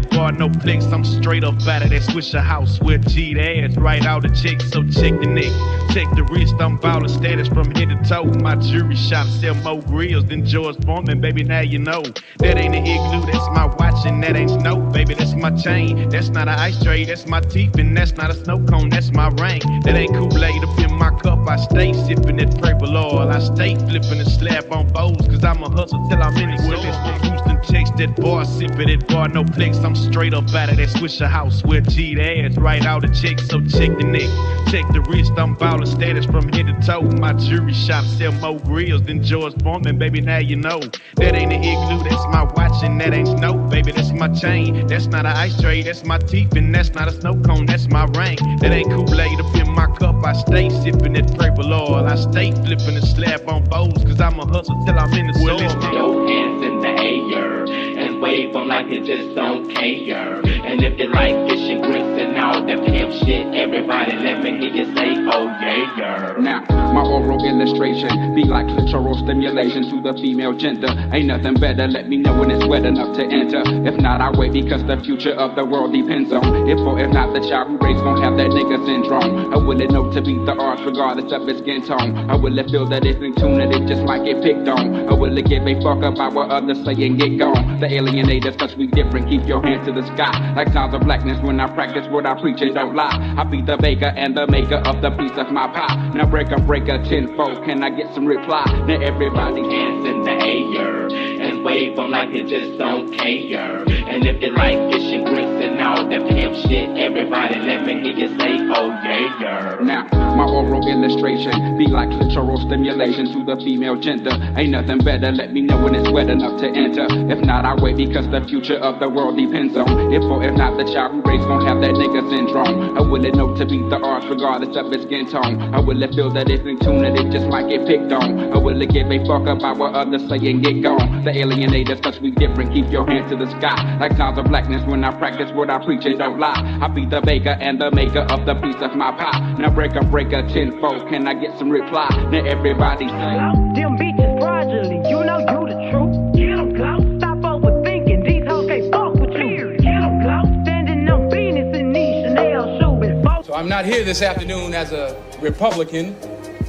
that bar, no flex. I'm straight up out of that Swisher house with G the ass right out the check. So check the neck, check the wrist. I'm baller status from head to toe. My jewelry shop sell more grills than George Foreman, baby. Now you know that ain't an igloo, that's my watch, and that ain't snow, baby. That's my chain. That's not an ice tray, that's my teeth, and that's not a snow cone. That's my ring. That ain't Kool-Aid up in my cup. I stay sipping that purple oil. I stay flipping the slab on bowls, cause I'm a hustle till I'm in the store. Houston, text that bar, sipping that bar, no flex. I'm straight up out of that Swisher house with G the ass right out the check. So check the neck, check the wrist. I'm baller status from head to toe. My jewelry shop sell more grills than George Foreman, baby. Now you know that ain't an igloo, that's my watch, and that ain't snow, baby. That's my chain. That's not an ice tray, that's my teeth, and that's not a snow cone. That's my ring. That ain't Kool-Aid up in my cup. I stay sipping that purple oil. I stay flipping the slab on bowls, cause I'm a hustle till I'm in the store. Your hands in the air and wave them like you just don't care. And if you like fishing grits and all that pimp shit, everybody let me hear you say, oh yeah. Now, my oral illustration be like clitoral stimulation to the female gender. Ain't nothing better, let me know when it's wet enough to enter. If not, I wait because the future of the world depends on if or if not the child we raise gon' have that nigga syndrome. Or will it know to beat the odds regardless of its skin tone? Or will it feel that it's in tune and it just might get picked on? Or will it give a fuck about what others say and get gone? The alienators, cause we different, keep your hand to the sky. Like sounds of blackness when I practice what I preach and don't lie. I be the baker and the maker of the piece of my pie. Now break a tenfold, can I get some reply? Now everybody hands in the air and wave them like you just don't care. And if you like fishing grits and all that pimp shit, everybody let me hear you say, oh yeah. Now, my oral illustration be like clitoral stimulation to the female gender. Ain't nothing better, let me know when it's wet enough to enter. If not, I wait because the future of the world depends on if or if not the child we raise gon' have that nigga syndrome. Or will it know to beat the odds regardless of its skin tone? Or will it feel that it's in tune and it just might get picked on? Or will it give a fuck about what others say and get gone? The alienators, cause we different, keep your hand to the sky. Like sounds of blackness when I practice what I preach and don't lie. I be the baker and the maker of the piece of my pie. Now break a tenfold, can I get some reply? Now everybody say, them bitches fraudulent, you know you the truth. Get 'em close, stop overthinking, these hoes can't fuck with you. Get 'em close, standing on Venus in these Chanel shoes. So I'm not here this afternoon as a Republican,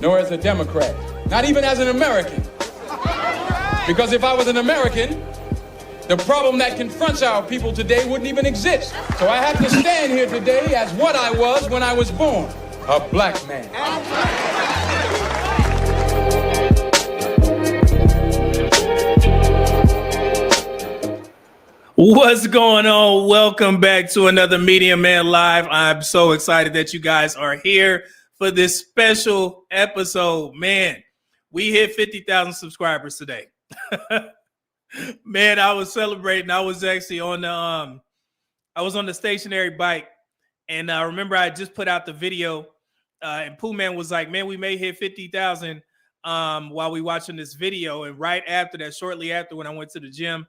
nor as a Democrat, not even as an American. Because if I was an American, the problem that confronts our people today wouldn't even exist. So I have to stand here today as what I was when I was born, a black man. What's going on? Welcome back to another Media Man Live. I'm so excited that you guys are here for this special episode. Man, we hit 50,000 subscribers today. Man, I was celebrating. I was actually on the stationary bike, and I remember I just put out the video, and Pooh Man was like, "Man, we may hit 50,000 while we watching this video." And right after that, shortly after, when I went to the gym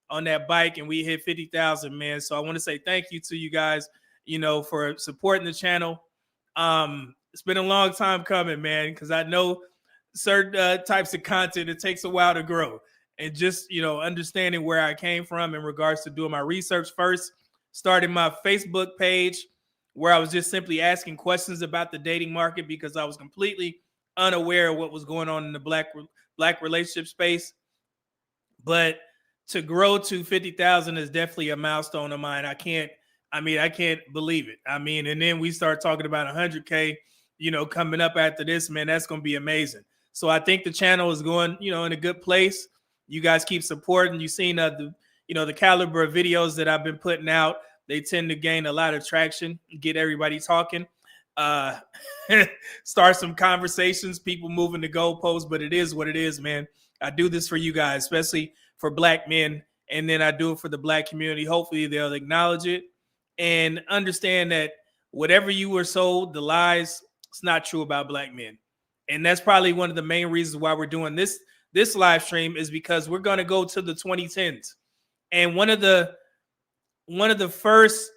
on that bike, and we hit 50,000, man. So I want to say thank you to you guys, for supporting the channel. It's been a long time coming, man, because I know certain types of content, it takes a while to grow. And just, understanding where I came from in regards to doing my research first, starting my Facebook page where I was just simply asking questions about the dating market because I was completely unaware of what was going on in the black relationship space. But to grow to 50,000 is definitely a milestone of mine. I can't believe it. And then we start talking about 100K, coming up after this, man, that's going to be amazing. So I think the channel is going, in a good place. You guys keep supporting. You've seen the caliber of videos that I've been putting out. They tend to gain a lot of traction, get everybody talking, start some conversations, people moving the goalposts, but it is what it is, man. I do this for you guys, especially for black men, and then I do it for the black community. Hopefully they'll acknowledge it and understand that whatever you were sold, the lies, it's not true about black men. And that's probably one of the main reasons why we're doing this live stream, is because we're going to go to the 2010s. And one of the first,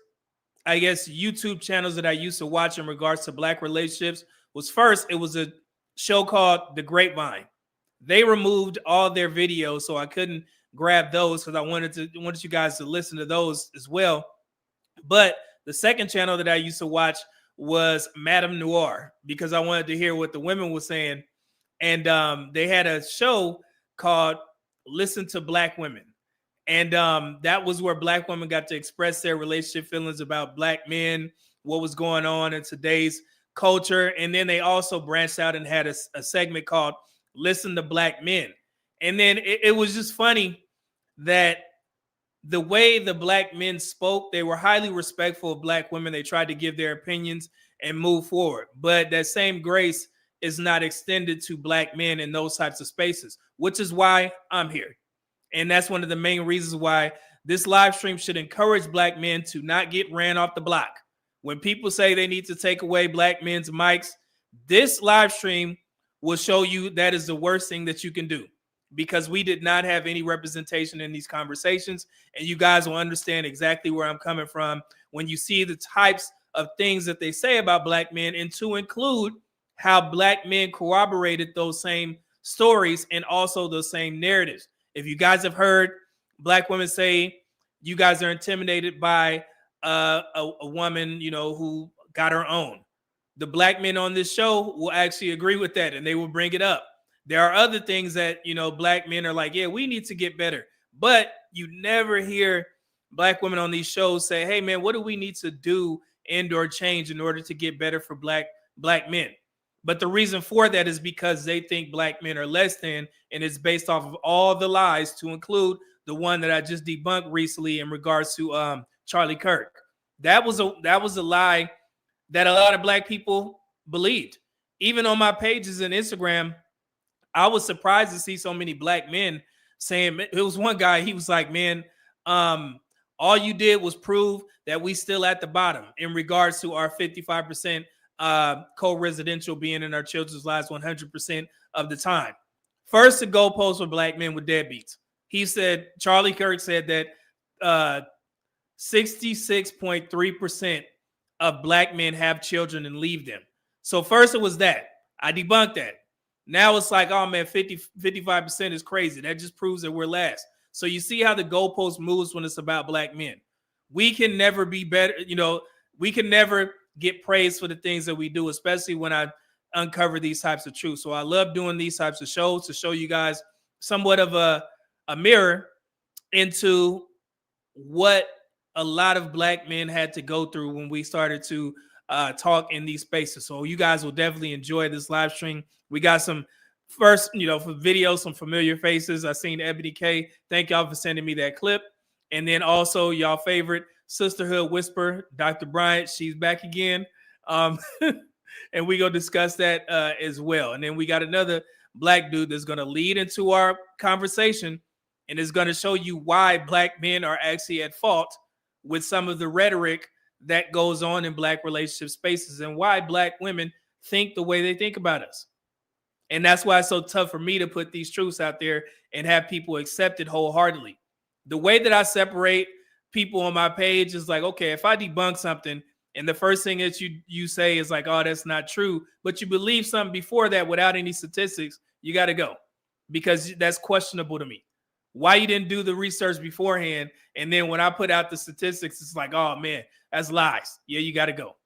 I guess, YouTube channels that I used to watch in regards to black relationships it was a show called The Grapevine. They removed all their videos, so I couldn't grab those because I wanted you guys to listen to those as well. But the second channel that I used to watch was Madame Noir because I wanted to hear what the women were saying. And they had a show called Listen to Black Women. And that was where Black women got to express their relationship feelings about Black men, what was going on in today's culture. And then they also branched out and had a segment called Listen to Black Men. And then it was just funny that the way the Black men spoke, they were highly respectful of Black women. They tried to give their opinions and move forward. But that same grace is not extended to Black men in those types of spaces, which is why I'm here. And that's one of the main reasons why this live stream should encourage Black men to not get ran off the block. When people say they need to take away Black men's mics, this live stream will show you that is the worst thing that you can do, because we did not have any representation in these conversations. And you guys will understand exactly where I'm coming from when you see the types of things that they say about Black men, and to include how Black men corroborated those same stories and also those same narratives. If you guys have heard Black women say you guys are intimidated by a woman, you know, who got her own, the Black men on this show will actually agree with that, and they will bring it up. There are other things that, you know, Black men are like, yeah, we need to get better. But you never hear Black women on these shows say, hey, man, what do we need to do and or change in order to get better for Black men? But the reason for that is because they think Black men are less than, and it's based off of all the lies, to include the one that I just debunked recently in regards to Charlie Kirk. That was a lie that a lot of Black people believed. Even on my pages and Instagram, I was surprised to see so many Black men saying, it was one guy, he was like, man, all you did was prove that we still at the bottom in regards to our 55% co-residential being in our children's lives 100% of the time. First, the goalpost for Black men with deadbeats. He said, Charlie Kirk said that 66.3% of Black men have children and leave them. So first it was that. I debunked that. Now it's like, oh man, 55% is crazy. That just proves that we're last. So you see how the goalpost moves when it's about Black men. We can never be better. You know, we can never get praised for the things that we do, especially when I uncover these types of truths. So I love doing these types of shows to show you guys somewhat of a mirror into what a lot of Black men had to go through when we started to talk in these spaces. So you guys will definitely enjoy this live stream. We got some first, you know, for videos, some familiar faces. I seen Ebony K. Thank y'all for sending me that clip. And then also y'all favorite Sisterhood Whisper, Dr. Bryant, she's back again. And we gonna discuss that as well. And then we got another Black dude that's gonna lead into our conversation and is gonna show you why Black men are actually at fault with some of the rhetoric that goes on in Black relationship spaces, and why Black women think the way they think about us. And that's why it's so tough for me to put these truths out there and have people accept it wholeheartedly. The way that I separate people on my page is like, okay, if I debunk something and the first thing that you say is like, oh, that's not true, but you believe something before that without any statistics, you got to go, because that's questionable to me. Why you didn't do the research beforehand, and then when I put out the statistics, it's like, oh man, that's lies. Yeah, you got to go.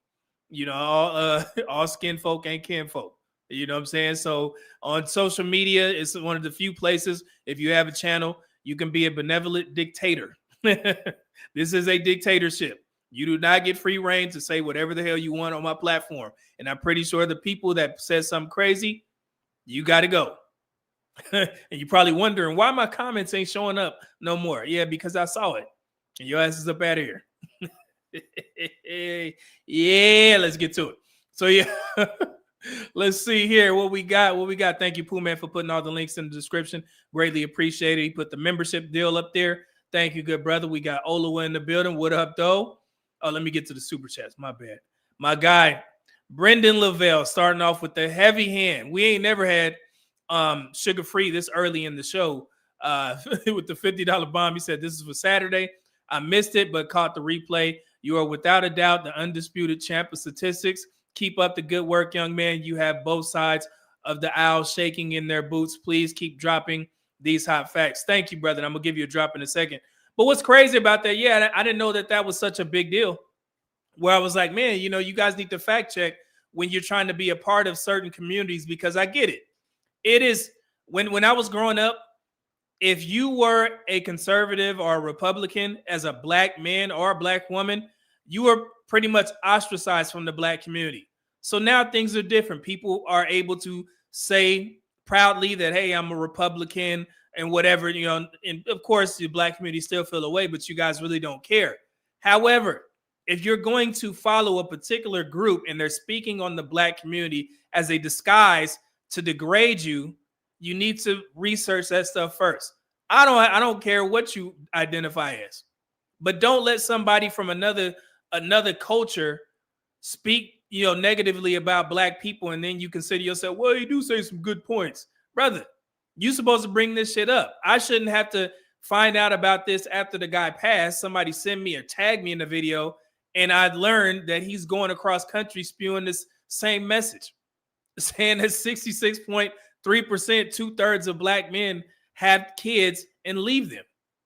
You know, all skin folk ain't kin folk. You know what I'm saying? So on social media, it's one of the few places, if you have a channel, you can be a benevolent dictator. This is a dictatorship. You do not get free reign to say whatever the hell you want on my platform. And I'm pretty sure the people that said something crazy, you got to go. And you're probably wondering why my comments ain't showing up no more. Yeah, because I saw it. And your ass is up out of here. Yeah, let's get to it. So yeah, let's see here what we got. Thank you, Pooh Man, for putting all the links in the description. Greatly appreciated. He put the membership deal up there. Thank you, good brother. We got Olawa in the building. What up, though? Oh, let me get to the super chats. My bad. My guy, Brendan Lavelle, starting off with the heavy hand. We ain't never had Sugar Free this early in the show with the $50 bomb. He said, this is for Saturday. I missed it, but caught the replay. You are without a doubt the undisputed champ of statistics. Keep up the good work, young man. You have both sides of the aisle shaking in their boots. Please keep dropping these hot facts. Thank you, brother. I'm gonna give you a drop in a second. But what's crazy about that? Yeah, I didn't know that was such a big deal. Where I was like, man, you guys need to fact check when you're trying to be a part of certain communities, because I get it. It is when I was growing up, if you were a conservative or a Republican as a black man or a black woman, you were pretty much ostracized from the black community. So now things are different. People are able to say proudly that, hey, I'm a Republican and whatever, and of course the black community still feel away, but you guys really don't care. However, if you're going to follow a particular group and they're speaking on the black community as a disguise to degrade you, you need to research that stuff first. I don't care what you identify as, but don't let somebody from another culture speak, negatively about black people, and then you consider yourself, well, you do say some good points, brother. You supposed to bring this shit up. I shouldn't have to find out about this after the guy passed. Somebody send me or tag me in the video, and I'd learned that he's going across country spewing this same message, saying that 66.3%, 2/3 of black men have kids and leave them.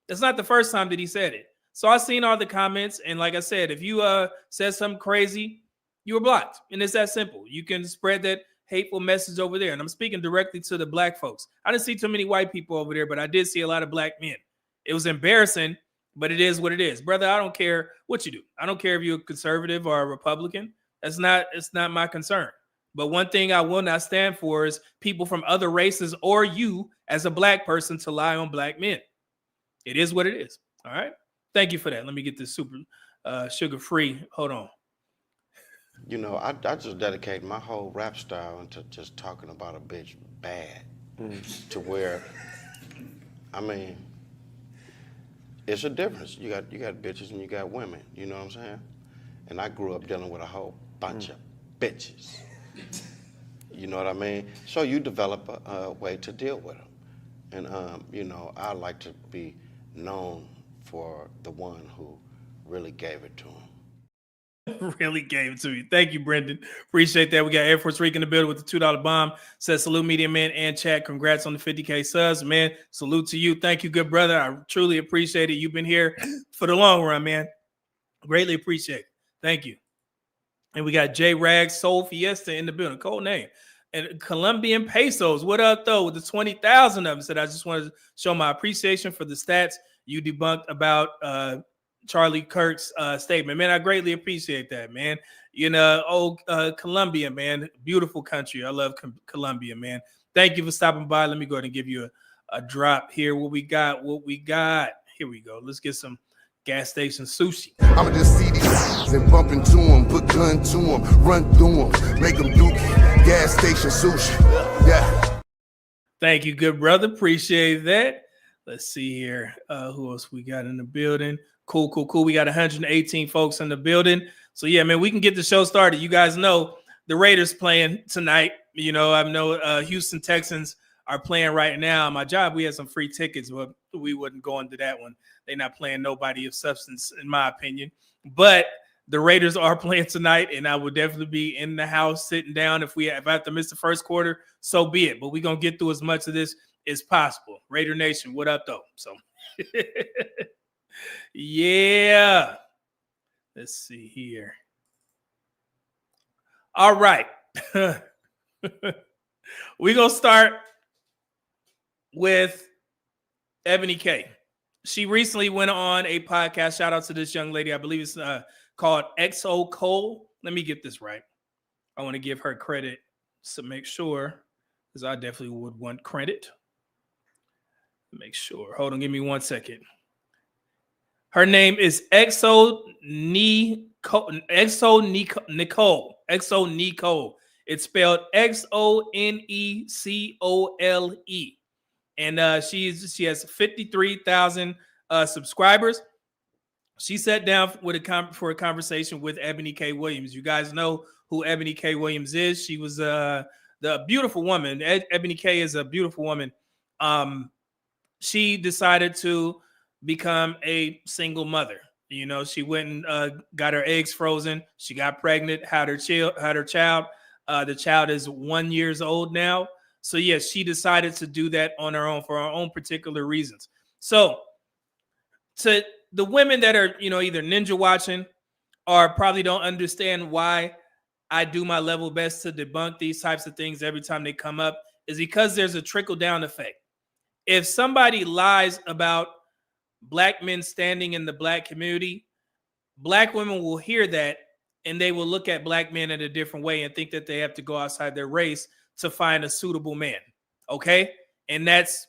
That's not the first time that he said it. So I've seen all the comments, and like I said, if you said something crazy, you were blocked. And it's that simple. You can spread that hateful message over there. And I'm speaking directly to the black folks. I didn't see too many white people over there, but I did see a lot of black men. It was embarrassing, but it is what it is. Brother, I don't care what you do. I don't care if you're a conservative or a Republican. It's not my concern. But one thing I will not stand for is people from other races or you as a black person to lie on black men. It is what it is. All right. Thank you for that. Let me get this super sugar-free. Hold on. I just dedicate my whole rap style into just talking about a bitch bad to where, I mean, it's a difference. You got bitches and you got women, you know what I'm saying? And I grew up dealing with a whole bunch of bitches. You know what I mean? So you develop a way to deal with them. And, I like to be known for the one who really gave it to him. Really gave it to you. Thank you, Brendan. Appreciate that. We got Air Force Rick in the building with the $2 bomb. Says salute, Media Man and chat. Congrats on the 50K subs, man. Salute to you. Thank you, good brother. I truly appreciate it. You've been here for the long run, man. Greatly appreciate it. Thank you. And we got J Rags Soul Fiesta in the building. Cold name. And Colombian pesos. What up, though? With the 20,000 of them. Said I just wanted to show my appreciation for the stats you debunked about Charlie Kirk's statement. Man, I greatly appreciate that, man. Colombia, man. Beautiful country. I love Colombia, man. Thank you for stopping by. Let me go ahead and give you a drop here. What we got? Here we go. Let's get some gas station sushi. I'ma just see these and bump into them, put gun to them, run through them, make them do gas station sushi. Yeah. Thank you, good brother. Appreciate that. Let's see here. Who else we got in the building? Cool. We got 118 folks in the building. So, yeah, man, we can get the show started. You guys know the Raiders playing tonight. I know Houston Texans are playing right now. My job, we had some free tickets, but we wouldn't go into that one. They're not playing nobody of substance, in my opinion. But the Raiders are playing tonight, and I would definitely be in the house sitting down. If I have to miss the first quarter, so be it. But we're going to get through as much of this as possible. Raider Nation, what up, though? So, yeah. Let's see here. All right. We're going to start with Ebony K. She recently went on a podcast. Shout out to this young lady. I believe it's called XO Cole. Let me get this right. I want to give her credit to make sure, because I definitely would want credit. Make sure. Hold on. Give me 1 second. Her name is XO Nicole. It's spelled XONECOLE. And she has 53,000 subscribers. She sat down for a conversation with Ebony K. Williams. You guys know who Ebony K. Williams is. She was the beautiful woman. Ebony K. is a beautiful woman. She decided to become a single mother. She went and got her eggs frozen. She got pregnant, had her child. The child is 1 year old now. So yes, she decided to do that on her own for her own particular reasons. So to the women that are, either ninja watching or probably don't understand why I do my level best to debunk these types of things every time they come up, is because there's a trickle down effect. If somebody lies about Black men standing in the Black community, Black women will hear that and they will look at Black men in a different way and think that they have to go outside their race to find a suitable man. Okay. And that's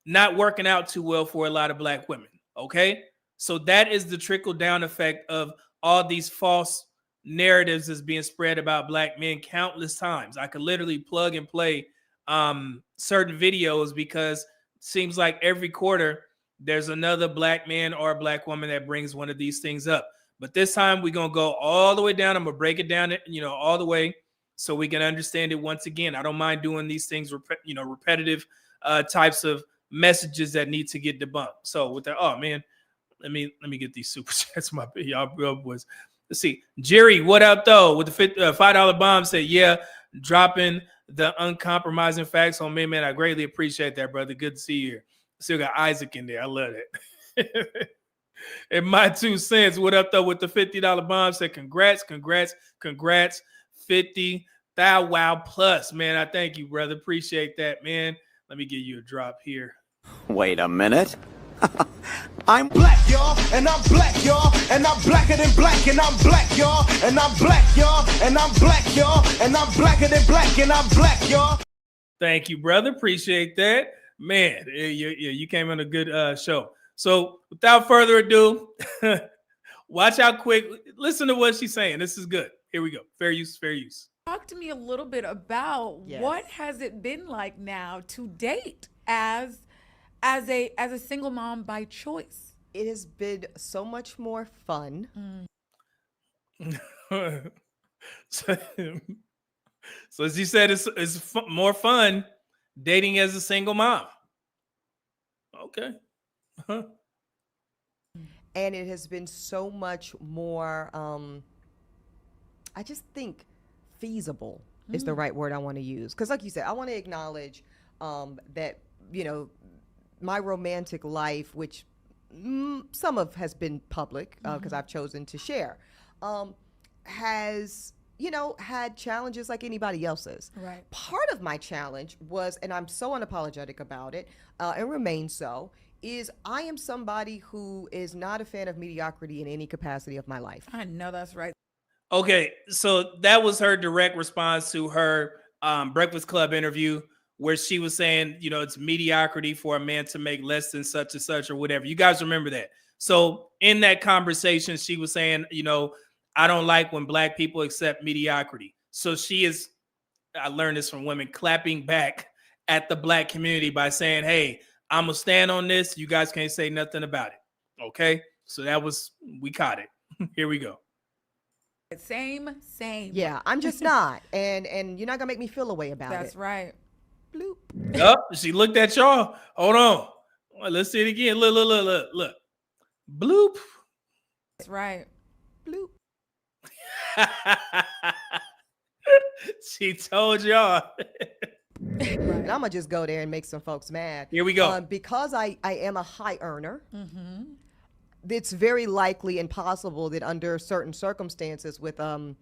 not working out too well for a lot of Black women. Okay. So that is the trickle down effect of all these false narratives that's being spread about Black men countless times. I could literally plug and play certain videos, because it seems like every quarter there's another Black man or a Black woman that brings one of these things up. But this time we're going to go all the way down. I'm going to break it down, all the way so we can understand it once again. I don't mind doing these things, repetitive types of messages that need to get debunked. So with that, oh man, let me get these super chats. My y'all boys. Let's see. Jerry, what up though? With the $5 bomb, said, yeah, dropping the uncompromising facts on me, man. I greatly appreciate that, brother. Good to see you here. Still got Isaac in there. I love it. And my 2 cents, what up though? With the $50 bomb, said, congrats, 50 thou wow plus, man. I thank you, brother. Appreciate that, man. Let me give you a drop here. Wait a minute. I'm black, y'all, and I'm black, y'all, and I'm blacker than black, and I'm black, y'all, and I'm black, y'all, and I'm black, y'all, and I'm blacker than black, and I'm black, y'all. Thank you, brother. Appreciate that, man. You came on a good show. So without further ado, watch how quick. Listen to what she's saying. This is good. Here we go. Fair use. Talk to me a little bit about what has it been like now to date as a single mom by choice. It has been so much more fun. So as you said, it's more fun dating as a single mom. Okay. Huh. And it has been so much more, I just think feasible is the right word I want to use. Because like you said, I want to acknowledge that, my romantic life, which some of has been public because I've chosen to share, has, had challenges like anybody else's. Right. Part of my challenge was, and I'm so unapologetic about it, and remain so, is I am somebody who is not a fan of mediocrity in any capacity of my life. I know that's right. Okay, so that was her direct response to her Breakfast Club interview, where she was saying, it's mediocrity for a man to make less than such and such or whatever. You guys remember that. So in that conversation, she was saying, I don't like when Black people accept mediocrity. So she is, I learned this from women, clapping back at the Black community by saying, hey, I'm going to stand on this. You guys can't say nothing about it. Okay. So we caught it. Here we go. Same. Yeah, I'm just not. And you're not going to make me feel a way about it. That's right. Bloop. Yep, she looked at y'all. Hold on. Well, let's see it again. Look. Bloop. That's right. Bloop. She told y'all. And I'm going to just go there and make some folks mad. Here we go. Because I am a high earner, it's very likely and possible that under certain circumstances with a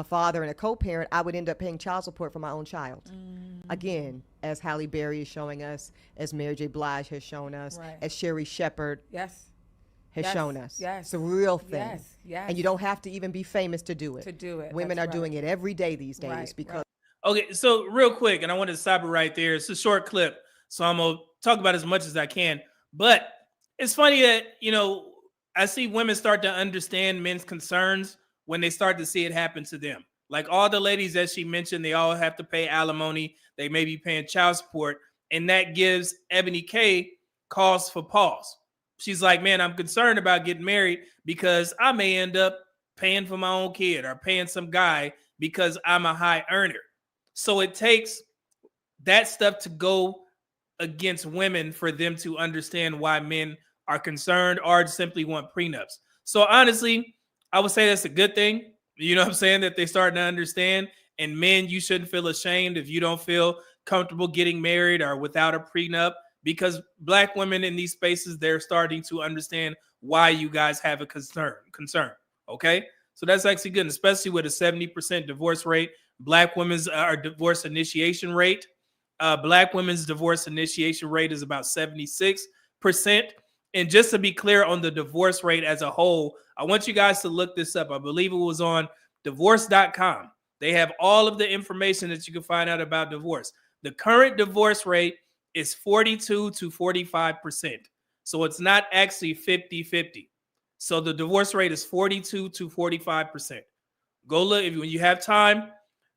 father and a co-parent, I would end up paying child support for my own child. Again, as Halle Berry is showing us, as Mary J. Blige has shown us, as Sherry Shepherd has shown us. Yes. It's a real thing. Yes. And you don't have to even be famous to do it. Women are doing it every day these days because. Okay, so real quick, and I wanted to stop it right there. It's a short clip, so I'm going to talk about as much as I can. But it's funny that, I see women start to understand men's concerns when they start to see it happen to them. Like all the ladies that she mentioned, they all have to pay alimony. They may be paying child support. And that gives Ebony K cause for pause. She's like, man, I'm concerned about getting married because I may end up paying for my own kid or paying some guy because I'm a high earner. So it takes that stuff to go against women for them to understand why men are concerned or simply want prenups. So honestly, I would say that's a good thing. You know what I'm saying? That they starting to understand. And men, you shouldn't feel ashamed if you don't feel comfortable getting married or without a prenup, because Black women in these spaces, they're starting to understand why you guys have a concern. Okay, so that's actually good, especially with a 70% divorce rate. Black women's divorce initiation rate. Black women's divorce initiation rate is about 76%. And just to be clear on the divorce rate as a whole, I want you guys to look this up. I believe it was on divorce.com. They have all of the information that you can find out about divorce. The current divorce rate is 42 to 45%. So it's not actually 50-50. So the divorce rate is 42 to 45%. Go look when you have time,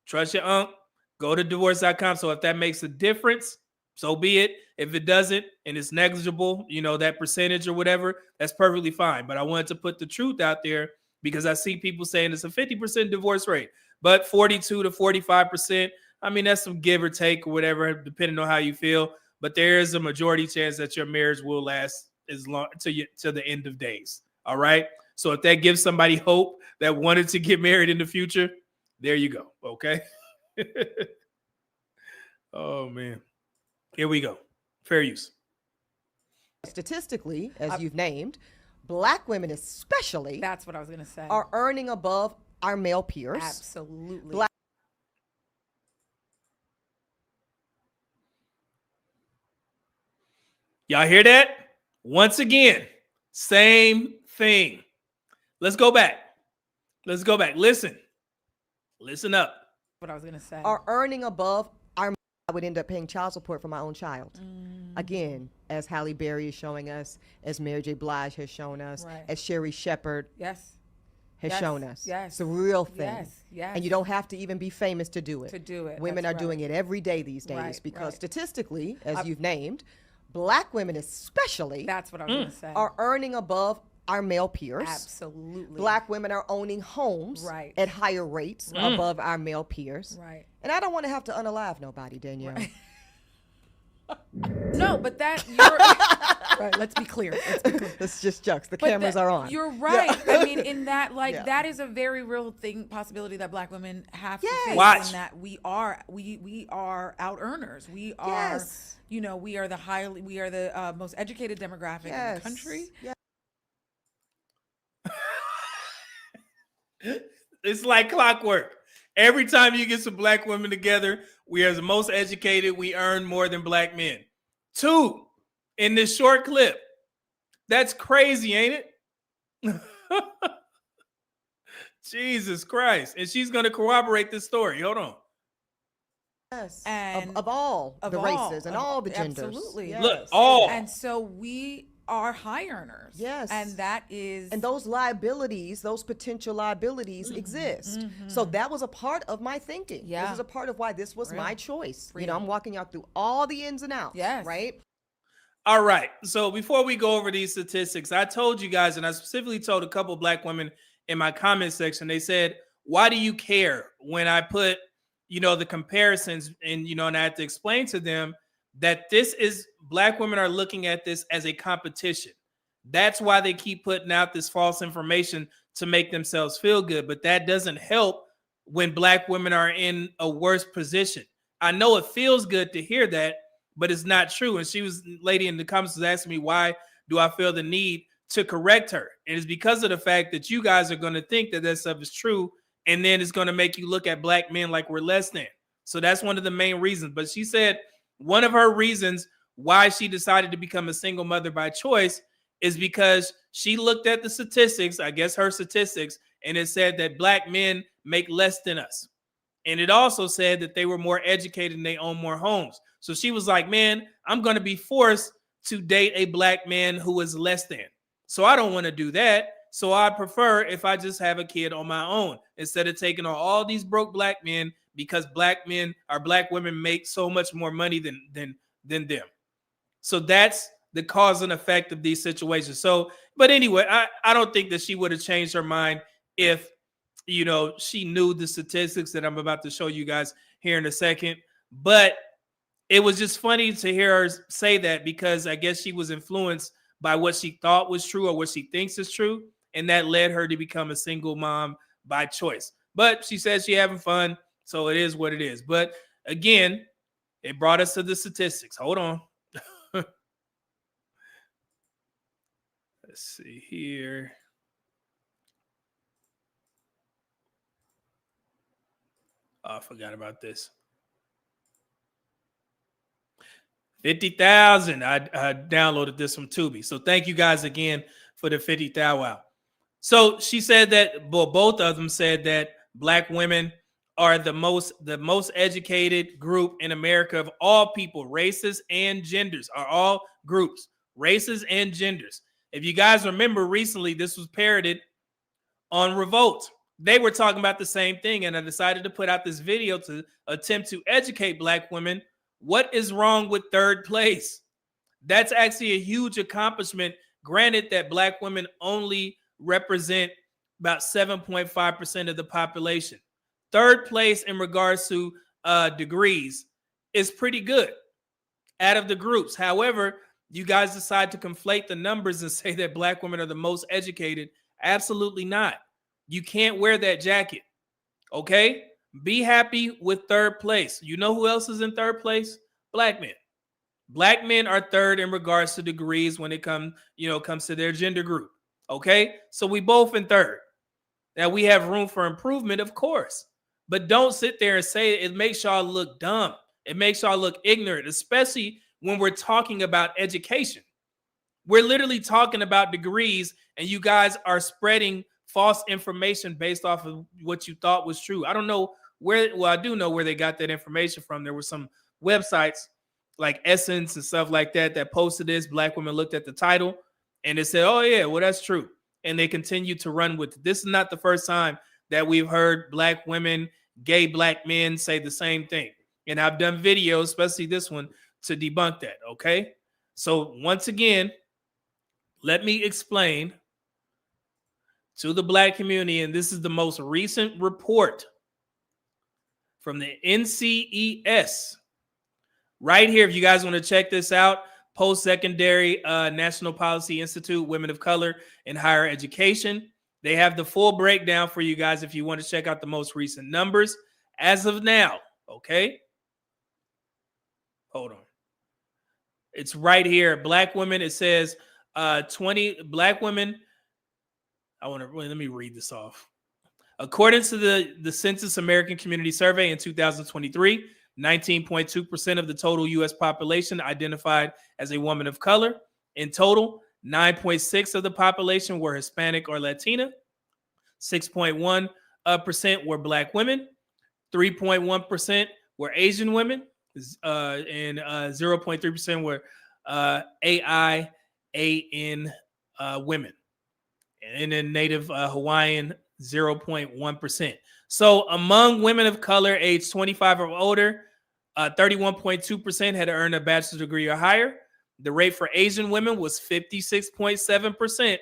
trust your uncle, go to divorce.com. So if that makes a difference, so be it. If it doesn't and it's negligible, that percentage or whatever, that's perfectly fine. But I wanted to put the truth out there because I see people saying it's a 50% divorce rate, but 42 to 45%, I mean, that's some give or take or whatever, depending on how you feel. But there is a majority chance that your marriage will last as long to the end of days. All right. So if that gives somebody hope that wanted to get married in the future, there you go. Okay. Oh, man. Here we go. Fair use. Statistically, as you've named, Black women especially, that's what I was going to say, are earning above our male peers. Absolutely. Y'all hear that? Once again, same thing. Let's go back. Listen up. What I was going to say. Are earning above our, I would end up paying child support for my own child. Again, as Halle Berry is showing us, as Mary J. Blige has shown us, as Sherry Shepherd has shown us. Yes. It's a real thing. Yes. And you don't have to even be famous to do it. Women are doing it every day these days because statistically, as you've named, Black women especially, that's what I was going to say, are earning above our male peers. Absolutely. Black women are owning homes at higher rates above our male peers. Right. And I don't want to have to unalive nobody, Danielle. Right. No, but that you're right. Let's be clear. It's just jokes. The cameras are on. You're right. Yeah. I mean, in that, that is a very real possibility that Black women have to face. Watch. In that we are out earners. We are, we are the most educated demographic in the country. Yes. It's like clockwork. Every time you get some Black women together, we are the most educated. We earn more than Black men. 2 in this short clip. That's crazy, ain't it? Jesus Christ. And she's going to corroborate this story. Hold on. Yes. And of all the races and all the genders. Absolutely. Yes. Look, all. And so we are high earners. Yes. And that is. And those liabilities, those potential liabilities exist. So that was a part of my thinking. Yeah. This is a part of why this was my choice. I'm walking y'all through all the ins and outs. Yes. Right? All right. So before we go over these statistics, I told you guys, and I specifically told a couple of Black women in my comment section, they said, why do you care when I put, the comparisons and, and I had to explain to them that this is Black women are looking at this as a competition. That's why they keep putting out this false information to make themselves feel good. But that doesn't help when Black women are in a worse position. I know it feels good to hear that, but it's not true. And lady in the comments was asking me, why do I feel the need to correct her? And it's because of the fact that you guys are going to think that stuff is true. And then it's going to make you look at Black men like we're less than. So that's one of the main reasons. But she said one of her reasons why she decided to become a single mother by choice is because she looked at the statistics, I guess her statistics, and it said that Black men make less than us. And it also said that they were more educated and they own more homes. So she was like, man, I'm going to be forced to date a Black man who is less than. So I don't want to do that. So I prefer if I just have a kid on my own instead of taking on all these broke Black men because Black men or Black women make so much more money than them. So that's the cause and effect of these situations. So, but anyway, I don't think that she would have changed her mind if, she knew the statistics that I'm about to show you guys here in a second. But it was just funny to hear her say that because I guess she was influenced by what she thought was true or what she thinks is true. And that led her to become a single mom by choice. But she says she's having fun. So it is what it is. But again, It brought us to the statistics. Hold on. Let's see here. Oh, I forgot about this. 50,000. I downloaded this from Tubi. So thank you guys again for the 50,000. Wow. So she said that, well, both of them said that Black women are the most educated group in America of all people, races and genders, are all groups, races and genders. If you guys remember recently, this was parroted on Revolt. They were talking about the same thing, and I decided to put out this video to attempt to educate Black women. What is wrong with third place? That's actually a huge accomplishment. Granted that Black women only represent about 7.5% of the population. Third place in regards to degrees is pretty good out of the groups. However, you guys decide to conflate the numbers and say that Black women are the most educated. Absolutely not. You can't wear that jacket. Okay? Be happy with third place. You know who else is in third place? Black men. Black men are third in regards to degrees when it comes to their gender group. Okay? So we both in third. Now we have room for improvement, of course. But don't sit there and say it makes y'all look dumb. It makes y'all look ignorant, especially when we're talking about education. We're literally talking about degrees, and you guys are spreading false information based off of what you thought was true. I don't know where, well, I do know where they got that information from. There were some websites like Essence and stuff like that that posted this. Black women looked at the title and they said, oh yeah, well, that's true. And they continue to run with it. This is not the first time that we've heard Black women, gay Black men say the same thing. And I've done videos, especially this one, to debunk that, okay? So once again, let me explain to the Black community, and this is the most recent report from the NCES. Right here, if you guys want to check this out, Post-Secondary National Policy Institute, Women of Color in Higher Education. They have the full breakdown for you guys if you want to check out the most recent numbers as of now, okay? Hold on. It's right here. Black women, it says 20 Black women. Let me read this off. According to the Census American Community Survey in 2023, 19.2% of the total U.S. population identified as a woman of color. In total, 9.6% of the population were Hispanic or Latina. 6.1% were Black women. 3.1% were Asian women. And 0.3% were AIAN women. And then Native Hawaiian, 0.1%. So among women of color aged 25 or older, 31.2% had earned a bachelor's degree or higher. The rate for Asian women was 56.7%.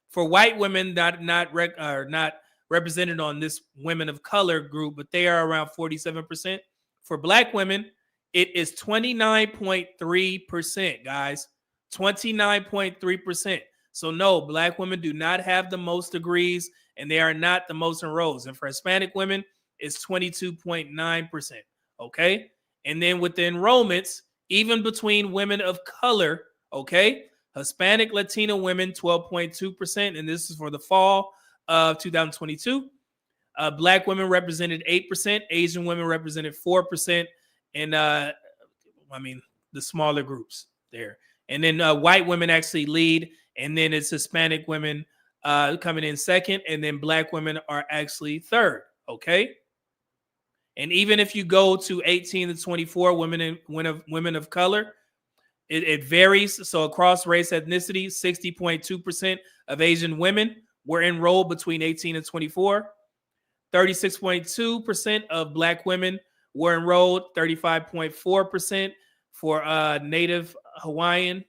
For white women, not represented on this women of color group, but they are around 47%. For Black women, it is 29.3%, guys. 29.3%. So no, Black women do not have the most degrees, and they are not the most enrolled. And for Hispanic women, it's 22.9%. Okay? And then with the enrollments, even between women of color, okay, Hispanic Latino women, 12.2%, and this is for the fall of 2022. Black women represented 8%, Asian women represented 4%, and the smaller groups there. And then white women actually lead, and then it's Hispanic women coming in second, and then Black women are actually third, okay? And even if you go to 18 to 24 women of color, it varies. So across race ethnicity, 60.2% of Asian women were enrolled between 18 and 24. 36.2% of Black women were enrolled. 35.4% for Native Hawaiian,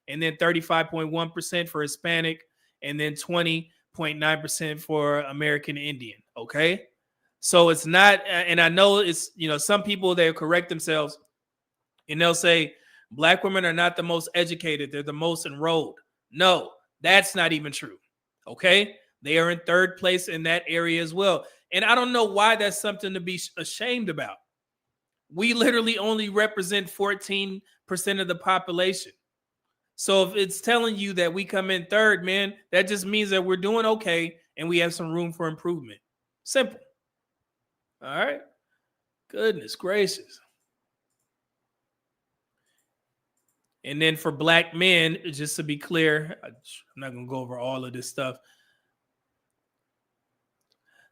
and then 35.1% for Hispanic, and then 20.9% for American Indian. Okay. So it's not, and I know it's, some people, they'll correct themselves and they'll say Black women are not the most educated. They're the most enrolled. No, that's not even true. Okay. They are in third place in that area as well. And I don't know why that's something to be ashamed about. We literally only represent 14% of the population. So if it's telling you that we come in third, man, that just means that we're doing okay and we have some room for improvement. Simple. All right. Goodness gracious. And then for black men, just to be clear, I'm not going to go over all of this stuff.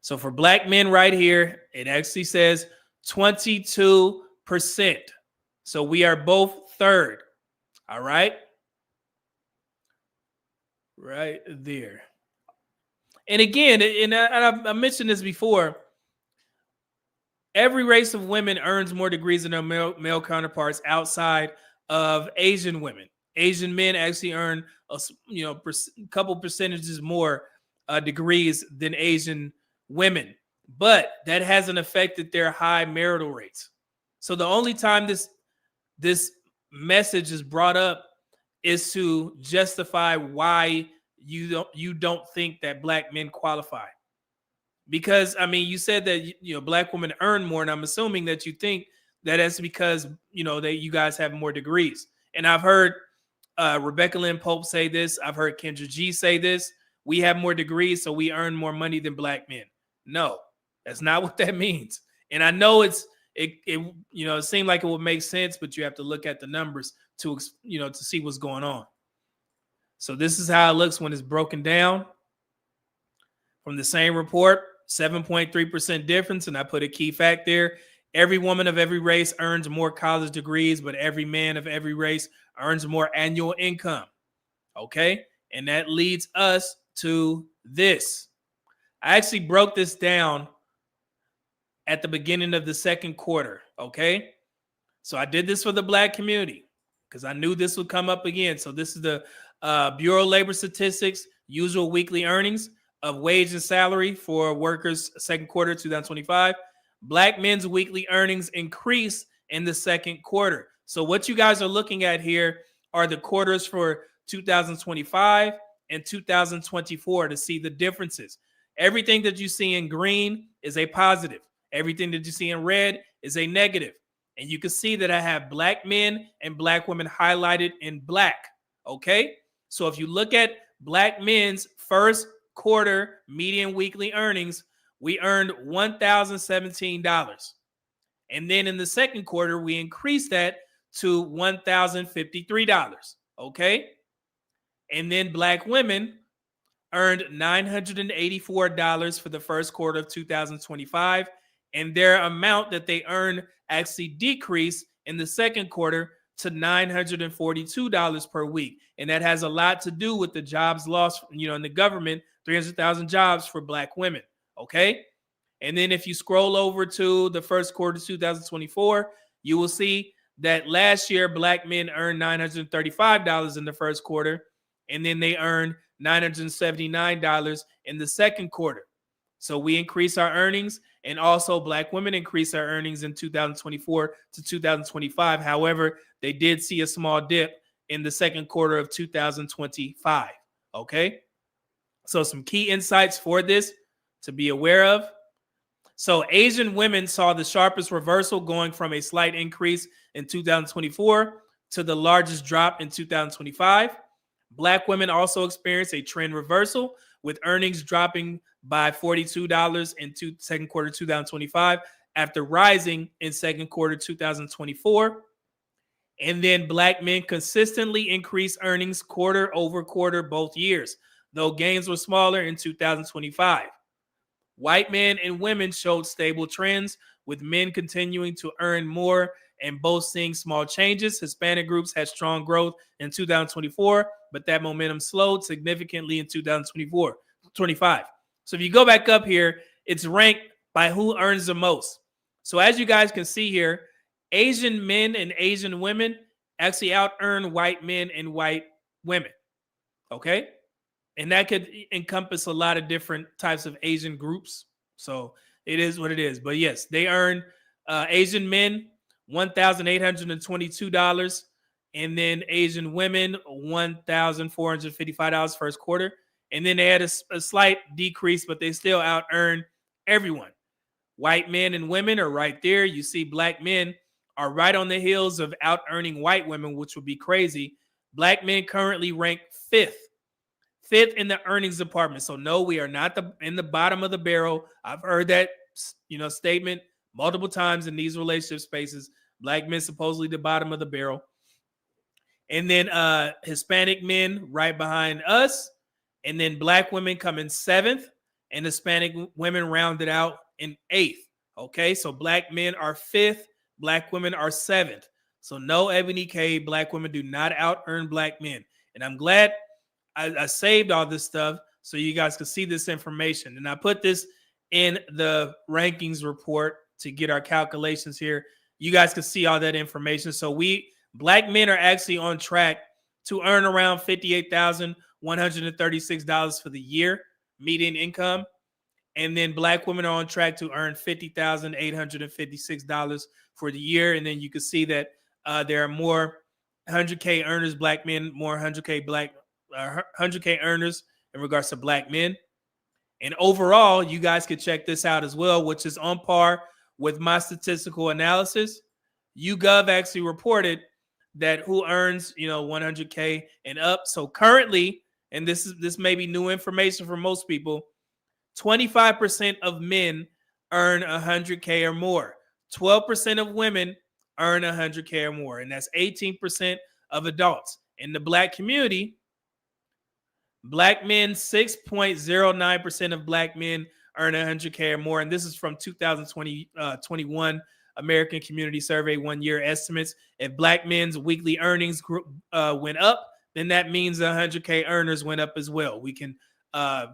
So for black men right here, it actually says 22%. So we are both third. All right. Right there. And again, and I mentioned this before, every race of women earns more degrees than their male counterparts outside of Asian women. Asian men actually earn a couple percentages more degrees than Asian women, but that hasn't affected their high marital rates. So the only time this message is brought up is to justify why you don't think that black men qualify. Because I mean, you said that black women earn more, and I'm assuming that you think that that's because that you guys have more degrees. And I've heard Rebecca Lynn Pope say this. I've heard Kendra G say this. We have more degrees, so we earn more money than black men. No, that's not what that means. And I know it seemed like it would make sense, but you have to look at the numbers to see what's going on. So this is how it looks when it's broken down from the same report. 7.3% difference, and I put a key fact there. Every woman of every race earns more college degrees, but every man of every race earns more annual income. Okay? And that leads us to this. I actually broke this down at the beginning of the second quarter. Okay? So I did this for the black community because I knew this would come up again. So this is the Bureau of Labor Statistics usual weekly earnings of wage and salary for workers second quarter 2025. Black men's weekly earnings increase in the second quarter. So what you guys are looking at here are the quarters for 2025 and 2024 to see the differences. Everything that you see in green is a positive. Everything that you see in red is a negative. And you can see that I have black men and black women highlighted in black. Okay? So if you look at black men's first quarter median weekly earnings, we earned $1,017. And then in the second quarter, we increased that to $1,053. Okay? And then black women earned $984 for the first quarter of 2025. And their amount that they earned actually decreased in the second quarter to $942 per week. And that has a lot to do with the jobs lost, in the government, 300,000 jobs for black women. Okay. And then if you scroll over to the first quarter of 2024, you will see that last year, black men earned $935 in the first quarter. And then they earned $979 in the second quarter. So we increased our earnings, and also black women increased our earnings in 2024 to 2025. However, they did see a small dip in the second quarter of 2025. Okay. So some key insights for this to be aware of. So Asian women saw the sharpest reversal, going from a slight increase in 2024 to the largest drop in 2025. Black women also experienced a trend reversal, with earnings dropping by $42 in second quarter 2025 after rising in second quarter 2024. And then black men consistently increased earnings quarter over quarter both years, though gains were smaller in 2025. White men and women showed stable trends, with men continuing to earn more and both seeing small changes. Hispanic groups had strong growth in 2024, but that momentum slowed significantly in 2025. So if you go back up here, it's ranked by who earns the most. So as you guys can see here, Asian men and Asian women actually out-earn white men and white women. Okay? And that could encompass a lot of different types of Asian groups. So it is what it is. But yes, they earn Asian men $1,822, and then Asian women $1,455 first quarter. And then they had a slight decrease, but they still out-earn everyone. White men and women are right there. You see black men are right on the heels of out earning white women, which would be crazy. Black men currently rank fifth in the earnings department. So no, we are not in the bottom of the barrel. I've heard that statement multiple times in these relationship spaces. Black men supposedly the bottom of the barrel. And then Hispanic men right behind us. And then black women come in seventh, and Hispanic women rounded out in eighth. Okay, so black men are fifth, black women are seventh. So no, Ebony K, black women do not out earn black men. And I'm glad I saved all this stuff so you guys can see this information. And I put this in the rankings report to get our calculations here. You guys can see all that information. So black men are actually on track to earn around $58,136 for the year, median income. And then black women are on track to earn $50,856 for the year. And then you can see that there are more 100K earners, black men, more 100K earners in regards to black men. And overall, you guys could check this out as well, which is on par with my statistical analysis. YouGov actually reported that who earns 100K and up. So currently, and this may be new information for most people, 25% of men earn 100K or more. 12% of women earn 100K or more, and that's 18% of adults. In the black community, black men, 6.09% of black men earn 100K or more, and this is from 2021 American Community Survey 1 year estimates. If black men's weekly earnings went up, then that means 100K earners went up as well. We can, I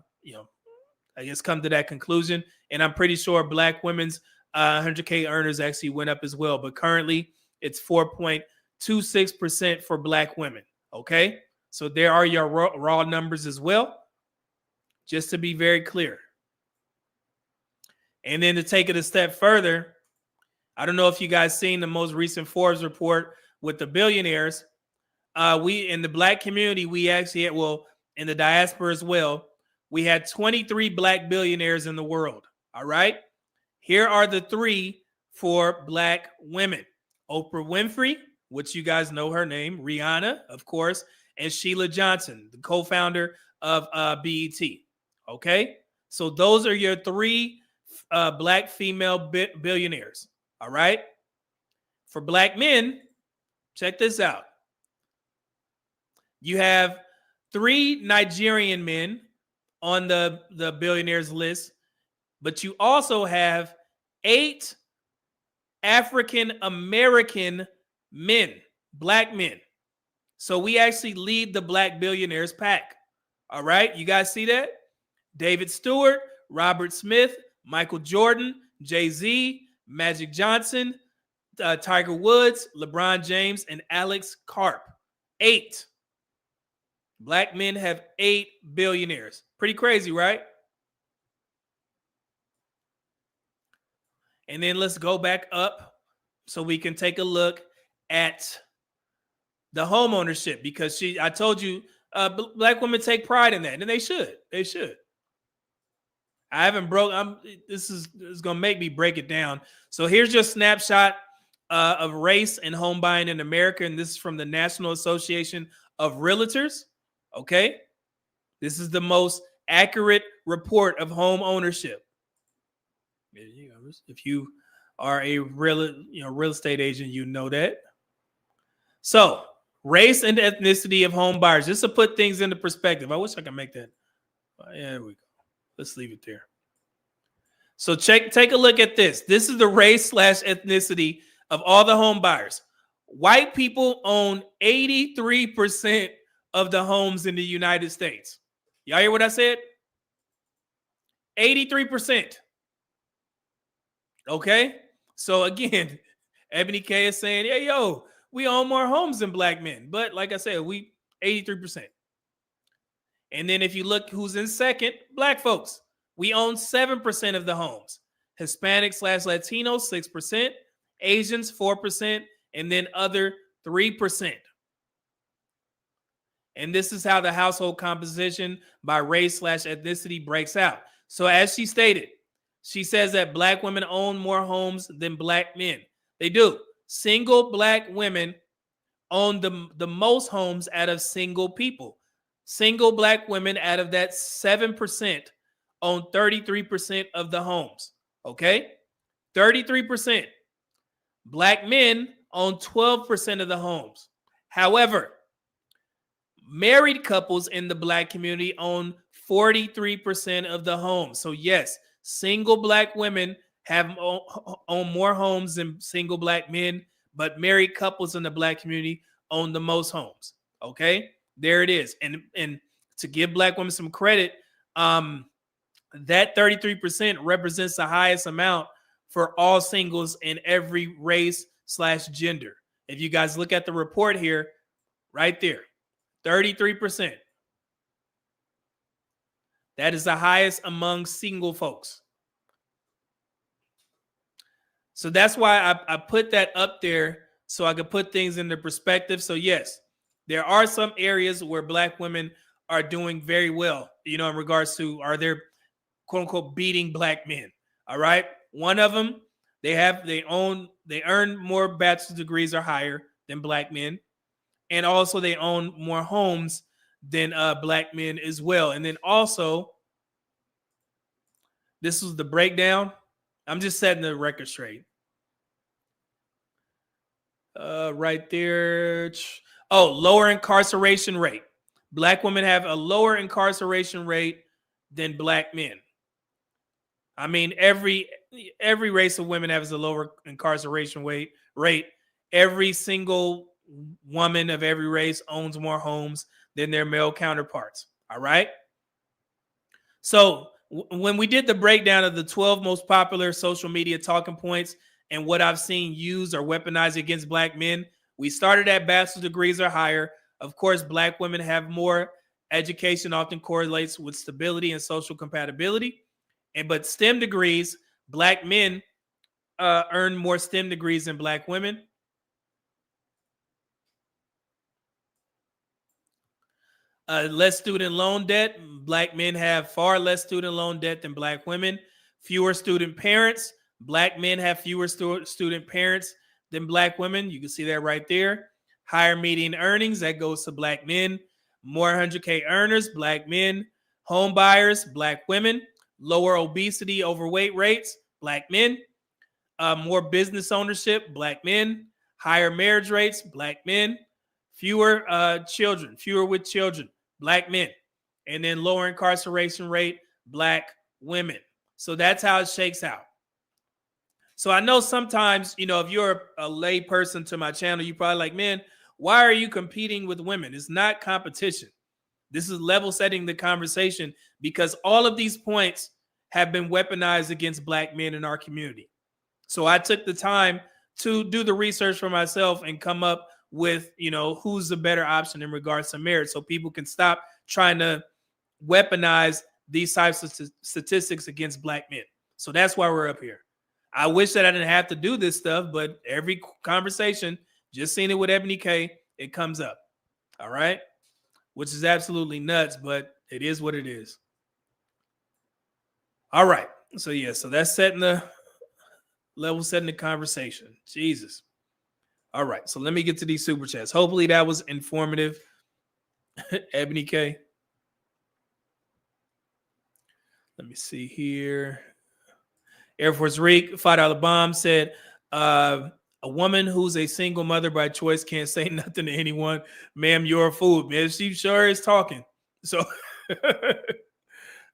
guess, come to that conclusion. And I'm pretty sure black women's 100K earners actually went up as well. But currently, it's 4.26% for black women. Okay, so there are your raw numbers as well, just to be very clear. And then to take it a step further, I don't know if you guys seen the most recent Forbes report with the billionaires. We in the black community, we actually had, in the diaspora as well, we had 23 black billionaires in the world. All right. Here are the three for black women: Oprah Winfrey, which you guys know her name, Rihanna, of course, and Sheila Johnson, the co-founder of BET. Okay. So those are your three black female billionaires. All right. For black men, check this out. You have 3 Nigerian men on the billionaires list, but you also have 8 African American men, black men. So we actually lead the black billionaires pack. All right. You guys see that? David Stewart, Robert Smith, Michael Jordan, Jay-Z, Magic Johnson, Tiger Woods, LeBron James, and Alex Karp. 8. Black men have 8 billionaires. Pretty crazy, right? And then let's go back up so we can take a look at the home ownership, because I told you black women take pride in that, and they should. They should. I haven't this is going to make me break it down. So here's your snapshot of race and home buying in America. And this is from the National Association of Realtors. Okay. This is the most accurate report of home ownership. If you are a real estate agent, you know that. So race and ethnicity of home buyers, just to put things into perspective. I wish I could make that. Yeah, there we go. Let's leave it there. So take a look at this. This is the race / ethnicity of all the home buyers. White people own 83% of the homes in the United States. Y'all hear what I said? 83%. Okay. So again, Ebony K is saying, "Hey, yo, we own more homes than black men." But like I said, we 83%. And then if you look who's in second, black folks. We own 7% of the homes. Hispanics / Latinos, 6%. Asians, 4%. And then other, 3%. And this is how the household composition by race / ethnicity breaks out. So as she stated, she says that black women own more homes than black men. They do. Single black women own the most homes out of single people. Single black women out of that 7% own 33% of the homes. Okay? 33%. Black men own 12% of the homes. However, married couples in the black community own 43% of the homes. So yes, single black women have own more homes than single black men, but married couples in the black community own the most homes. Okay, there it is. And to give black women some credit, that 33% represents the highest amount for all singles in every race/gender. If you guys look at the report here, right there, 33%. That is the highest among single folks. So that's why I put that up there so I could put things into perspective. So yes, there are some areas where black women are doing very well, in regards to, are they quote unquote beating black men. All right. One of them, they earn more bachelor's degrees or higher than black men. And also they own more homes than black men as well. And then also, this was the breakdown. I'm just setting the record straight. Right there. Oh, lower incarceration rate. Black women have a lower incarceration rate than black men. I mean, every race of women has a lower incarceration rate. Every single woman of every race owns more homes than their male counterparts. All right. So when we did the breakdown of the 12 most popular social media talking points and what I've seen used or weaponized against black men, we started at bachelor's degrees or higher. Of course, black women have more. Education often correlates with stability and social compatibility. But STEM degrees, black men earn more STEM degrees than black women. Less student loan debt. Black men have far less student loan debt than black women. Fewer student parents. Black men have fewer student parents than black women. You can see that right there. Higher median earnings. That goes to black men. More 100K earners. Black men. Home buyers. Black women. Lower obesity, overweight rates. Black men. More business ownership. Black men. Higher marriage rates. Black men. Fewer children. Fewer with children. Black men. And then lower incarceration rate, black women. So that's how it shakes out. So I know sometimes, if you're a lay person to my channel, you're probably like, man, why are you competing with women? It's not competition. This is level setting the conversation because all of these points have been weaponized against black men in our community. So I took the time to do the research for myself and come up with, who's the better option in regards to marriage so people can stop trying to weaponize these types of statistics against black men. So that's why we're up here. I wish that I didn't have to do this stuff, but every conversation, just seen it with Ebony K, it comes up. All right. Which is absolutely nuts, but it is what it is. All right. So yeah, so that's setting the conversation. Jesus. All right. So let me get to these super chats. Hopefully that was informative. Ebony K. Let me see here. Air Force Reek, $5 bomb said, a woman who's a single mother by choice can't say nothing to anyone. Ma'am, you're a fool. Man, she sure is talking. So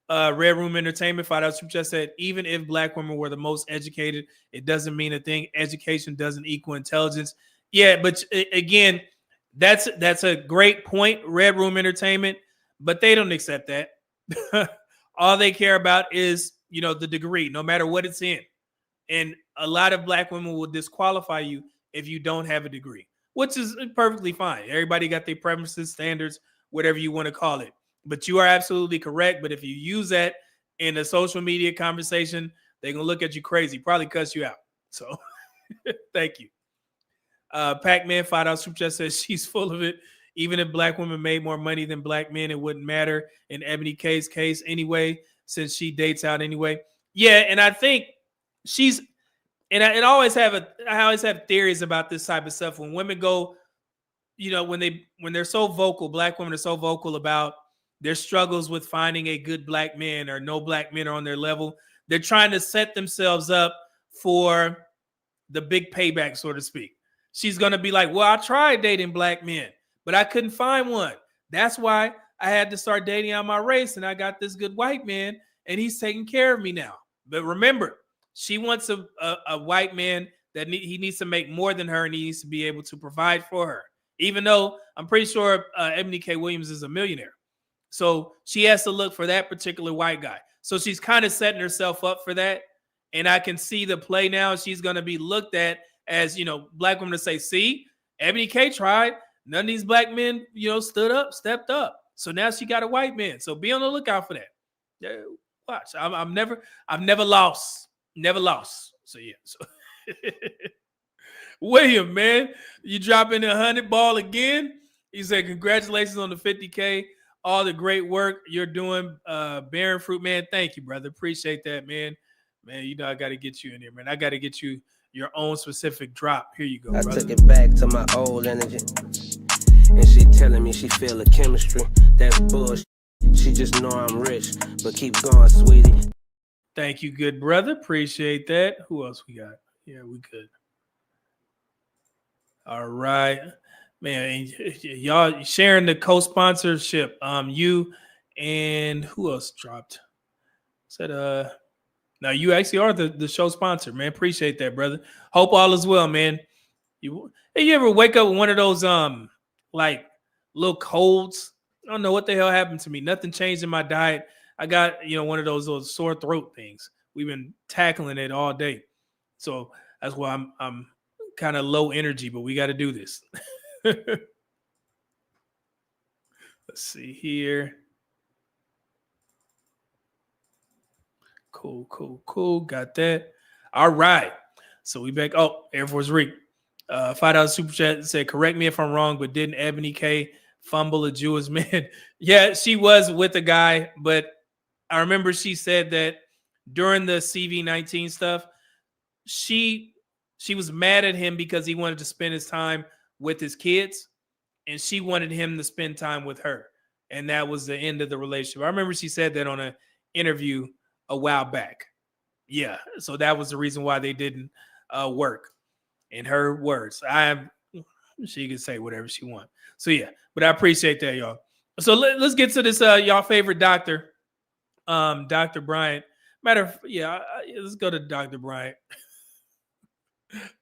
Red Room Entertainment, $5 super chat said, even if black women were the most educated, it doesn't mean a thing. Education doesn't equal intelligence. Yeah, but again, that's a great point, Red Room Entertainment, but they don't accept that. All they care about is, the degree, no matter what it's in. And a lot of black women will disqualify you if you don't have a degree, which is perfectly fine. Everybody got their preferences, standards, whatever you want to call it. But you are absolutely correct. But if you use that in a social media conversation, they're going to look at you crazy, probably cuss you out. So thank you. Pac-Man $5 super chat says she's full of it. Even if black women made more money than black men, it wouldn't matter in Ebony K's case anyway, since she dates out anyway. Yeah, and I think and I always have theories about this type of stuff. When women go, you know, when they're so vocal, black women are so vocal about their struggles with finding a good black man, or no black men are on their level. They're trying to set themselves up for the big payback, so to speak. She's going to be like, well, I tried dating black men, but I couldn't find one. That's why I had to start dating out my race, and I got this good white man, and he's taking care of me now. But remember, she wants a white man that he needs to make more than her, and he needs to be able to provide for her. Even though I'm pretty sure Ebony K. Williams is a millionaire. So she has to look for that particular white guy. So she's kind of setting herself up for that. And I can see the play now. She's going to be looked at as, you know, black women to say, see, Ebony K tried. None of these black men, you know, stepped up. So now she got a white man. So be on the lookout for that. Yeah, watch. I've never lost. Never lost. So yeah. So William, man, you dropping the 100 ball again. He said, congratulations on the 50K. All the great work you're doing, bearing fruit, man. Thank you, brother. Appreciate that, man. Man, you know I got to get you in there, man. I got to get you your own specific drop. Here you go, brother. I took it back to my old energy, and she telling me she feel the chemistry. That's bullshit. She just know I'm rich, but keep going, sweetie. Thank you, good brother. Appreciate that. Who else we got? Yeah, we good. All right. Man, y'all sharing the co-sponsorship. You and who else dropped? Said now you actually are the show sponsor, man. Appreciate that, brother. Hope all is well, man. You ever wake up with one of those like little colds? I don't know what the hell happened to me. Nothing changed in my diet. I got, you know, one of those sore throat things. We've been tackling it all day. So that's why I'm kind of low energy, but we got to do this. Let's see here. Cool. Got that. All right. So we back. Oh, Air Force Reek. $5 super chat said, correct me if I'm wrong, but didn't Ebony K fumble a Jewish man? Yeah, she was with a guy, but I remember she said that during the CV-19 stuff, she was mad at him because he wanted to spend his time with his kids, and she wanted him to spend time with her. And that was the end of the relationship. I remember she said that on an interview a while back. Yeah, so that was the reason why they didn't work. In her words, she can say whatever she wants. So yeah, but I appreciate that, y'all. So let's get to this y'all favorite doctor, Dr. Bryant. Let's go to Dr. Bryant.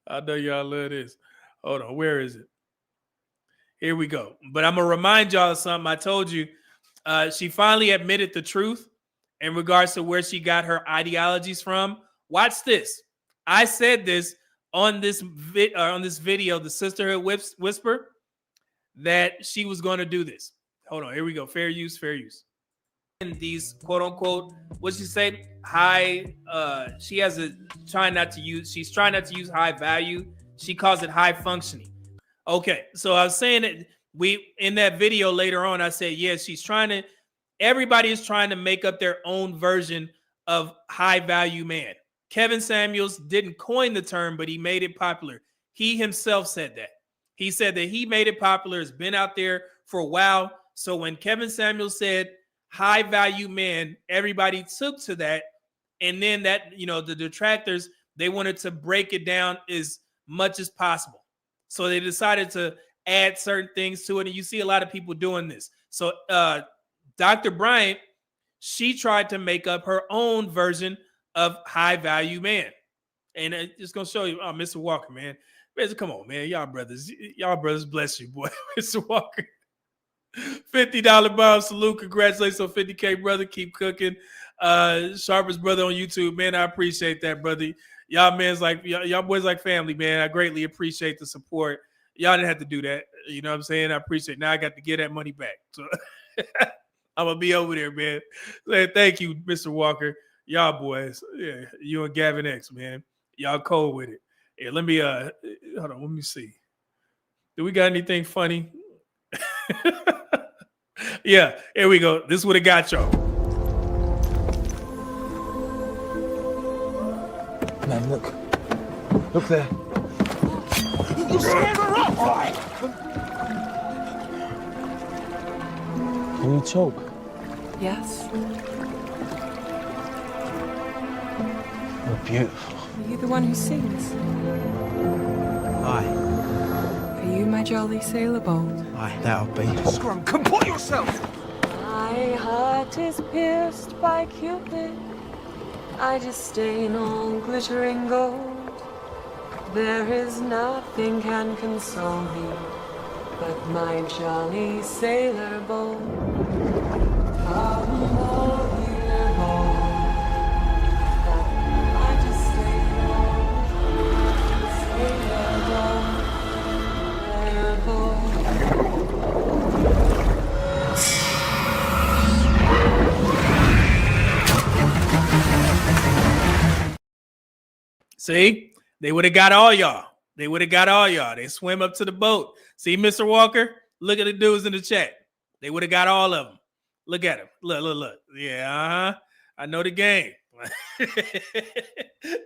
I know y'all love this. Hold on, where is it? Here we go. But I'm gonna remind y'all of something. I told you, she finally admitted the truth in regards to where she got her ideologies from. Watch this. I said this on this video, the Sisterhood Whisper, that she was going to do this. Hold on, here we go. Fair use. And these quote unquote, what'd she say? She's trying not to use high value. She calls it high functioning. Okay, so I was saying that in that video later on, I said, yes, everybody is trying to make up their own version of high value man. Kevin Samuels didn't coin the term, but he made it popular. He himself said that. He said that he made it popular. It's been out there for a while. So when Kevin Samuels said high value man, everybody took to that. And then that, the detractors, they wanted to break it down as much as possible. So they decided to add certain things to it. And you see a lot of people doing this. So Dr. Bryant, she tried to make up her own version of high value man. And it's just going to show you, Mr. Walker, man. Come on, man. Y'all brothers, bless you, boy. Mr. Walker. $50 bomb salute. Congratulations on 50K, brother. Keep cooking. Sharpest brother on YouTube, man. I appreciate that, brother. Y'all boys like family, man. I greatly appreciate the support. Y'all didn't have to do that. You know what I'm saying? I appreciate it. Now I got to get that money back. So I'm going to be over there, man. Thank you, Mr. Walker. Y'all boys. Yeah, you and Gavin X, man. Y'all cold with it. Yeah, let me hold on, let me see. Do we got anything funny? Yeah, here we go. This would have got y'all. Man, look. Look there. You stand her up! All right. Can you choke? Yes. You're beautiful. Are you the one who sings? Aye. Are you my jolly sailor bold? Aye, that'll be. Scrum, comport yourself! My heart is pierced by Cupid. I disdain all glittering gold. There is nothing can console me but my jolly sailor bold. Come all year long. I disdain all sailor bold. See, they would have got all y'all. They would have got all y'all. They swim up to the boat. See, Mr. Walker, look at the dudes in the chat. They would have got all of them. Look at him. Look. Yeah, I know the game.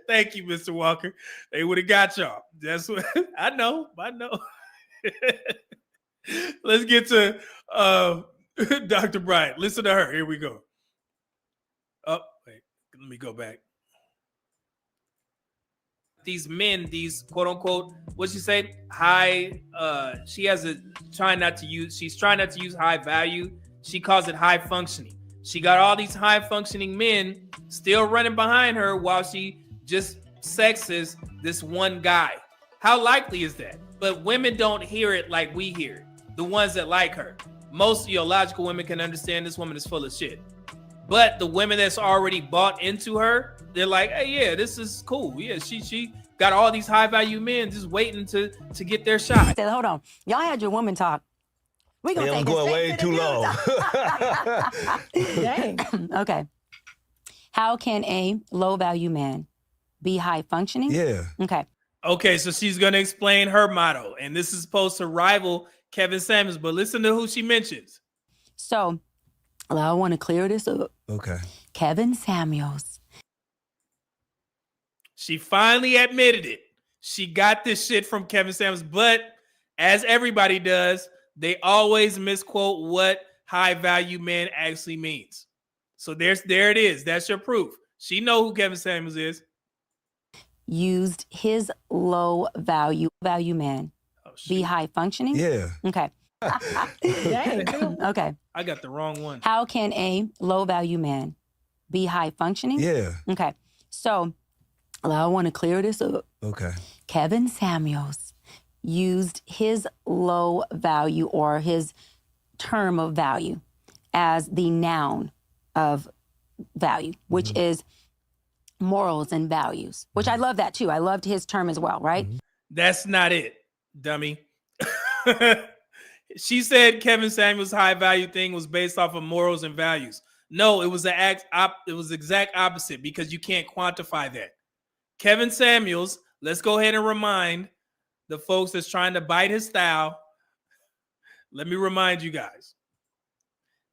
Thank you, Mr. Walker. They would have got y'all. That's what I know. Let's get to Dr. Bryant. Listen to her. Here we go. Oh, wait. Let me go back. These men, these quote unquote, what she said, high, she's trying not to use high value. She calls it high functioning. She got all these high functioning men still running behind her while she just sexes this one guy. How likely is that? But women don't hear it like we hear it. The ones that like her. Most logical women can understand this woman is full of shit. But the women that's already bought into her, they're like, hey, yeah, this is cool. Yeah, she got all these high value men just waiting to get their shot. Said, hold on, y'all had your woman talk. We gonna take going way too long. Dang. Okay. How can a low value man be high functioning? Yeah. Okay, so she's gonna explain her motto, and this is supposed to rival Kevin Samuels, but listen to who she mentions. So, I want to clear this up. Okay. Kevin Samuels. She finally admitted it. She got this shit from Kevin Samuels, but as everybody does, they always misquote what high value man actually means. So there it is. That's your proof. She know who Kevin Samuels is. Used his low value man be high functioning? Yeah. Okay. Dang. Okay. I got the wrong one. How can a low value man be high functioning? Yeah. Okay. So I want to clear this up. Okay. Kevin Samuels used his low value or his term of value as the noun of value, which is morals and values, which I love that too. I loved his term as well, right? That's not it, dummy. She said Kevin Samuels' high value thing was based off of morals and values. No, it was the exact opposite because you can't quantify that. Kevin Samuels, let's go ahead and remind the folks that's trying to bite his style. Let me remind you guys.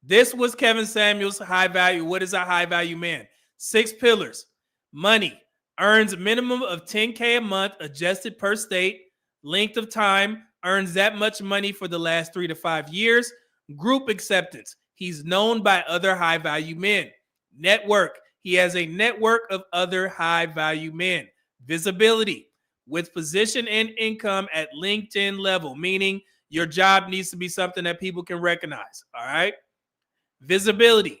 This was Kevin Samuels' high value. What is a high value man? 6 pillars. Money. Earns a minimum of $10K a month adjusted per state. Length of time. Earns that much money for the last 3 to 5 years. Group acceptance. He's known by other high value men. Network. He has a network of other high value men. Visibility. With position and income at LinkedIn level, meaning your job needs to be something that people can recognize. All right. Visibility.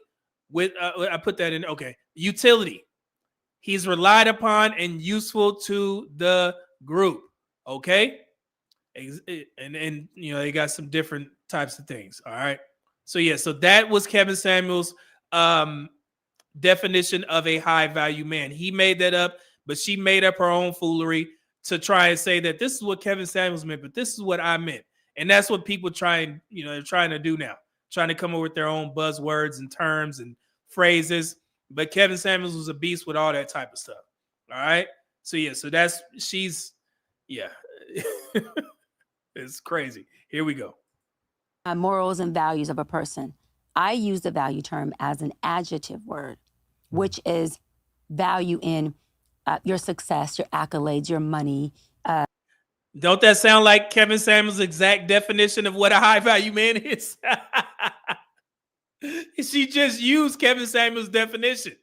With I put that in. Okay. Utility. He's relied upon and useful to the group. Okay. And they got some different types of things. All right. So yeah. So that was Kevin Samuels' definition of a high value man. He made that up, but she made up her own foolery to try and say that this is what Kevin Samuels meant, but this is what I meant. And that's what people they're trying to do now, trying to come up with their own buzzwords and terms and phrases. But Kevin Samuels was a beast with all that type of stuff. All right. So yeah, so it's crazy. Here we go. Morals and values of a person. I use the value term as an adjective word, which is value in your success, your accolades, your money. Don't that sound like Kevin Samuels' exact definition of what a high value man is? She just used Kevin Samuels' definition,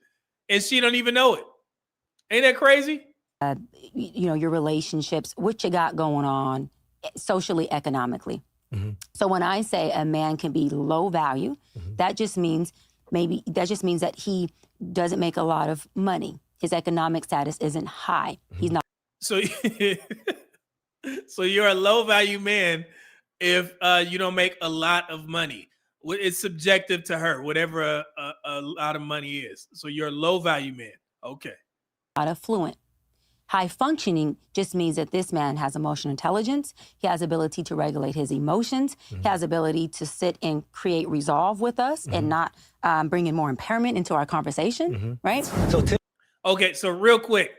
and she don't even know it. Ain't that crazy? Your relationships, what you got going on, socially, economically. So when I say a man can be low value, that just means that he doesn't make a lot of money. His economic status isn't high. He's not. So, so you're a low value man if you don't make a lot of money. It's subjective to her, whatever a lot of money is. So you're a low value man. Okay. Not affluent. High functioning just means that this man has emotional intelligence. He has ability to regulate his emotions. He has ability to sit and create resolve with us and not bring in more impairment into our conversation, right? Okay, so real quick,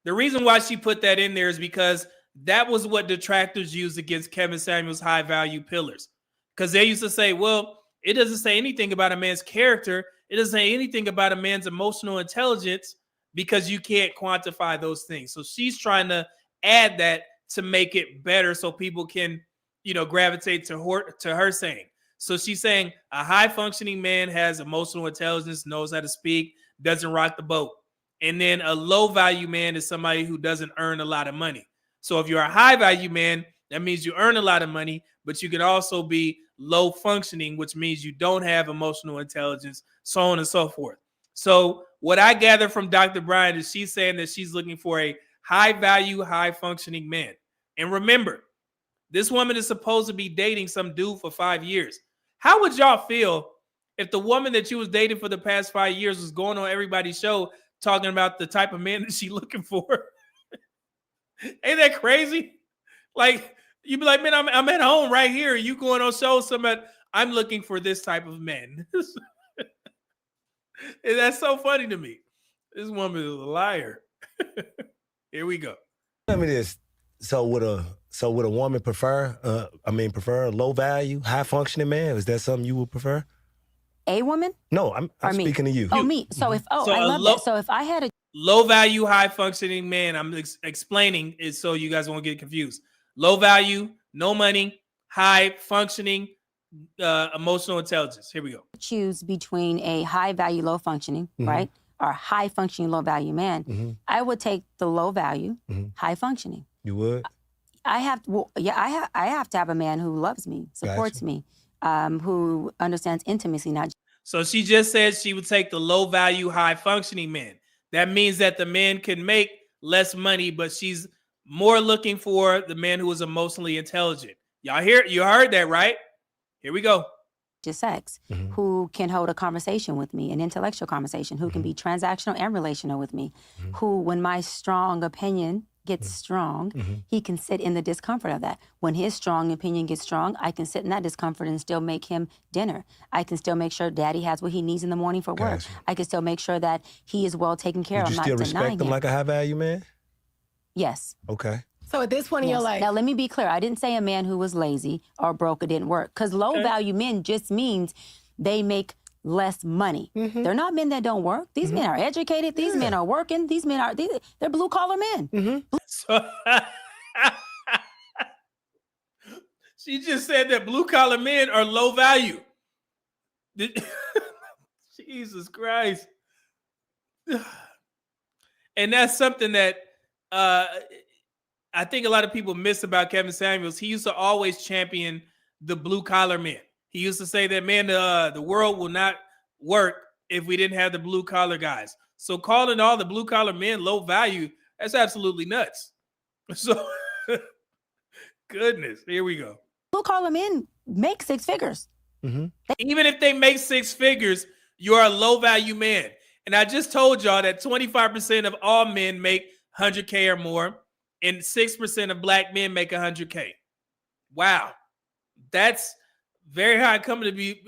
the reason why she put that in there is because that was what detractors used against Kevin Samuels' high value pillars. Because they used to say, well, it doesn't say anything about a man's character. It doesn't say anything about a man's emotional intelligence, because you can't quantify those things. So she's trying to add that to make it better so people can, gravitate to her saying. So she's saying a high functioning man has emotional intelligence, knows how to speak, doesn't rock the boat. And then a low value man is somebody who doesn't earn a lot of money. So if you're a high value man, that means you earn a lot of money, but you can also be low functioning, which means you don't have emotional intelligence, so on and so forth. So what I gather from Dr. Bryant is she's saying that she's looking for a high value, high functioning man. And remember, this woman is supposed to be dating some dude for 5 years. How would y'all feel if the woman that you was dating for the past 5 years was going on everybody's show talking about the type of man that she's looking for? Ain't that crazy? Like, you'd be like, man, I'm at home right here. You going on shows, I'm looking for this type of man. And that's so funny to me. This woman is a liar. Here we go. Tell me this. So would a woman prefer a low value, high functioning man? Is that something you would prefer? A woman? No, I'm speaking to you. Oh, me. So I love that. So if I had a low value, high functioning man, I'm explaining is so you guys won't get confused. Low value, no money, high functioning, emotional intelligence. Here we go. Choose between a high value, low functioning, right? Or high functioning, low value man. I would take the low value, high functioning. You would? I have to have a man who loves me, supports me, who understands intimacy, not just. So she just said she would take the low value, high functioning man. That means that the man can make less money, but she's more looking for the man who is emotionally intelligent. You heard that, right? Here we go. Just sex, who can hold a conversation with me, an intellectual conversation, who can be transactional and relational with me, who, when my strong opinion gets strong, he can sit in the discomfort of that. When his strong opinion gets strong, I can sit in that discomfort and still make him dinner. I can still make sure daddy has what he needs in the morning for work. Gotcha. I can still make sure that he is well taken care of. Would you I'm still not denying respect him him. like a high value man? Yes. Okay. So at this point in your life. Now, let me be clear. I didn't say a man who was lazy or broke or didn't work, because low value men just means they make less money. They're not men that don't work. These men are educated. These men are working. These men they're blue collar men. So, she just said that blue collar men are low value. Jesus Christ. And that's something that I think a lot of people miss about Kevin Samuels. He used to always champion the blue collar men. He used to say that, man, the world will not work if we didn't have the blue collar guys. So calling all the blue collar men low value, that's absolutely nuts. So, goodness, here we go. Blue collar men make six figures. Even if they make six figures, you're a low value man. And I just told y'all that 25% of all men make 100K or more, and 6% of black men make 100K. Wow, that's very high company to be,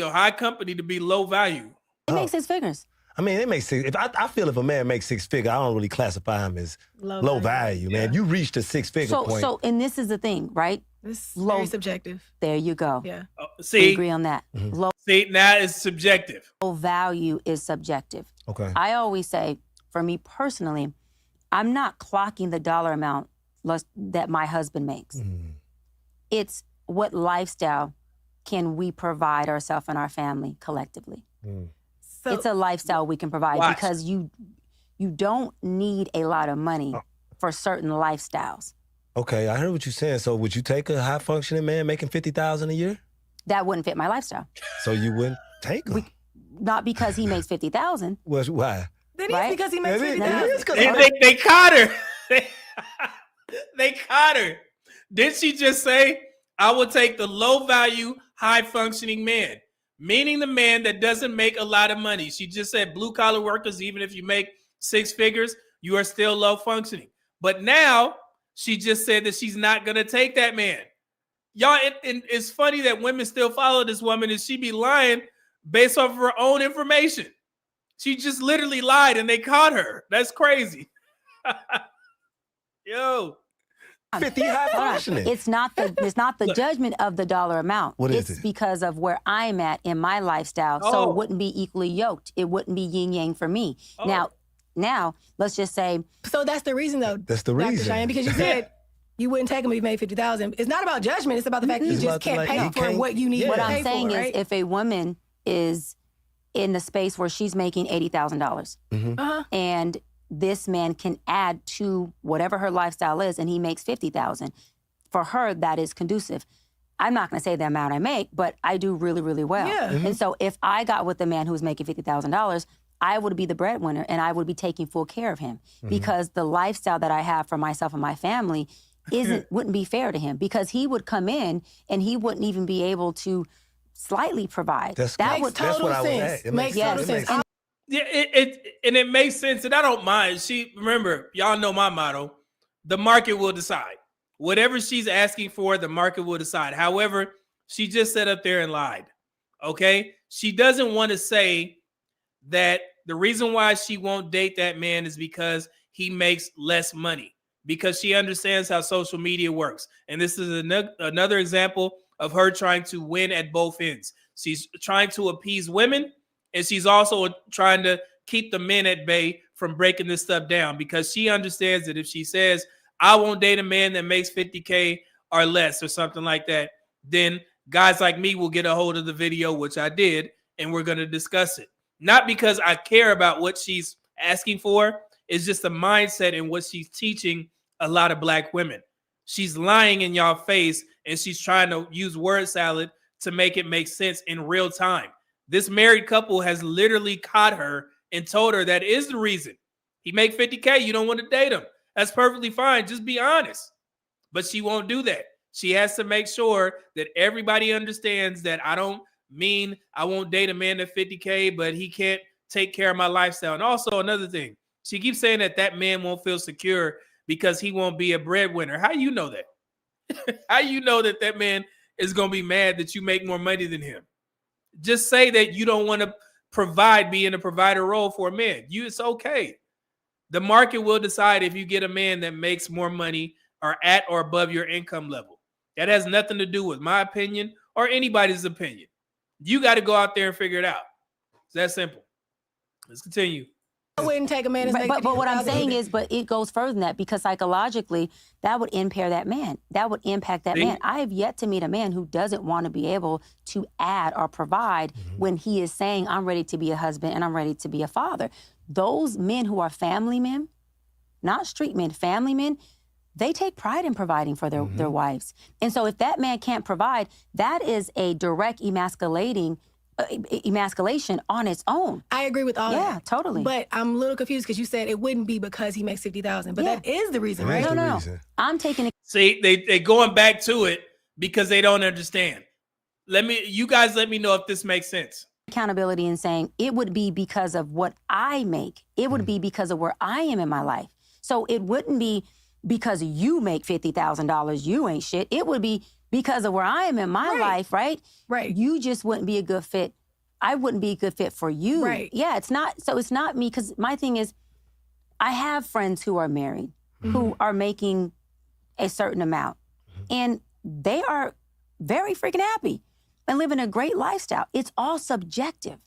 high company to be low value. They make six figures. I mean, it makes six. I feel if a man makes six figure, I don't really classify him as low value, man. You reached a six figure point. So, and this is the thing, right? This is very subjective. There you go. Yeah. See, we agree on that. See, now it's subjective. Low value is subjective. Okay. I always say, for me personally, I'm not clocking the dollar amount that my husband makes. It's what lifestyle can we provide ourselves and our family collectively. So, it's a lifestyle we can provide because you don't need a lot of money for certain lifestyles. Okay, I heard what you're saying. So would you take a high functioning man making $50,000 a year? That wouldn't fit my lifestyle. So you wouldn't take him? Not because he makes $50,000. Well, why? That is because he makes $50,000. They caught her. They caught her. Did she just say, I will take the low value, high functioning man, meaning the man that doesn't make a lot of money. She just said blue collar workers, even if you make 6 figures, you are still low functioning. But now she just said that she's not going to take that man. Y'all, it's funny that women still follow this woman and she be lying based off of her own information. She just literally lied and they caught her. That's crazy. Yo. 50 high functioning. It's not the judgment of the dollar amount. What is it's it? because of where I'm at in my lifestyle. So it wouldn't be equally yoked. It wouldn't be yin yang for me. Now, let's just say. So that's the reason, though. That's the Dr. reason. Cheyenne, because you said you wouldn't take him if he made $50,000. It's not about judgment. It's about the fact that you just can't pay for what you need to What pay I'm saying for, is, right? if a woman is in the space where she's making $80,000, and this man can add to whatever her lifestyle is, and he makes $50,000, for her that is conducive. I'm not going to say the amount I make, but I do really, really well. Yeah. And so if I got with a man who was making $50,000, I would be the breadwinner and I would be taking full care of him because the lifestyle that I have for myself and my family wouldn't be fair to him, because he would come in and he wouldn't even be able to slightly provide. That's that what I was at. It makes total sense. Yeah, it makes sense, and I don't mind. Remember, y'all know my motto: the market will decide. Whatever she's asking for, the market will decide. However, she just sat up there and lied. Okay, she doesn't want to say that the reason why she won't date that man is because he makes less money, because she understands how social media works, and this is another example of her trying to win at both ends. She's trying to appease women, and she's also trying to keep the men at bay from breaking this stuff down, because she understands that if she says, I won't date a man that makes 50K or less or something like that, then guys like me will get a hold of the video, which I did, and we're going to discuss it. Not because I care about what she's asking for. It's just a mindset in what she's teaching a lot of black women. She's lying in y'all face, and she's trying to use word salad to make it make sense in real time. This married couple has literally caught her and told her that is the reason. He make 50K, you don't want to date him. That's perfectly fine. Just be honest. But she won't do that. She has to make sure that everybody understands that I don't mean I won't date a man at 50K, but he can't take care of my lifestyle. And also another thing, she keeps saying that man won't feel secure because he won't be a breadwinner. How you know that? How you know that man is going to be mad that you make more money than him? Just say that you don't want to be in a provider role for a man. It's okay. The market will decide if you get a man that makes more money or at or above your income level. That has nothing to do with my opinion or anybody's opinion. You got to go out there and figure it out. It's that simple. Let's continue. I wouldn't take a man. But what I'm saying is, but it goes further than that, because psychologically, that would impair that man. That would impact that man. I have yet to meet a man who doesn't want to be able to add or provide when he is saying, I'm ready to be a husband and I'm ready to be a father. Those men who are family men, not street men, family men, they take pride in providing for their wives. And so if that man can't provide, that is a direct emasculation on its own. I agree with all that. Yeah, totally. But I'm a little confused because you said it wouldn't be because he makes 50,000, but that is the reason, right? No. I'm taking it. See, they going back to it because they don't understand. You guys let me know if this makes sense. Accountability and saying it would be because of what I make. It would be because of where I am in my life. So it wouldn't be because you make $50,000, you ain't shit. It would be because of where I am in my life, right? Right. You just wouldn't be a good fit. I wouldn't be a good fit for you. Right. Yeah, it's not. So it's not me, because my thing is, I have friends who are married, who are making a certain amount, and they are very freaking happy and living a great lifestyle. It's all subjective.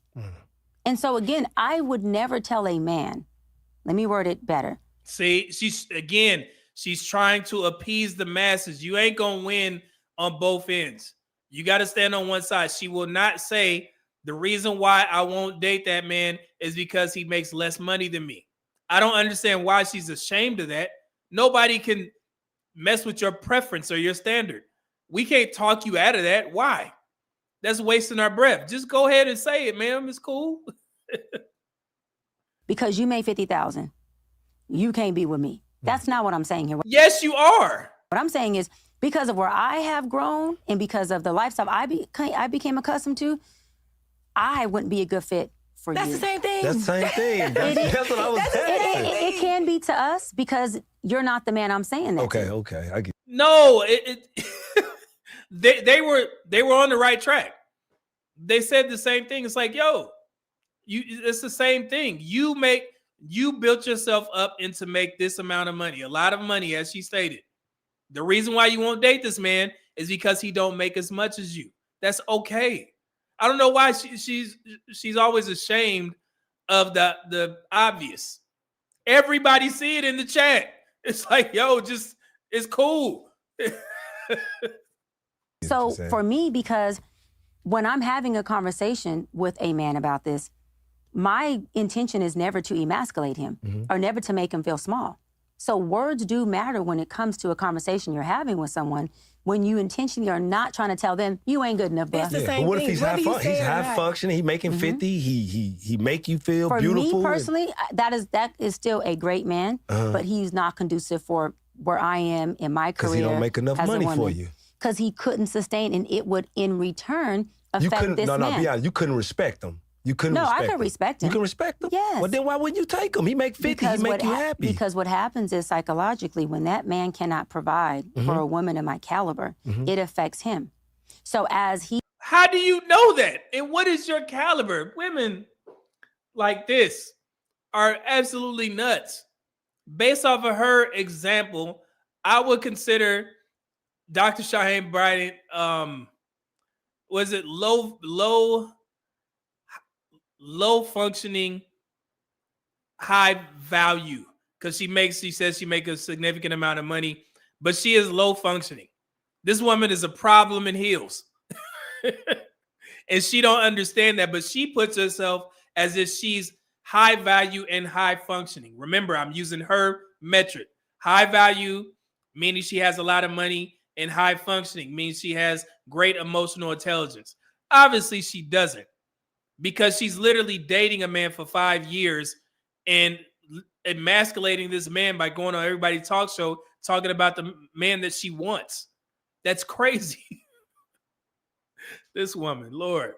And so again, I would never tell a man, let me word it better. See, she's trying to appease the masses. You ain't gonna win on both ends. You got to stand on one side. She will not say the reason why I won't date that man is because he makes less money than me. I don't understand why she's ashamed of that. Nobody can mess with your preference or your standard. We can't talk you out of that. Why? That's wasting our breath. Just go ahead and say it, ma'am. It's cool. Because you made $50,000, you can't be with me. That's not what I'm saying here. Yes, you are. What I'm saying is because of where I have grown and because of the lifestyle I became accustomed to, I wouldn't be a good fit for you. That's the same thing. That's the same thing. That's what I was saying. It can be to us because you're not the man I'm saying that to. Okay. I get. No, they were on the right track. They said the same thing. It's like, yo, it's the same thing. You built yourself up into make this amount of money, a lot of money, as she stated. The reason why you won't date this man is because he don't make as much as you. That's okay. I don't know why she's always ashamed of the obvious. Everybody see it in the chat. It's like, yo, just it's cool. So for me, because when I'm having a conversation with a man about this, my intention is never to emasculate him or never to make him feel small. So words do matter when it comes to a conversation you're having with someone when you intentionally are not trying to tell them you ain't good enough. It's the Yeah, same but what if thing. he's Whether you half say it or half not. functioning? He making 50. He make you feel For beautiful. me personally, that is still a great man, but he's not conducive for where I am in my career. Because he don't make enough as a money for woman. you. Because he couldn't sustain, and it would in return affect this man. Be honest. You couldn't respect him. You couldn't. No, respect I could him. respect him. You can respect him. Yes. Well, then why wouldn't you take him? He make 50. He make you happy. Because what happens is psychologically, when that man cannot provide for a woman of my caliber, it affects him. So as he. How do you know that? And what is your caliber? Women like this are absolutely nuts. Based off of her example, I would consider Dr. Shaheem Bryant, was it low functioning, high value? Because she says she makes a significant amount of money, but she is low functioning. This woman is a problem in heels. And she don't understand that, but she puts herself as if she's high value and high functioning. Remember, I'm using her metric. High value, meaning she has a lot of money, and high functioning means she has great emotional intelligence. Obviously, she doesn't, because she's literally dating a man for 5 years and emasculating this man by going on everybody's talk show talking about the man that she wants. That's crazy. This woman, Lord.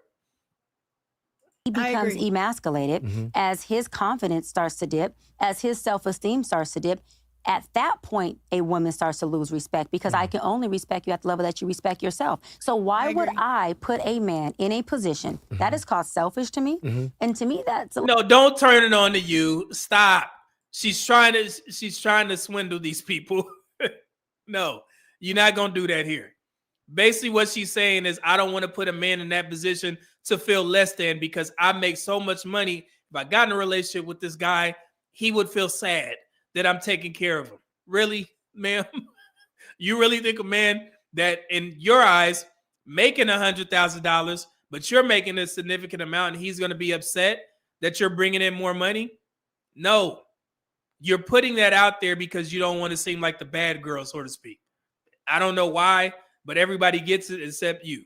He becomes emasculated as his confidence starts to dip, as his self-esteem starts to dip. At that point, a woman starts to lose respect because I can only respect you at the level that you respect yourself. So why would I put a man in a position that is called selfish to me? And to me, that's no. Don't turn it on to you. Stop. She's trying to swindle these people. No, you're not gonna do that here. Basically, what she's saying is, I don't want to put a man in that position to feel less than because I make so much money. If I got in a relationship with this guy, he would feel sad that I'm taking care of him. Really, ma'am? You really think a man that in your eyes making $100,000, but you're making a significant amount and he's going to be upset that you're bringing in more money? No. You're putting that out there because you don't want to seem like the bad girl, so to speak. I don't know why, but everybody gets it except you.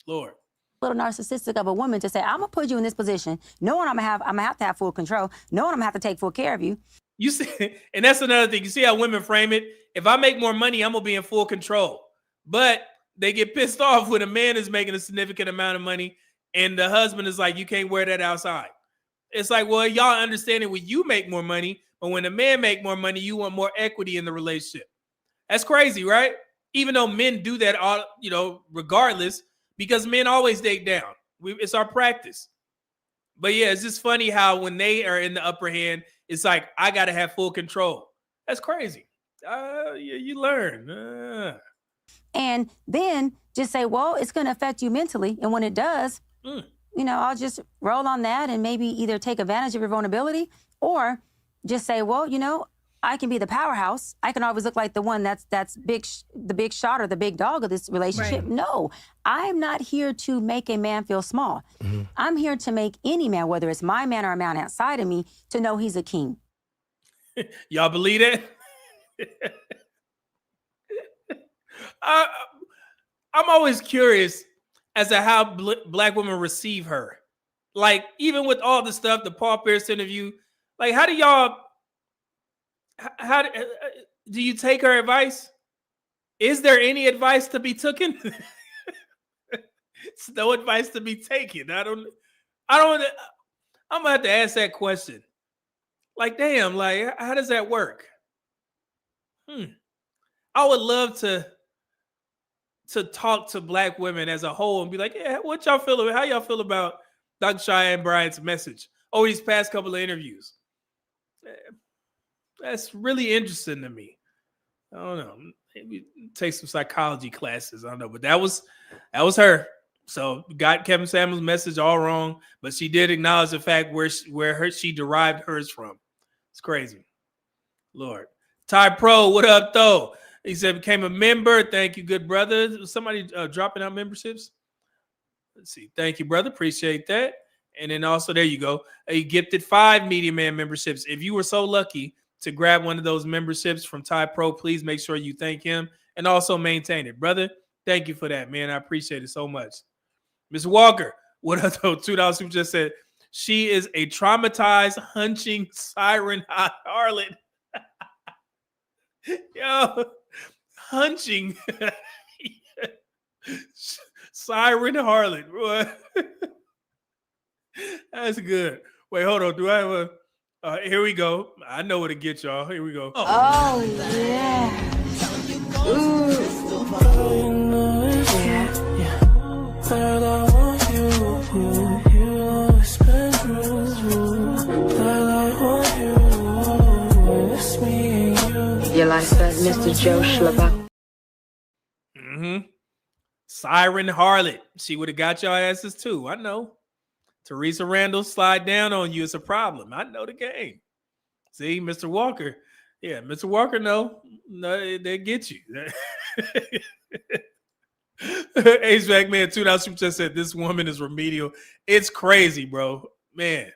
Lord. Little narcissistic of a woman to say, I'm gonna put you in this position, knowing I'm gonna have to have full control, knowing I'm gonna have to take full care of you. You see, and that's another thing. You see how women frame it? If I make more money, I'm gonna be in full control. But they get pissed off when a man is making a significant amount of money and the husband is like, you can't wear that outside. It's like, well, y'all understand it when you make more money, but when a man make more money, you want more equity in the relationship. That's crazy, right? Even though men do that all, regardless, because men always date down. It's our practice. But yeah, it's just funny how when they are in the upper hand, it's like, I got to have full control. That's crazy. You learn. And then just say, well, it's going to affect you mentally. And when it does, I'll just roll on that and maybe either take advantage of your vulnerability or just say, well, you know, I can be the powerhouse. I can always look like the one that's big, the big shot or the big dog of this relationship. Right. No, I'm not here to make a man feel small. I'm here to make any man, whether it's my man or a man outside of me, to know he's a king. Y'all believe that? I'm always curious as to how black women receive her. Like, even with all the stuff, the Paul Pierce interview, like, how do y'all, do you take her advice? Is there any advice to be taken? It's no advice to be taken. I'm gonna have to ask that question. Like, damn, like, how does that work? I would love to talk to black women as a whole and be like, yeah, what y'all feel about, how y'all feel about Dr. Cheyenne Bryant's message over these past couple of interviews? That's really interesting to me. I don't know. Maybe take some psychology classes. I don't know, but that was her. So got Kevin Samuels' message all wrong, but she did acknowledge the fact where she derived hers from. It's crazy. Lord. Ty Pro, what up, though? He said became a member. Thank you, good brother. Somebody dropping out memberships. Let's see. Thank you, brother. Appreciate that. And then also, there you go. He gifted 5 Media Man memberships. If you were so lucky to grab one of those memberships from Ty Pro, please make sure you thank him and also maintain it. Brother, thank you for that, man. I appreciate it so much. Ms. Walker, what up, though? $2 who just said, she is a traumatized, hunching siren harlot. Yo, hunching siren harlot. That's good. Wait, hold on. Do I have a here we go. I know what to get y'all. Here we go. Oh, yeah. You like that, Mr. Joe Schlabach? Siren harlot. She would have got y'all asses too. I know. Teresa Randall slide down on you. It's a problem. I know the game. See, Mr. Walker. Yeah, Mr. Walker, no, they get you. HVAC man, $2 just said this woman is remedial. It's crazy, bro. Man.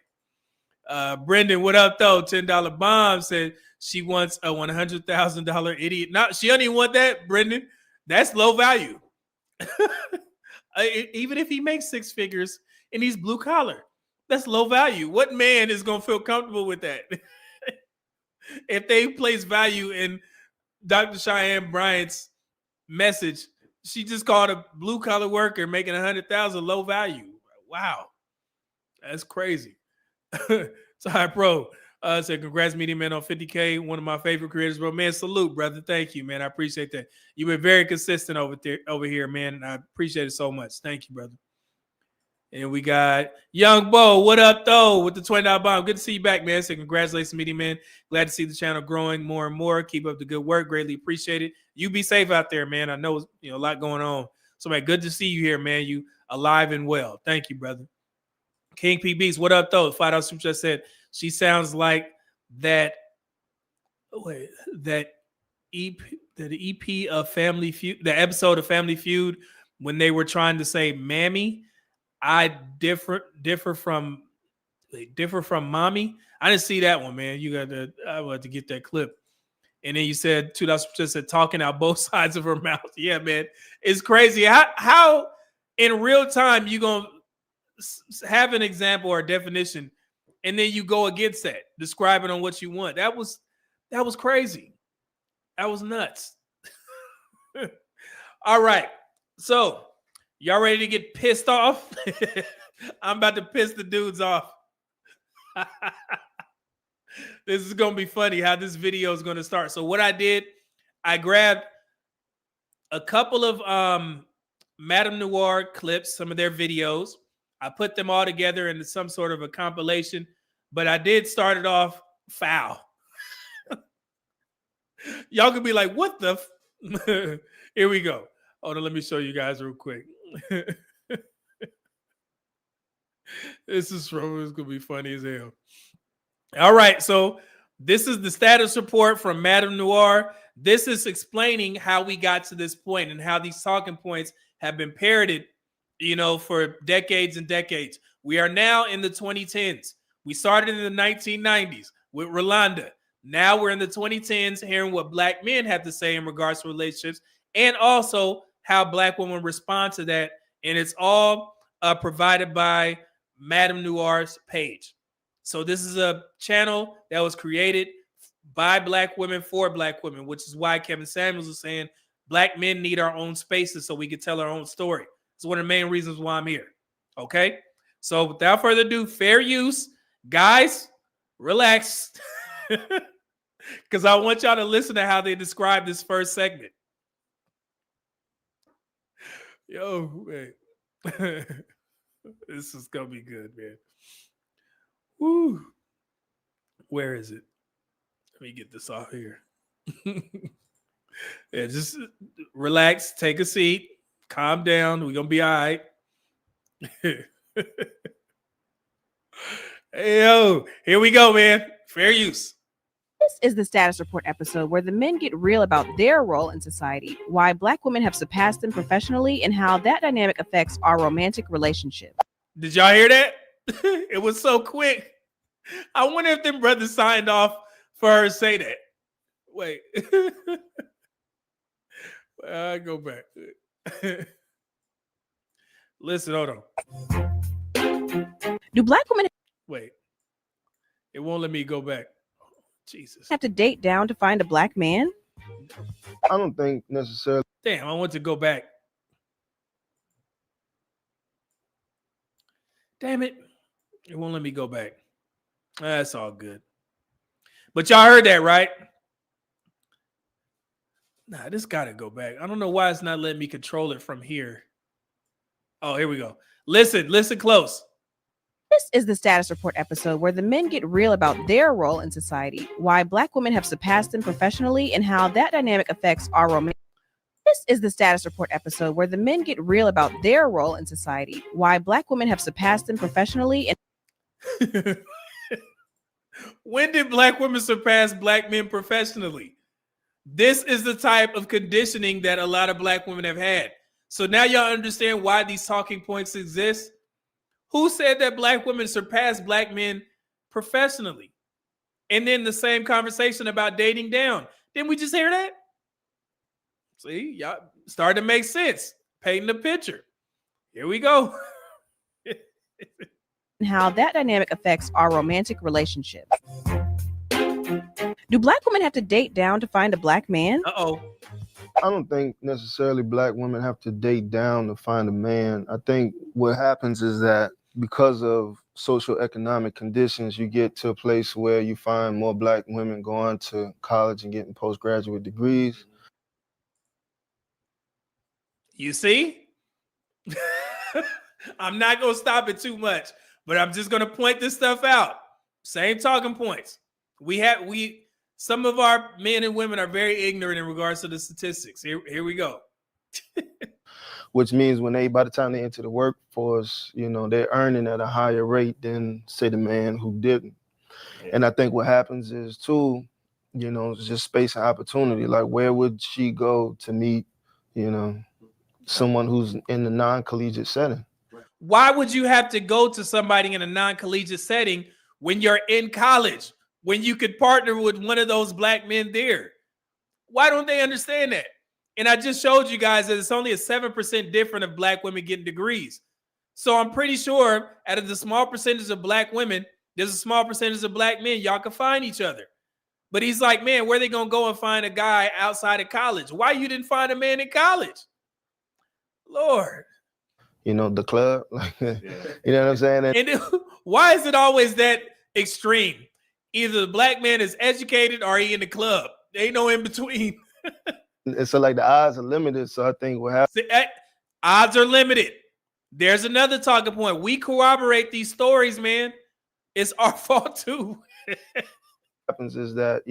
Brendan, what up, though? $10 bomb said she wants a $100,000 idiot. Not, she doesn't even want that, Brendan. That's low value. Even if he makes 6 figures and he's blue collar, that's low value. What man is going to feel comfortable with that? If they place value in Dr. Cheyenne Bryant's message, she just called a blue collar worker making $100,000 low value. Wow, that's crazy. Sorry, bro. Said congrats, Media Man, on 50K. One of my favorite creators, bro. Man, salute, brother. Thank you, man. I appreciate that. You've been very consistent over here, man. And I appreciate it so much. Thank you, brother. And we got Young Bo. What up, though? With the $20 bomb. Good to see you back, man. So congratulations, Media Man. Glad to see the channel growing more and more. Keep up the good work. Greatly appreciate it. You be safe out there, man. I know a lot going on. So, man, good to see you here, man. You alive and well. Thank you, brother. King P Beats, what up, though? $5 super chat said she sounds like that. Wait, that EP of Family Feud, the episode of Family Feud when they were trying to say "mammy." I differ from mommy. I didn't see that one, man. You got to. I want to get that clip. And then you said $2 just said talking out both sides of her mouth. Yeah, man, it's crazy. How in real time you gonna have an example or a definition, and then you go against that, describing on what you want. That was crazy. That was nuts. All right, so y'all ready to get pissed off? I'm about to piss the dudes off. This is gonna be funny how this video is gonna start. So what I did, I grabbed a couple of Madame Noir clips, some of their videos. I put them all together into some sort of a compilation, but I did start it off foul. Y'all could be like, what the? Here we go. Hold on, let me show you guys real quick. This is going to be funny as hell. All right, so This is the status report from Madame Noir. This is explaining how we got to this point and how these talking points have been parroted, for decades and decades. We are now in the 2010s. We started in the 1990s with Rolanda. Now we're in the 2010s hearing what black men have to say in regards to relationships and also how black women respond to that. And it's all provided by Madame Noir's page. So this is a channel that was created by black women for black women, which is why Kevin Samuels was saying black men need our own spaces so we can tell our own story. It's one of the main reasons why I'm here. Okay? So without further ado, fair use. Guys, relax. Because I want y'all to listen to how they describe this first segment. Yo, man. This is going to be good, man. Woo. Where is it? Let me get this off here. Yeah, just relax, take a seat, calm down. We're going to be all right. Hey, yo, here we go, man. Fair use. This is the status report episode where the men get real about their role in society, why black women have surpassed them professionally, and how that dynamic affects our romantic relationship. Did y'all hear that? It was so quick. I wonder if them brothers signed off for her to say that. Wait. I go back. Listen, hold on. Do black women Wait. It won't let me go back. Jesus. have to date down to find a black man? I don't think necessarily. Damn, I want to go back. Damn it. It won't let me go back. That's all good. But y'all heard that, right? Nah, this got to go back. I don't know why it's not letting me control it from here. Oh, here we go. Listen close. This is the status report episode where the men get real about their role in society, why black women have surpassed them professionally, and how that dynamic affects our romantic. This is the status report episode where the men get real about their role in society, why black women have surpassed them professionally, and When did black women surpass black men professionally? This is the type of conditioning that a lot of black women have had. So now y'all understand why these talking points exist. Who said that black women surpass black men professionally? And then the same conversation about dating down. Didn't we just hear that? See, y'all starting to make sense. Painting the picture. Here we go. and how that dynamic affects our romantic relationship. Do black women have to date down to find a black man? Uh-oh. I don't think necessarily black women have to date down to find a man. I think what happens is that because of social economic conditions, you get to a place where you find more black women going to college and getting postgraduate degrees. You see? I'm not going to stop it too much, but I'm just going to point this stuff out. Same talking points. Some of our men and women are very ignorant in regards to the statistics. Here we go. Which means by the time they enter the workforce, they're earning at a higher rate than, say, the man who didn't. Yeah. And I think what happens is, too, it's just space and opportunity. Like, where would she go to meet, someone who's in the non-collegiate setting? Why would you have to go to somebody in a non-collegiate setting when you're in college, when you could partner with one of those black men there? Why don't they understand that? And I just showed you guys that it's only a 7% difference of black women getting degrees. So I'm pretty sure out of the small percentage of black women, there's a small percentage of black men. Y'all can find each other. But he's like, man, where are they going to go and find a guy outside of college? Why you didn't find a man in college? Lord. The club. You know what I'm saying? And why is it always that extreme? Either the black man is educated or he in the club. There ain't no in between. And so, the odds are limited. So I think what happens. Odds are limited. There's another talking point. We corroborate these stories, man. It's our fault too. Happens is that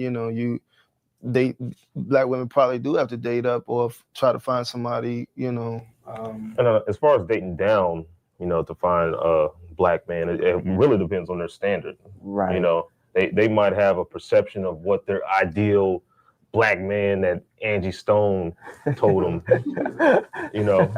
black women probably do have to date up or try to find somebody. And as far as dating down, to find a black man, it really depends on their standard. Right. they might have a perception of what their ideal black man that Angie Stone told them, you know.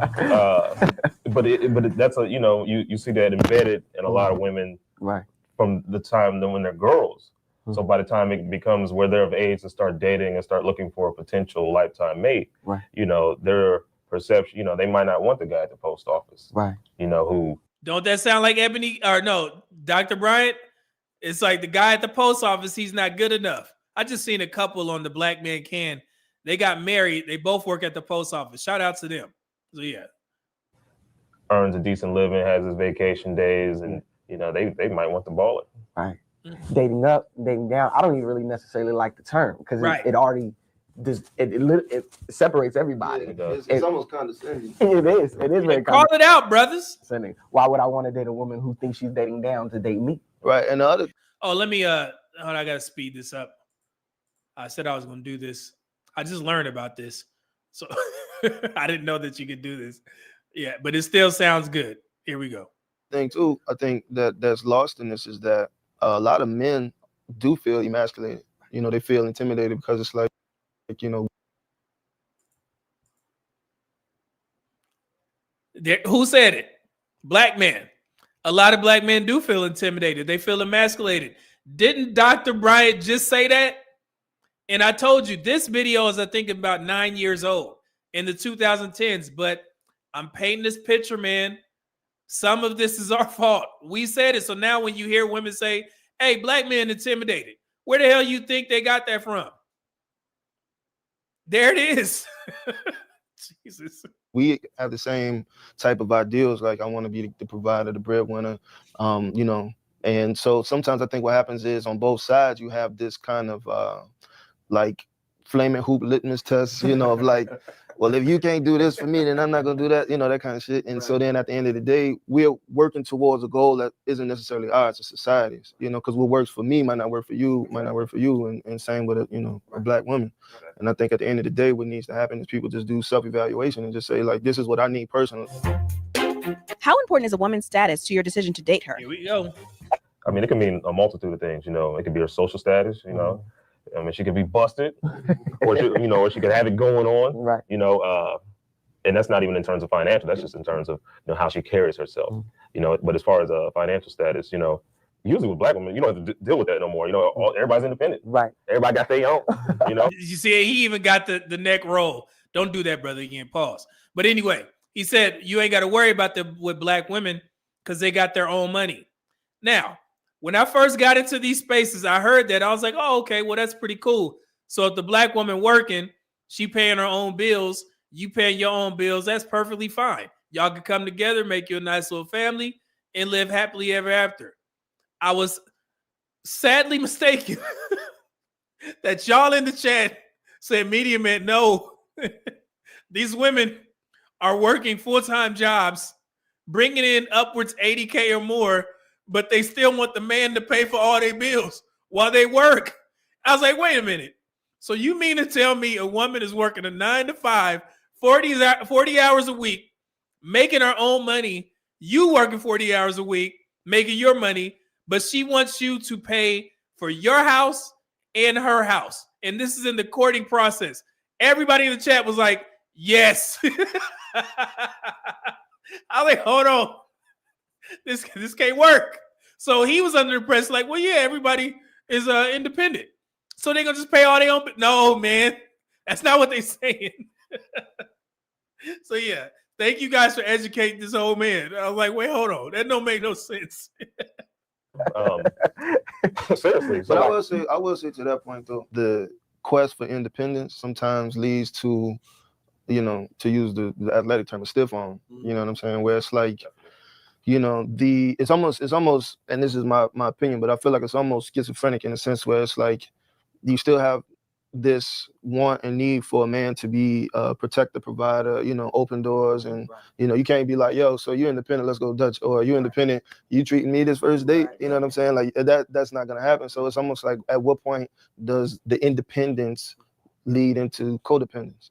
But that's a, you know, you see that embedded in a lot of women right from the time when they're girls. So by the time it becomes where they're of age to start dating and start looking for a potential lifetime mate, right, you know, their perception, you know, they might not want the guy at the post office, right, you know, who. Don't that sound like Ebony or no, Dr. Bryant? It's like the guy at the post office, he's not good enough. I just seen a couple on the Black Man Can. They got married. They both work at the post office. Shout out to them. So yeah. Earns a decent living, has his vacation days, and you know, they might want the baller. Right. Dating up, dating down. I don't even really necessarily like the term because it already it separates everybody. It's almost condescending. It is. It is very Call it out, brothers. condescending. Why would I want to date a woman who thinks she's dating down to date me? Right. And the other. Oh, let me. I gotta speed this up. I said I was gonna do this. I just learned about this, so I didn't know that you could do this. Yeah, but it still sounds good. Here we go. I think that's lost in this is that a lot of men do feel emasculated. You know, they feel intimidated because it's like, you know. Who said it? Black men. A lot of black men do feel intimidated. They feel emasculated. Didn't Dr. Bryant just say that? And I told you, this video is, I think, about 9 years old in the 2010s. But I'm painting this picture, man. Some of this is our fault. We said it. So now when you hear women say, hey, black men intimidated, where the hell you think they got that from? There it is. Jesus. We have the same type of ideals. Like, I want to be the provider, the breadwinner, you know. And so sometimes I think what happens is on both sides, you have this kind of like flaming hoop litmus test, you know, of like, well, if you can't do this for me, then I'm not going to do that, you know, that kind of shit. And so then at the end of the day, we're working towards a goal that isn't necessarily ours, it's society's, you know, because what works for me might not work for you, might not work for you. And same with, a black woman. And I think at the end of the day, what needs to happen is people just do self-evaluation and just say, like, this is what I need personally. How important is a woman's status to your decision to date her? Here we go. I mean, it can mean a multitude of things, you know. It could be her social status, you know. I mean, she could be busted, or or she could have it going on, right? You know, and that's not even in terms of financial. That's just in terms of how she carries herself, you know. But as far as financial status, you know, usually with black women, you don't have to deal with that no more. You know, everybody's independent, right? Everybody got their own, you know. You see, he even got the neck roll. Don't do that, brother. Again, pause. But anyway, he said you ain't got to worry about with black women because they got their own money. Now, when I first got into these spaces, I heard that. I was like, oh, okay, well, that's pretty cool. So if the black woman working, she paying her own bills, you paying your own bills, that's perfectly fine. Y'all can come together, make you a nice little family, and live happily ever after. I was sadly mistaken that y'all in the chat said Media Man, no, these women are working full-time jobs, bringing in upwards 80K or more, but they still want the man to pay for all their bills while they work. I was like, wait a minute. So you mean to tell me a woman is working a 9 to 5, 40 hours a week, making her own money, you working 40 hours a week, making your money, but she wants you to pay for your house and her house. And this is in the courting process. Everybody in the chat was like, yes. I was like, hold on. This can't work. So he was under the impression like, well, yeah, everybody is independent. So they're going to just pay all their own. No, man. That's not what they're saying. So, yeah. Thank you guys for educating this old man. I was like, wait, hold on. That don't make no sense. Seriously. But I will say to that point, though, the quest for independence sometimes leads to, to use the athletic term, a stiff arm. You know what I'm saying? Where it's like, it's almost, and this is my opinion, but I feel like it's almost schizophrenic in a sense where it's like you still have this want and need for a man to be a protector, provider, open doors, and you can't be like, yo, so you're independent, let's go Dutch, or you independent, you treating me this first date, you know what I'm saying? Like that's not gonna happen. So it's almost like, at what point does the independence lead into codependence?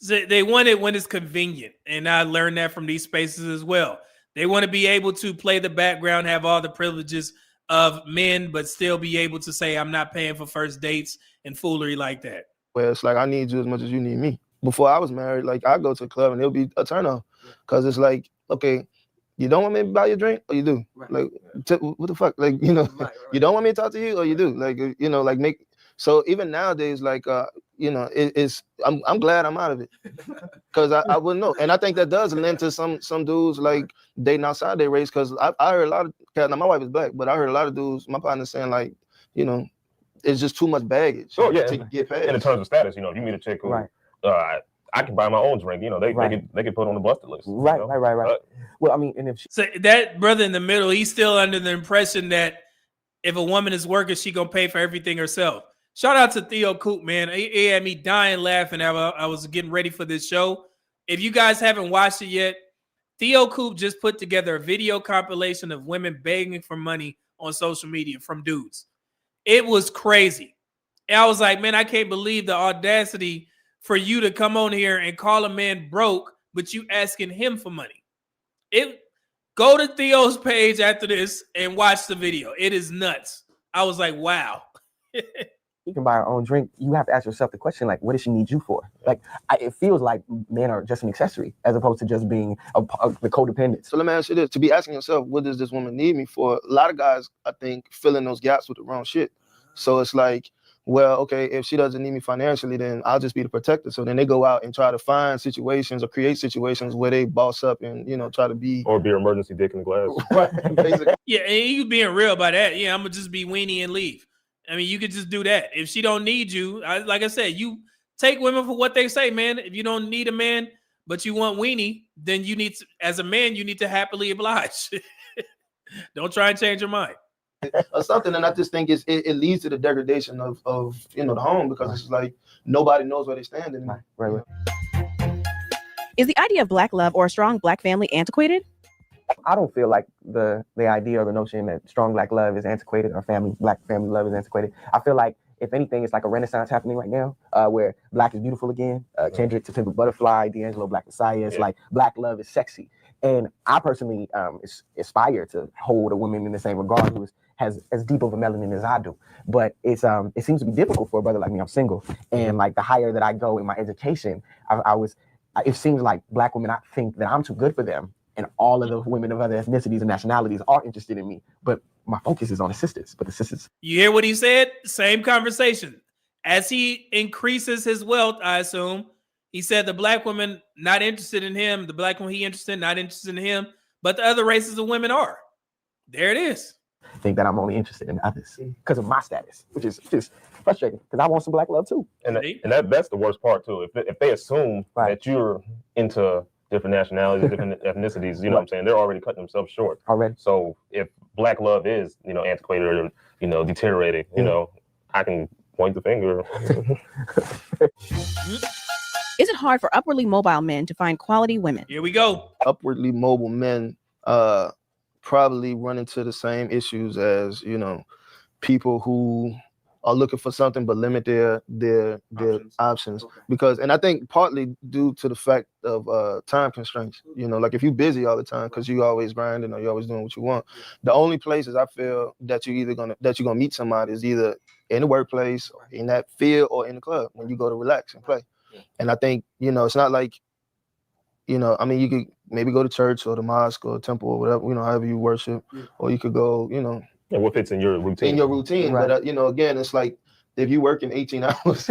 They want it when it's convenient, and I learned that from these spaces as well. They want to be able to play the background, have all the privileges, of men, but still be able to say, I'm not paying for first dates and foolery like that? Where it's like, I need you as much as you need me. Before I was married, like, I go to a club and it'll be a turn off. Because it's like, okay, you don't want me to buy you a drink or you do? Like, what the fuck? Like, you know, you don't want me to talk to you or you do? Like, you know, like so even nowadays, like, you know, I'm glad I'm out of it. Because I wouldn't know. And I think that does lend to some dudes like dating outside their race. Because I heard a lot of, now my wife is black, but I heard a lot of dudes, my partner saying like, you know, it's just too much baggage to get past. And in terms of status, you know, if you meet a chick who, I can buy my own drink, you know, they can put on the busted list. Right, you know? right. Well, I mean, and if So that brother in the middle, he's still under the impression that if a woman is working, she gonna pay for everything herself. Shout out to Theo Coop, man. He had me dying laughing. I was getting ready for this show. If you guys haven't watched it yet, Theo Coop just put together a video compilation of women begging for money on social media from dudes. It was crazy. And I was like, man, I can't believe the audacity for you to come on here and call a man broke, but you asking him for money. Go to Theo's page after this and watch the video. It is nuts. I was like, wow. you can buy her own drink, you have to ask yourself the question, like, what does she need you for? Like, it feels like men are just an accessory as opposed to just being the codependent. So let me ask you this, to be asking yourself, what does this woman need me for? A lot of guys, I think, fill in those gaps with the wrong shit. So it's like, well, okay, if she doesn't need me financially, then I'll just be the protector. So then they go out and try to find situations or create situations where they boss up and, you know, try to be... Or be an emergency dick in the glass. Right, basically. Yeah, and you being real about that. Yeah, I'm going to just be weenie and leave. I mean, you could just do that. If she don't need you, like I said, you take women for what they say, man. If you don't need a man, but you want weenie, then you need to, as a man, you need to happily oblige. Don't try and change your mind. Or something, and I just think it leads to the degradation of you know, the home, because it's like nobody knows where they stand anymore. Right. Is the idea of black love or a strong black family antiquated? I don't feel like the idea or the notion that strong black love is antiquated or black family love is antiquated. I feel like, if anything, it's like a renaissance happening right now, where black is beautiful again. Kendrick, To Pimp a Butterfly, D'Angelo, Black Messiah. It's like black love is sexy. And I personally aspire to hold a woman in the same regard who has as deep of a melanin as I do. But it seems to be difficult for a brother like me. I'm single. And like the higher that I go in my education, it seems like black women, I think that I'm too good for them. And all of the women of other ethnicities and nationalities are interested in me. But my focus is on the sisters. You hear what he said? Same conversation. As he increases his wealth, I assume, he said the black woman not interested in him, the black woman he interested in, not interested in him, but the other races of women are. There it is. I think that I'm only interested in others because of my status, which is frustrating because I want some black love too. And that's the worst part too. If they assume that you're into different nationalities, different ethnicities, you know what I'm saying? They're already cutting themselves short. Already. So if black love is, you know, antiquated or, you know, deteriorating, you know, I can point the finger. Is it hard for upwardly mobile men to find quality women? Here we go. Upwardly mobile men probably run into the same issues as, you know, people who are looking for something but limit their options. Because, and I think partly due to the fact of time constraints, you know, like if you're busy all the time because you always grinding or you're always doing what you want, the only places I feel that you're gonna meet somebody is either in the workplace, in that field, or in the club when you go to relax and play. And I think, you know, it's not like, you know, I mean, you could maybe go to church or the mosque or temple or whatever, you know, however you worship, or you could go, you know, and what fits in your routine. Right. But, you know, again, it's like if you work in 18 hours,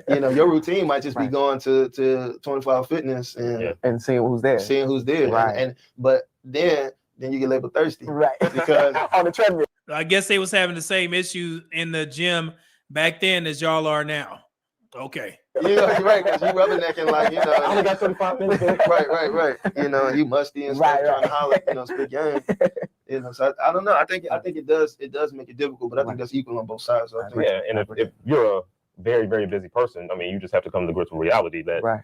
you know, your routine might just be going to 24-hour fitness and seeing who's there. Right. But then you get labeled thirsty. Right. Because on the treadmill. I guess they was having the same issue in the gym back then as y'all are now. Okay. Yeah, right, because you rubbernecking like, you know. I only got 25 minutes. Right. You know, you musty and stuff, trying to holler, you know, spit game. You know, so I don't know. I think it does make it difficult, but I think that's equal on both sides. So yeah, and if you're a very, very busy person, I mean, you just have to come to grips with reality that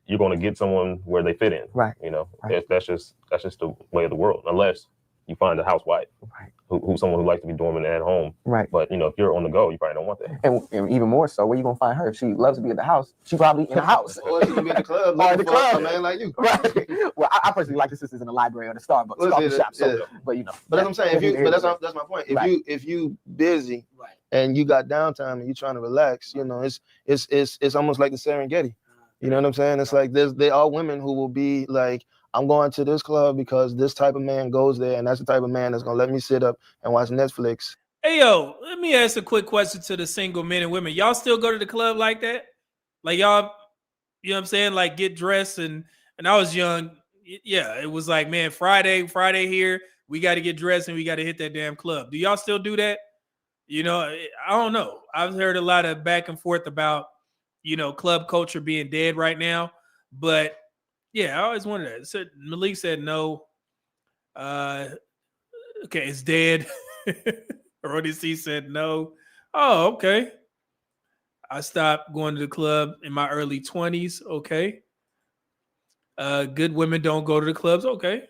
you're going to get someone where they fit in. Right. You know, that's just the way of the world, unless you find a housewife. Right. who's someone who likes to be dormant at home. Right. But you know, if you're on the go, you probably don't want that. And even more so, where you gonna find her? If she loves to be at the house, she probably in the house. Or she can be at the club. Or the club. A man like you. Right. Well, I personally like the sisters in the library or the Starbucks coffee shop. So, but you know. But that's what I'm saying. That's my point. If you busy and you got downtime and you trying to relax, you know, it's almost like the Serengeti. You know what I'm saying? It's like there are women who will be like, I'm going to this club because this type of man goes there, and that's the type of man that's gonna let me sit up and watch Netflix. Hey yo, let me ask a quick question to the single men and women. Y'all still go to the club like that? Like y'all, you know what I'm saying? Like get dressed and I was young. Yeah, it was like, man, Friday here, we got to get dressed and we got to hit that damn club. Do y'all still do that? You know, I don't know. I've heard a lot of back and forth about, you know, club culture being dead right now, but yeah, I always wondered that. So Malik said no. Okay, it's dead. Roddy C said no. Oh, okay. I stopped going to the club in my early 20s. Okay. Good women don't go to the clubs. Okay.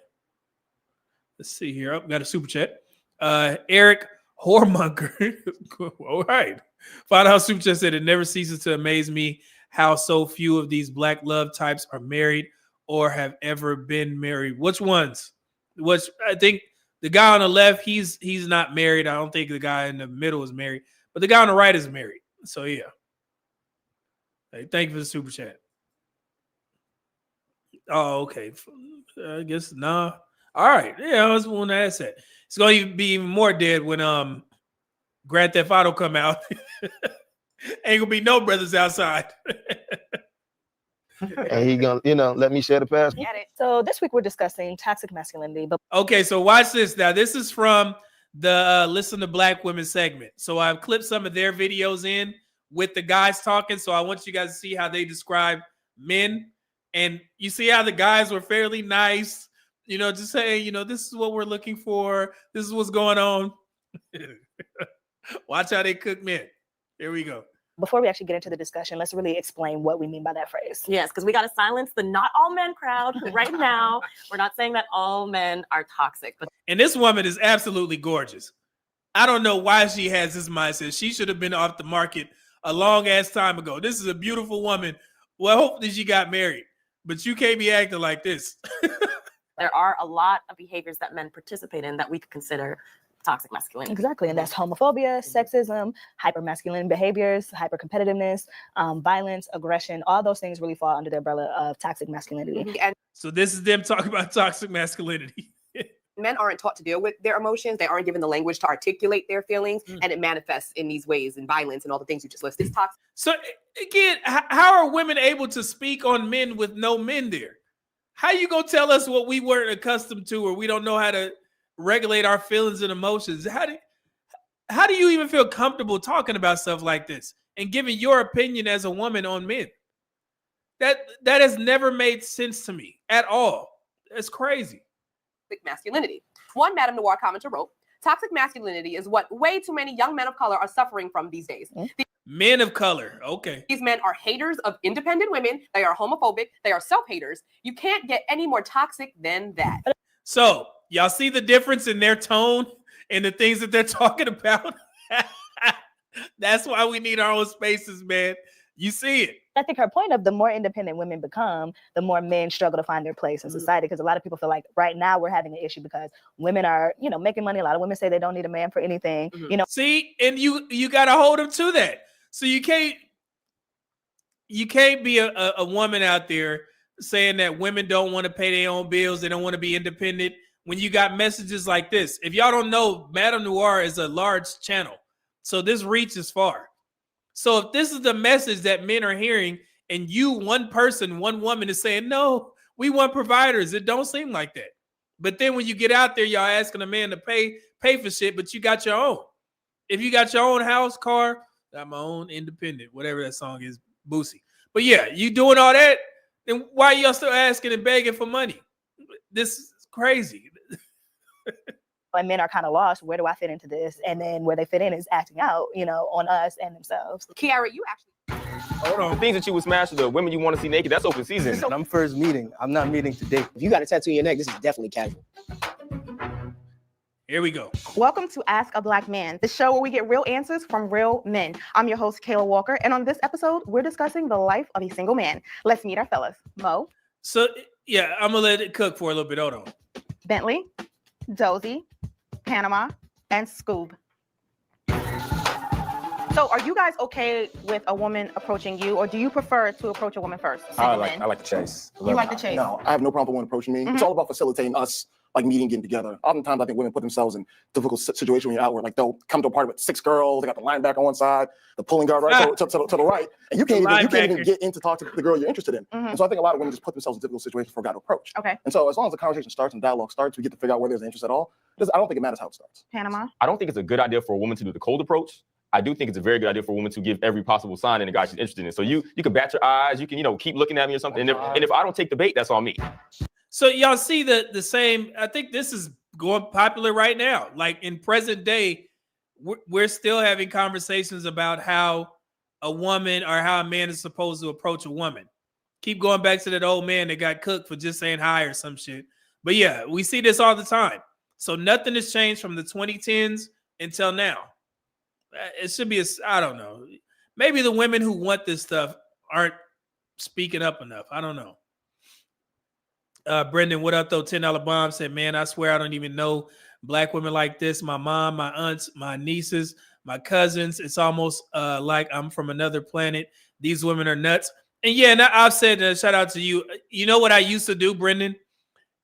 Let's see here. I've got a super chat. Eric Whoremonger. All right. Final House Super Chat said, it never ceases to amaze me how so few of these black love types are married or have ever been married. Which ones? Which I think the guy on the left, he's not married. I don't think the guy in the middle is married, but the guy on the right is married. So yeah. Hey, thank you for the super chat. Oh, okay. I guess nah. All right. Yeah, I was want to ask that. It's going to be even more dead when Grand Theft Auto come out. Ain't gonna be no brothers outside. And he gonna, you know, let me share the passport. So this week we're discussing toxic masculinity. But okay, so watch this now. This is from the Listen to Black Women segment. So I've clipped some of their videos in with the guys talking. So I want you guys to see how they describe men. And you see how the guys were fairly nice, you know, just saying, you know, this is what we're looking for. This is what's going on. Watch how they cook men. Here we go. Before we actually get into the discussion, let's really explain what we mean by that phrase. Yes, because we got to silence the not all men crowd right now. We're not saying that all men are toxic. But and this woman is absolutely gorgeous. I don't know why she has this mindset. She should have been off the market a long ass time ago. This is a beautiful woman. Well, hopefully she got married, but you can't be acting like this. There are a lot of behaviors that men participate in that we could consider toxic masculinity. Exactly, and that's homophobia, sexism, hyper-masculine behaviors, hyper-competitiveness, violence, aggression. All those things really fall under the umbrella of toxic masculinity. And so this is them talking about toxic masculinity. Men aren't taught to deal with their emotions. They aren't given the language to articulate their feelings, and it manifests in these ways, in violence and all the things you just listed. It's toxic. So again, how are women able to speak on men with no men there? How you gonna tell us what we weren't accustomed to, or we don't know how to regulate our feelings and emotions? How do you even feel comfortable talking about stuff like this and giving your opinion as a woman on men? That has never made sense to me at all. It's crazy. Masculinity. One Madame Noir commenter wrote, toxic masculinity is what way too many young men of color are suffering from these days. Men of color. Okay. These men are haters of independent women. They are homophobic. They are self-haters. You can't get any more toxic than that. So y'all see the difference in their tone and the things that they're talking about? That's why we need our own spaces, man. You see it. I think her point of the more independent women become, the more men struggle to find their place in society. Because a lot of people feel like right now we're having an issue because women are, you know, making money. A lot of women say they don't need a man for anything. You know, see, and you got to hold them to that. So you can't be a woman out there saying that women don't want to pay their own bills. They don't want to be independent. When you got messages like this, if y'all don't know, Madame Noir is a large channel. So this reach is far. So if this is the message that men are hearing and you, one person, one woman is saying, no, we want providers. It don't seem like that. But then when you get out there, y'all asking a man to pay for shit, but you got your own. If you got your own house, car, got my own independent, whatever that song is, Boosie. But yeah, you doing all that, then why y'all still asking and begging for money? This is crazy. and men are kind of lost. Where do I fit into this? And then where they fit in is acting out, you know, on us and themselves. Kiara, you actually... Hold on. The things that you would smash, the women you want to see naked, that's open season. I'm first meeting. I'm not meeting today. If you got a tattoo on your neck, this is definitely casual. Here we go. Welcome to Ask a Black Man, the show where we get real answers from real men. I'm your host, Kayla Walker, and on this episode, we're discussing the life of a single man. Let's meet our fellas. Mo. So, yeah, I'm going to let it cook for a little bit. Hold on. Bentley, Dozy, Panama, and Scoob. So are you guys okay with a woman approaching you, or do you prefer to approach a woman first? I like the chase. You like the chase? No, I have no problem with women approaching me. It's all about facilitating us, like meeting, getting together. Oftentimes, I think women put themselves in difficult situations when you're out where like they'll come to a party with 6 girls, they got the linebacker on one side, the pulling guard right to the right, and you can't even get in to talk to the girl you're interested in. And so I think a lot of women just put themselves in difficult situations for a guy to approach. Okay. And so as long as the conversation starts and dialogue starts, we get to figure out where there's an interest at all. I don't think it matters how it starts. Panama. I don't think it's a good idea for a woman to do the cold approach. I do think it's a very good idea for a woman to give every possible sign in a guy she's interested in. So you can bat your eyes, you can, keep looking at me or something. And if I don't take the bait, that's on me. So y'all see the same, I think this is going popular right now. Like in present day, we're still having conversations about how a woman or how a man is supposed to approach a woman. Keep going back to that old man that got cooked for just saying hi or some shit. But yeah, we see this all the time. So nothing has changed from the 2010s until now. It should be I don't know. Maybe the women who want this stuff aren't speaking up enough. I don't know. Brendan, what up though? $10 bomb said, man, I swear I don't even know black women like this. My mom, my aunts, my nieces, my cousins. It's almost like I'm from another planet. These women are nuts. And yeah, and I've said, shout out to you. You know what I used to do, Brendan?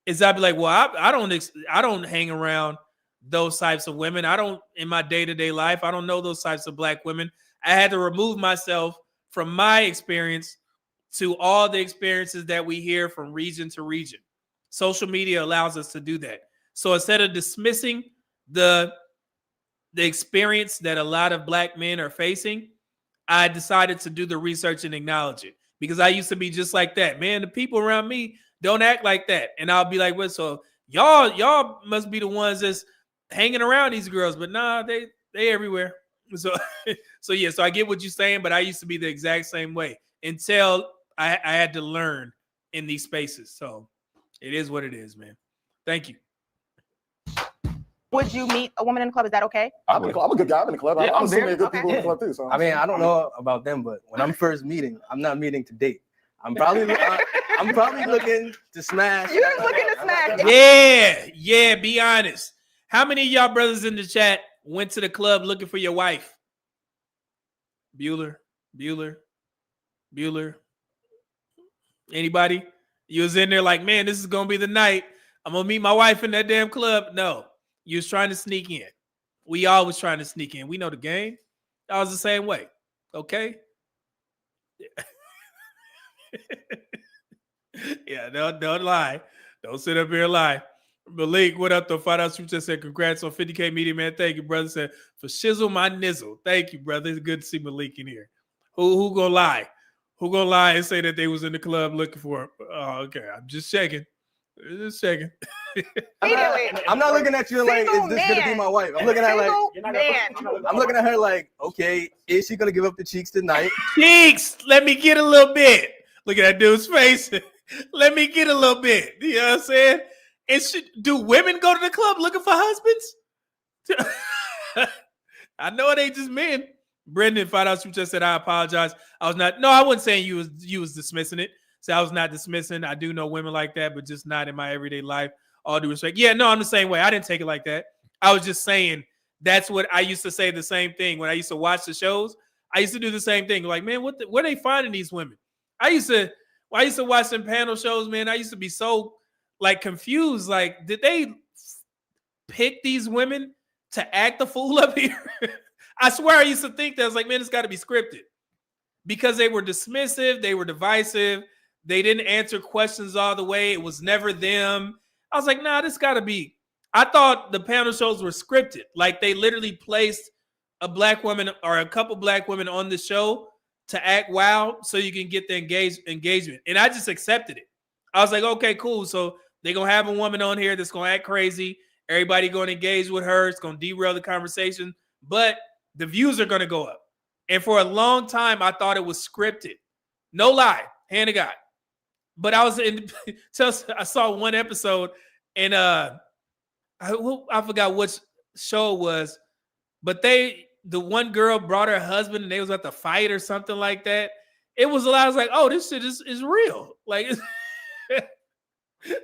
Is I'd be like, well, I don't hang around those types of women. I don't, in my day-to-day life, I don't know those types of black women. I had to remove myself from my experience to all the experiences that we hear from region to region. Social media allows us to do that. So instead of dismissing the experience that a lot of black men are facing, I decided to do the research and acknowledge it, because I used to be just like that. Man, the people around me don't act like that. And I'll be like, well, so y'all must be the ones that's hanging around these girls, but nah, they everywhere. So yeah, so I get what you're saying, but I used to be the exact same way until I had to learn in these spaces. So it is what it is, man. Thank you. Would you meet a woman in the club? Is that okay? I'm a good guy. I'm in the club. Yeah, I'm assuming good people in the club too. So I mean, I don't know about them, but when I'm first meeting, I'm not meeting to date. I'm probably looking to smash. You're looking to smash. Yeah. Be honest. How many of y'all brothers in the chat went to the club looking for your wife? Bueller. Anybody? You was in there like, man, this is gonna be the night. I'm gonna meet my wife in that damn club. No, you was trying to sneak in. We all was trying to sneak in. We know the game. I was the same way. Okay. Yeah, don't lie. Don't sit up here and lie. Malik, what up though? $5 just said congrats on 50K media, man. Thank you, brother. Said for shizzle my nizzle. Thank you, brother. It's good to see Malik in here. Who gonna lie? Who gonna lie and say that they was in the club looking for him? Oh, okay. I'm just checking. I'm not looking at you like, is this gonna be my wife? I'm looking at I'm looking at her like, okay, is she gonna give up the cheeks tonight? Cheeks, let me get a little bit. Look at that dude's face. Let me get a little bit. You know what I'm saying? Do women go to the club looking for husbands? I know it ain't just men. Brendan, $5 just said, I apologize. I was not. No, I wasn't saying you was dismissing it. So I was not dismissing. I do know women like that, but just not in my everyday life. All due respect. Yeah, no, I'm the same way. I didn't take it like that. I was just saying that's what I used to say the same thing when I used to watch the shows. I used to do the same thing. Like, man, where are they finding these women? I used to watch some panel shows, man. I used to be so like confused. Like, did they pick these women to act the fool up here? I swear I used to think that. I was like, man, it's got to be scripted, because they were dismissive. They were divisive. They didn't answer questions all the way. It was never them. I was like, nah, this got to be. I thought the panel shows were scripted. Like, they literally placed a black woman or a couple black women on the show to act wild so you can get the engagement. And I just accepted it. I was like, okay, cool. So they're going to have a woman on here that's going to act crazy. Everybody going to engage with her. It's going to derail the conversation. But the views are going to go up. And for a long time, I thought it was scripted. No lie. Hand to God. But I was I saw one episode, and I forgot which show it was, but the one girl brought her husband and they was at the fight or something like that. It was a lot. I was like, oh, this shit is real. Like,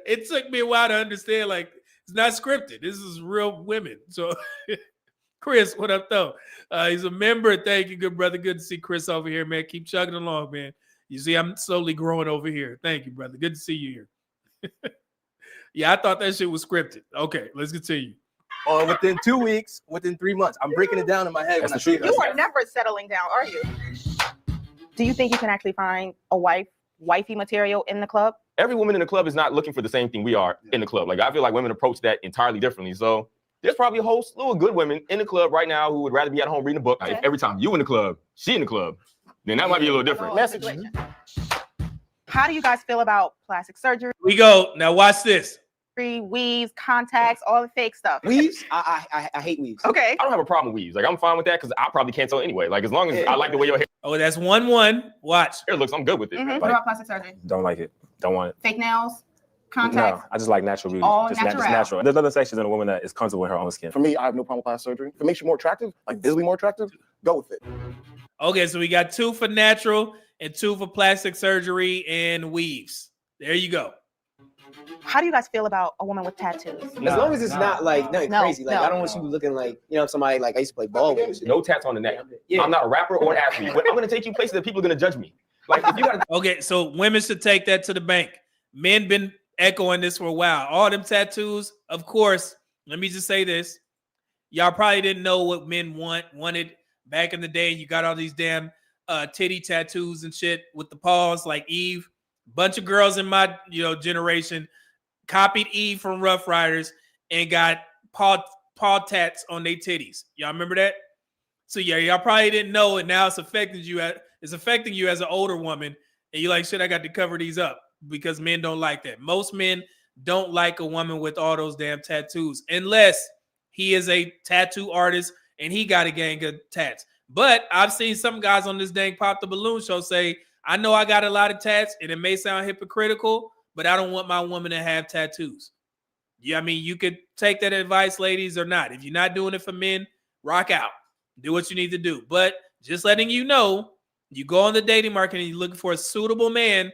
it took me a while to understand. Like, it's not scripted. This is real women. So, Chris, what up, though? He's a member. Thank you, good brother. Good to see Chris over here, man. Keep chugging along, man. You see, I'm slowly growing over here. Thank you, brother. Good to see you here. Yeah, I thought that shit was scripted. Okay, let's continue. Or within 2 weeks, within 3 months. I'm breaking it down in my head. When I see You are never settling down, are you? Do you think you can actually find a wifey material in the club? Every woman in the club is not looking for the same thing we are in the club. Like, I feel like women approach that entirely differently. So there's probably a whole slew of good women in the club right now who would rather be at home reading a book. Okay. If every time you in the club, she in the club, then that might be a little different. Message. How do you guys feel about plastic surgery? We go. Now watch this. Weaves, contacts, all the fake stuff. Weaves? I hate weaves. Okay. I don't have a problem with weaves. Like, I'm fine with that because I probably can't tell anyway. Like, as long as I like the way your hair Oh, that's 1-1. Watch. looks, I'm good with it. What about plastic surgery? Don't like it. Don't want it. Fake nails, No, contacts. I just like natural beauty. All just natural. just natural. There's other sections in a woman that is comfortable with her own skin. For me, I have no problem with plastic surgery. If it makes you more attractive, like visibly more attractive, go with it. Okay, so we got 2 for natural and 2 for plastic surgery and weaves. There you go. How do you guys feel about a woman with tattoos? As long as it's not like nothing crazy. Like I don't want you looking like, you know, somebody like I used to play ball with. No tats on the neck. Yeah. I'm not a rapper or an athlete. But I'm going to take you places that people are going to judge me. Like, if you got Okay, so women should take that to the bank. Men been echoing this for a while. All them tattoos, of course, let me just say this. Y'all probably didn't know what men wanted back in the day. You got all these damn titty tattoos and shit with the paws like Eve. Bunch of girls in my generation copied Eve from Rough Riders and got paw tats on their titties. Y'all remember that? So yeah, y'all probably didn't know it. Now it's affecting you as an older woman, and you're like, shit, I got to cover these up because men don't like that. Most men don't like a woman with all those damn tattoos unless he is a tattoo artist and he got a gang of tats. But I've seen some guys on this dang Pop the Balloon show say, I know I got a lot of tats and it may sound hypocritical, but I don't want my woman to have tattoos. Yeah, I mean, you could take that advice, ladies, or not. If you're not doing it for men, rock out. Do what you need to do. But just letting you know, you go on the dating market and you're looking for a suitable man,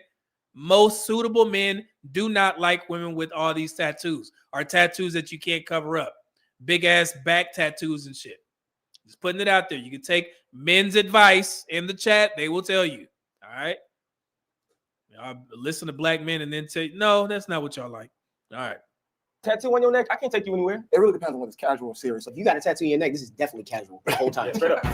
most suitable men do not like women with all these tattoos or tattoos that you can't cover up. Big ass back tattoos and shit. Just putting it out there. You can take men's advice in the chat. They will tell you. All right. I'll listen to black men and then say, no, that's not what y'all like. All right. tattoo on your neck, I can't take you anywhere. It really depends on whether it's casual or serious. If you got a tattoo on your neck, this is definitely casual the whole time. Straight up.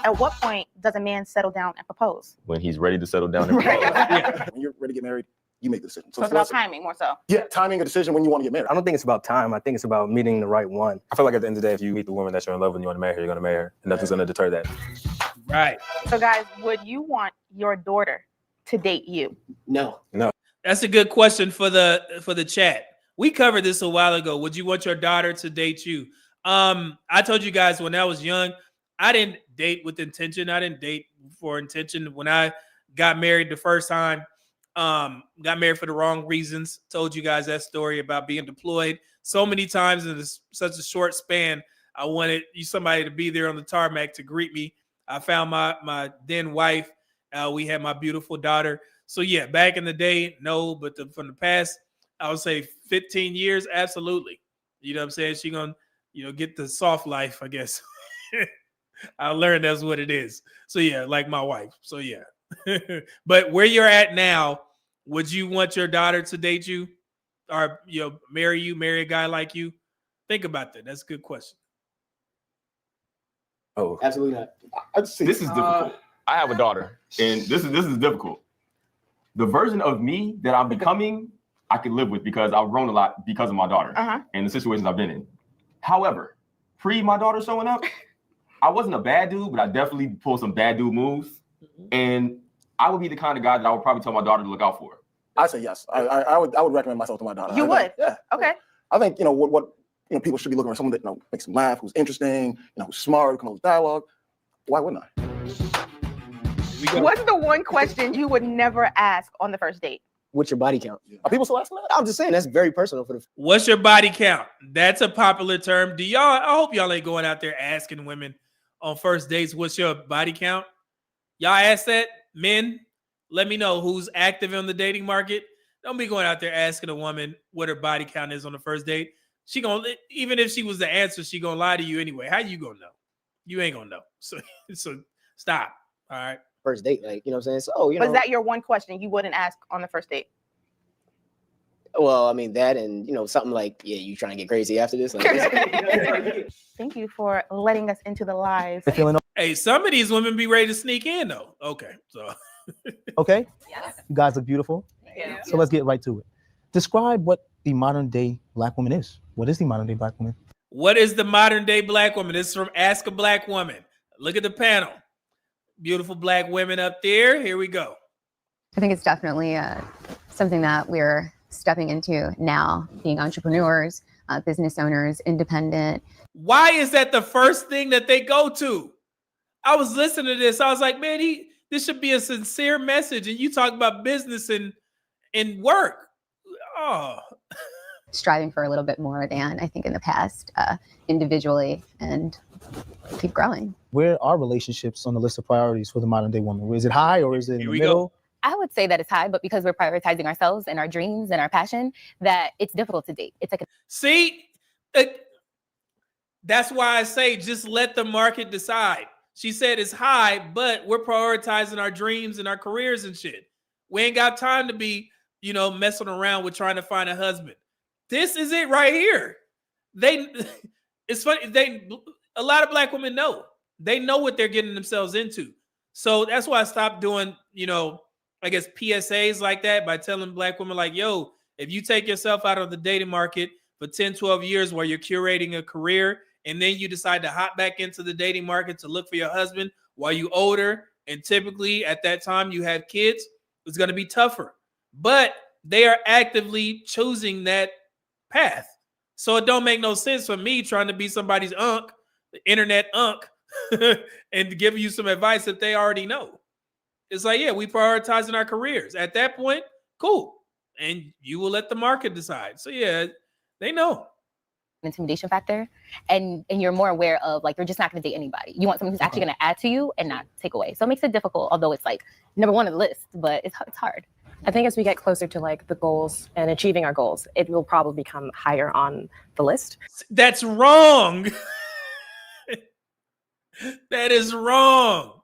At what point does a man settle down and propose? When he's ready to settle down and propose. Yeah. When you're ready to get married, you make the decision. So it's about timing more so. Yeah, timing a decision when you want to get married. I don't think it's about time. I think it's about meeting the right one. I feel like at the end of the day, if you meet the woman that you're in love with and you want to marry her, you're going to marry her. And nothing's going to deter that. Right. So guys, would you want your daughter to date you? No. That's a good question for the chat. We covered this a while ago. Would you want your daughter to date you? I told you guys when I was young, I didn't date with intention. I didn't date for intention. When I got married the first time, got married for the wrong reasons. Told you guys that story about being deployed so many times in such a short span. I wanted somebody to be there on the tarmac to greet me. I found my then wife. We had my beautiful daughter. So yeah, back in the day, no, but from the past, I would say 15 years, absolutely. You know what I'm saying? She gonna, get the soft life, I guess. I learned that's what it is. So yeah, like my wife. So yeah. But where you're at now, would you want your daughter to date you or marry a guy like you? Think about that. That's a good question. Oh, absolutely not. This is difficult. I have a daughter, and this is difficult. The version of me that I'm becoming, I can live with because I've grown a lot because of my daughter and the situations I've been in. However, pre my daughter showing up, I wasn't a bad dude, but I definitely pulled some bad dude moves. And I would be the kind of guy that I would probably tell my daughter to look out for. I say yes. I would recommend myself to my daughter. You would? Yeah. Okay. I think what people should be looking for someone that makes them laugh, who's interesting, who's smart, who can hold dialogue. Why wouldn't I? What's the one question you would never ask on the first date? what's your body count? Are people still asking that? I'm just saying that's very personal for the. What's your body count? That's a popular term. Do y'all? I hope y'all ain't going out there asking women on first dates, what's your body count? Y'all ask that, men. Let me know who's active in the dating market. Don't be going out there asking a woman what her body count is on the first date. She gonna, even if she was the answer, she gonna lie to you anyway. How you gonna know? You ain't gonna know. So stop. All right. First date, like, you know what I'm saying? So, you know. Was that your one question you wouldn't ask on the first date? Well, I mean, that and, you know, something like, yeah, you trying to get crazy after this? Like, Thank you for letting us into the lies. Hey, some of these women be ready to sneak in, though. Okay, so. Okay? Yes. You guys look beautiful. Yeah. So let's get right to it. Describe what the modern day Black woman is. What is the modern day Black woman? What is the modern day Black woman? This is from Ask a Black Woman. Look at the panel. Beautiful Black women up there. Here we go. I think it's definitely something that we're stepping into now, being entrepreneurs, business owners, independent. Why is that the first thing that they go to? I was listening to this. I was like, man, this should be a sincere message. And you talk about business and work. Oh. Striving for a little bit more than I think in the past, individually, and keep growing. Where are relationships on the list of priorities for the modern day woman? Is it high or is it in the middle? I would say that it's high, but because we're prioritizing ourselves and our dreams and our passion, that it's difficult to date. It's like see, that's why I say just let the market decide. She said it's high, but we're prioritizing our dreams and our careers and shit. We ain't got time to be, you know, messing around with trying to find a husband. This is it right here. It's funny. A lot of Black women know. They know what they're getting themselves into. So that's why I stopped doing, you know, I guess PSAs like that by telling Black women like, yo, if you take yourself out of the dating market for 10, 12 years while you're curating a career, and then you decide to hop back into the dating market to look for your husband while you're older, and typically at that time you have kids, it's going to be tougher. But they are actively choosing that path. So it don't make no sense for me trying to be somebody's unk, the internet unk, and give you some advice that they already know. It's like, yeah, we prioritizing our careers. At that point, cool. And you will let the market decide. So yeah, they know. Intimidation factor, and you're more aware of, like, you're just not going to date anybody. You want someone who's actually going to add to you and not take away. So it makes it difficult, although it's like number one on the list, but it's hard. I think as we get closer to like the goals and achieving our goals, it will probably become higher on the list. That's wrong. That is wrong.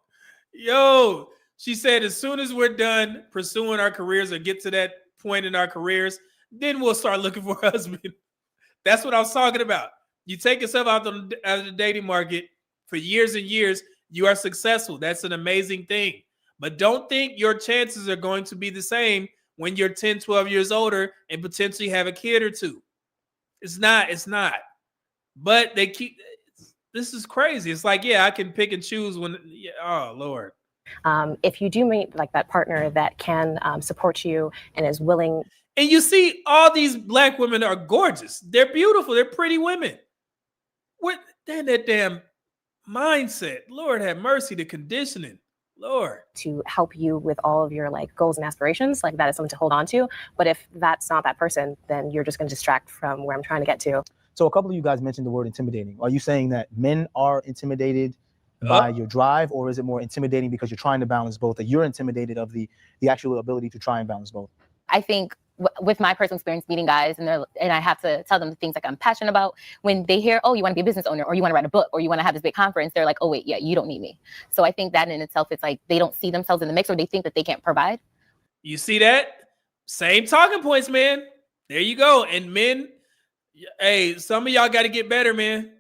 Yo, she said as soon as we're done pursuing our careers or get to that point in our careers, then we'll start looking for a husband. That's what I was talking about. You take yourself out of the dating market for years and years, you are successful. That's an amazing thing. But don't think your chances are going to be the same when you're 10, 12 years older and potentially have a kid or two. It's not. But they keep, this is crazy. It's like, yeah, I can pick and choose when, yeah, oh, Lord. If you do meet like that partner that can support you and is willing. And you see all these Black women are gorgeous. They're beautiful. They're pretty women. What that damn mindset? Lord have mercy, the conditioning. Lord. To help you with all of your like goals and aspirations, like that is something to hold on to. But if that's not that person, then you're just going to distract from where I'm trying to get to. So a couple of you guys mentioned the word intimidating. Are you saying that men are intimidated by your drive, or is it more intimidating because you're trying to balance both, that you're intimidated of the actual ability to try and balance both? I think with my personal experience meeting guys, and I have to tell them the things like I'm passionate about, when they hear, oh, you want to be a business owner, or you want to write a book, or you want to have this big conference, they're like, oh wait, yeah, you don't need me. So I think that in itself, it's like they don't see themselves in the mix, or they think that they can't provide. You see that? Same talking points, man. There you go. And men, hey, some of y'all got to get better, man.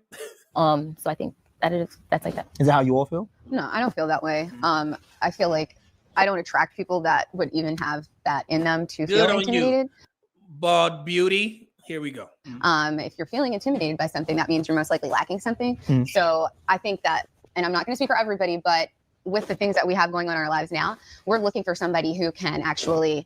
So I think that's like that. Is that how you all feel? No, I don't feel that way. I feel like I don't attract people that would even have that in them to feel intimidated. Bald beauty. Here we go. If you're feeling intimidated by something, that means you're most likely lacking something. So I think that, and I'm not going to speak for everybody, but with the things that we have going on in our lives now, we're looking for somebody who can actually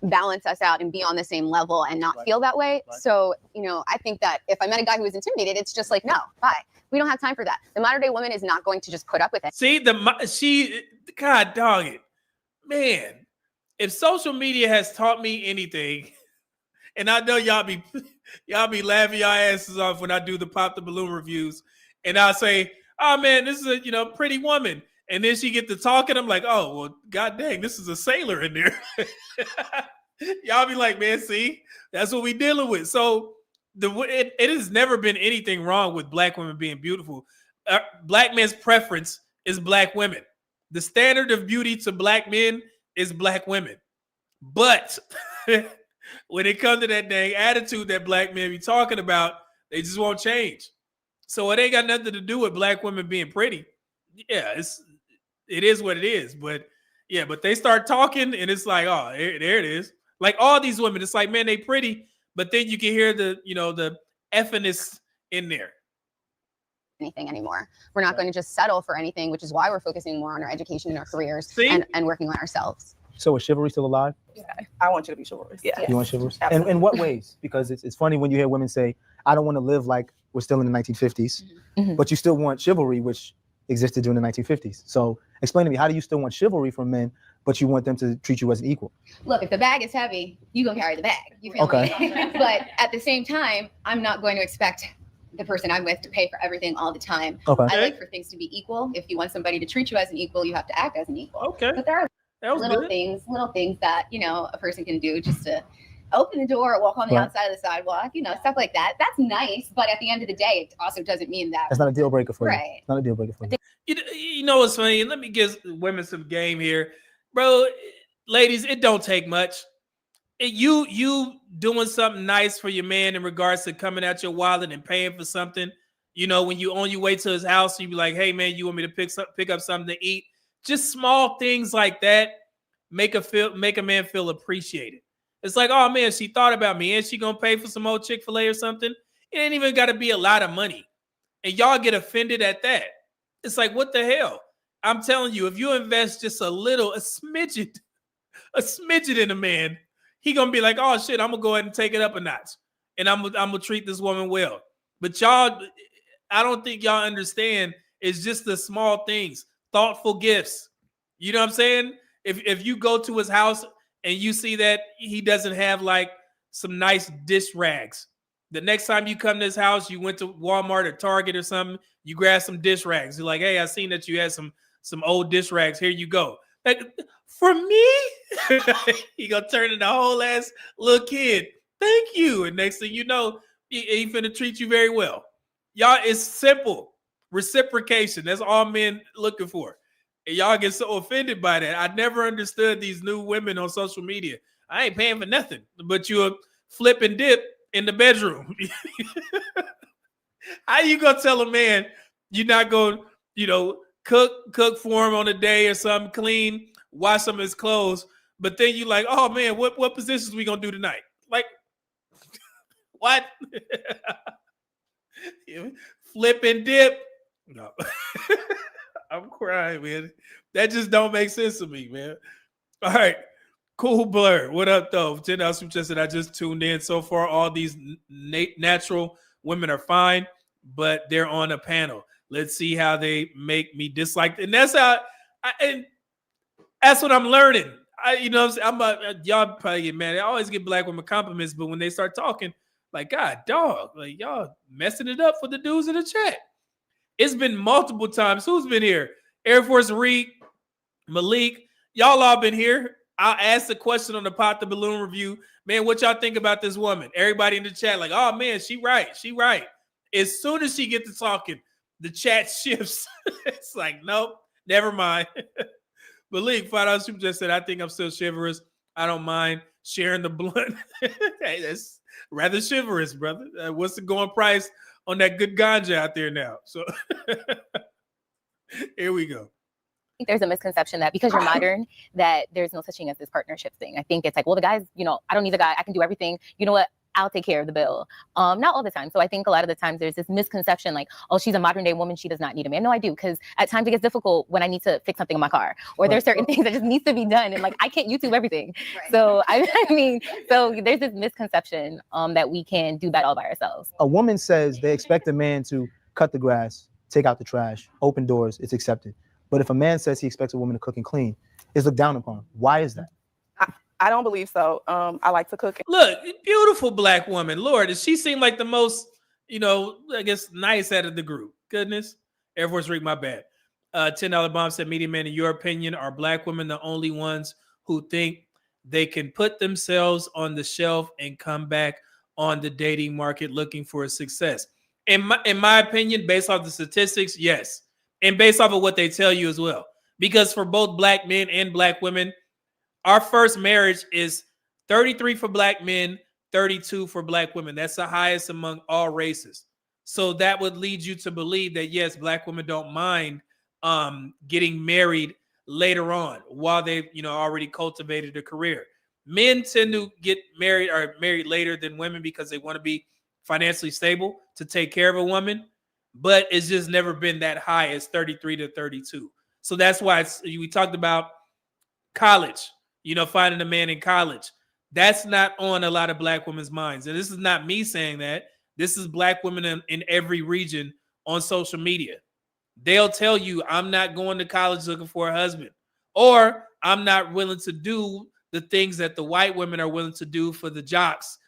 balance us out and be on the same level and not feel that way. So, you know, I think that if I met a guy who was intimidated, it's just like, no, bye. We don't have time for that. The modern day woman is not going to just put up with it. See, God dog it. Man, if social media has taught me anything, and I know y'all be laughing your asses off when I do the Pop the Balloon reviews, and I'll say, "Oh man, this is a pretty woman," and then she get to talking, I'm like, "Oh well, god dang, this is a sailor in there." Y'all be like, "Man, see, that's what we dealing with." So it has never been anything wrong with black women being beautiful. Black men's preference is black women. The standard of beauty to black men is black women. But when it comes to that dang attitude that black men be talking about, they just won't change. So it ain't got nothing to do with black women being pretty. Yeah, it is what it is. But yeah, but they start talking and it's like, oh, there it is. Like all these women, it's like, man, they pretty, but then you can hear the effiness in there. Anything anymore. We're not going to just settle for anything, which is why we're focusing more on our education and our careers and working on ourselves. So is chivalry still alive? Yeah. I want you to be chivalrous. Yeah. You want chivalrous? And in what ways? Because it's funny when you hear women say, I don't want to live like we're still in the 1950s, but you still want chivalry, which existed during the 1950s. So explain to me, how do you still want chivalry from men, but you want them to treat you as an equal? Look, if the bag is heavy, you gonna carry the bag. You feel me? But at the same time, I'm not going to expect the person I'm with to pay for everything all the time. Okay. I like for things to be equal. If you want somebody to treat you as an equal, you have to act as an equal. Okay. But there are little things that, a person can do just to open the door or walk on the outside of the sidewalk, stuff like that. That's nice. But at the end of the day, it also doesn't mean that. That's not a deal breaker for you. Right. It's not a deal breaker for you. You know what's funny? Let me give women some game here. Bro, ladies, it don't take much. You doing something nice for your man in regards to coming out your wallet and paying for something. When you on your way to his house, you be like, hey man, you want me to pick up something to eat? Just small things like that make a man feel appreciated. It's like, oh man, she thought about me and she gonna pay for some old Chick-fil-A or something. It ain't even gotta be a lot of money. And y'all get offended at that. It's like, what the hell? I'm telling you, if you invest just a smidget in a man, he gonna be like, oh shit, I'm gonna go ahead and take it up a notch, and I'm gonna treat this woman well. But y'all, I don't think y'all understand. It's just the small things, thoughtful gifts. You know what I'm saying? If you go to his house and you see that he doesn't have like some nice dish rags, the next time you come to his house, you went to Walmart or Target or something, you grab some dish rags. You're like, hey, I seen that you had some old dish rags. Here you go. Like, for me, he gonna turn into a whole ass little kid. Thank you. And next thing you know, he finna treat you very well. Y'all, it's simple. Reciprocation. That's all men looking for. And y'all get so offended by that. I never understood these new women on social media. I ain't paying for nothing, but you flip and dip in the bedroom. How you gonna tell a man you're not gonna, cook for him on a day or something, clean, wash some of his clothes, but then you like, oh man, what positions we gonna do tonight? Like, what? Flip and dip? No. I'm crying, man. That just don't make sense to me, man. All right. Cool Blur. What up, though? 10,000 just said I just tuned in. So far, all these natural women are fine, but they're on a panel. Let's see how they make me dislike. And that's how, that's what I'm learning. Y'all probably get mad. I always get black women compliments, but when they start talking, like, God, dog, like y'all messing it up for the dudes in the chat. It's been multiple times. Who's been here? Air Force Reed, Malik, y'all all been here. I'll ask the question on the Pop the Balloon review. Man, what y'all think about this woman? Everybody in the chat like, oh man, she right. As soon as she gets to talking, the chat shifts. It's like, nope, never mind. Malik, $5 super just said, I think I'm still chivalrous. I don't mind sharing the blunt. Hey, that's rather chivalrous, brother. What's the going price on that good ganja out there now? So here we go. I think there's a misconception that because you're modern, that there's no such thing as this partnership thing. I think it's like, well, the guys, I don't need the guy. I can do everything. You know what? I'll take care of the bill. Not all the time. So I think a lot of the times there's this misconception like, oh, she's a modern day woman. She does not need a man. No, I do. Because at times it gets difficult when I need to fix something in my car, or there's certain things that just needs to be done. And like, I can't YouTube everything. Right. So so there's this misconception that we can do that all by ourselves. A woman says they expect a man to cut the grass, take out the trash, open doors. It's accepted. But if a man says he expects a woman to cook and clean, it's looked down upon. Why is that? I don't believe so. I like to cook. Look, beautiful black woman. Lord, does she seem like the most, I guess, nice out of the group? Goodness. Air Force Rick, my bad. $10 bomb said, Media Man, in your opinion, are black women the only ones who think they can put themselves on the shelf and come back on the dating market looking for a success? In my opinion, based off the statistics, yes. And based off of what they tell you as well. Because for both black men and black women, our first marriage is 33 for black men, 32 for black women. That's the highest among all races. So that would lead you to believe that, yes, black women don't mind getting married later on while they've, already cultivated a career. Men tend to get married or married later than women because they want to be financially stable to take care of a woman, but it's just never been that high as 33 to 32. So that's why we talked about college, finding a man in college. That's not on a lot of black women's minds. And this is not me saying that. This is black women in every region on social media. They'll tell you, I'm not going to college looking for a husband, or I'm not willing to do the things that the white women are willing to do for the jocks,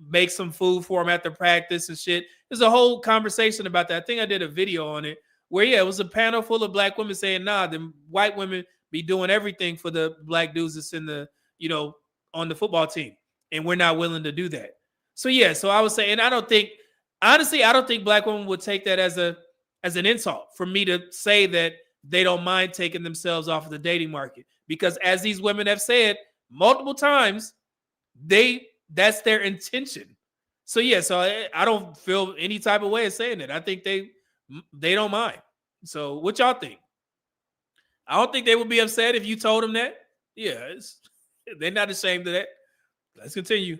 make some food for them after practice and shit. There's a whole conversation about that. I think I did a video on it where, it was a panel full of black women saying, nah, the white women be doing everything for the black dudes that's in the, on the football team. And we're not willing to do that. So, so I would say, and I don't think black women would take that as an insult for me to say that they don't mind taking themselves off of the dating market. Because as these women have said multiple times, that's their intention. So, so I don't feel any type of way of saying it. I think they don't mind. So what y'all think? I don't think they would be upset if you told them that. Yeah, they're not ashamed of that. Let's continue.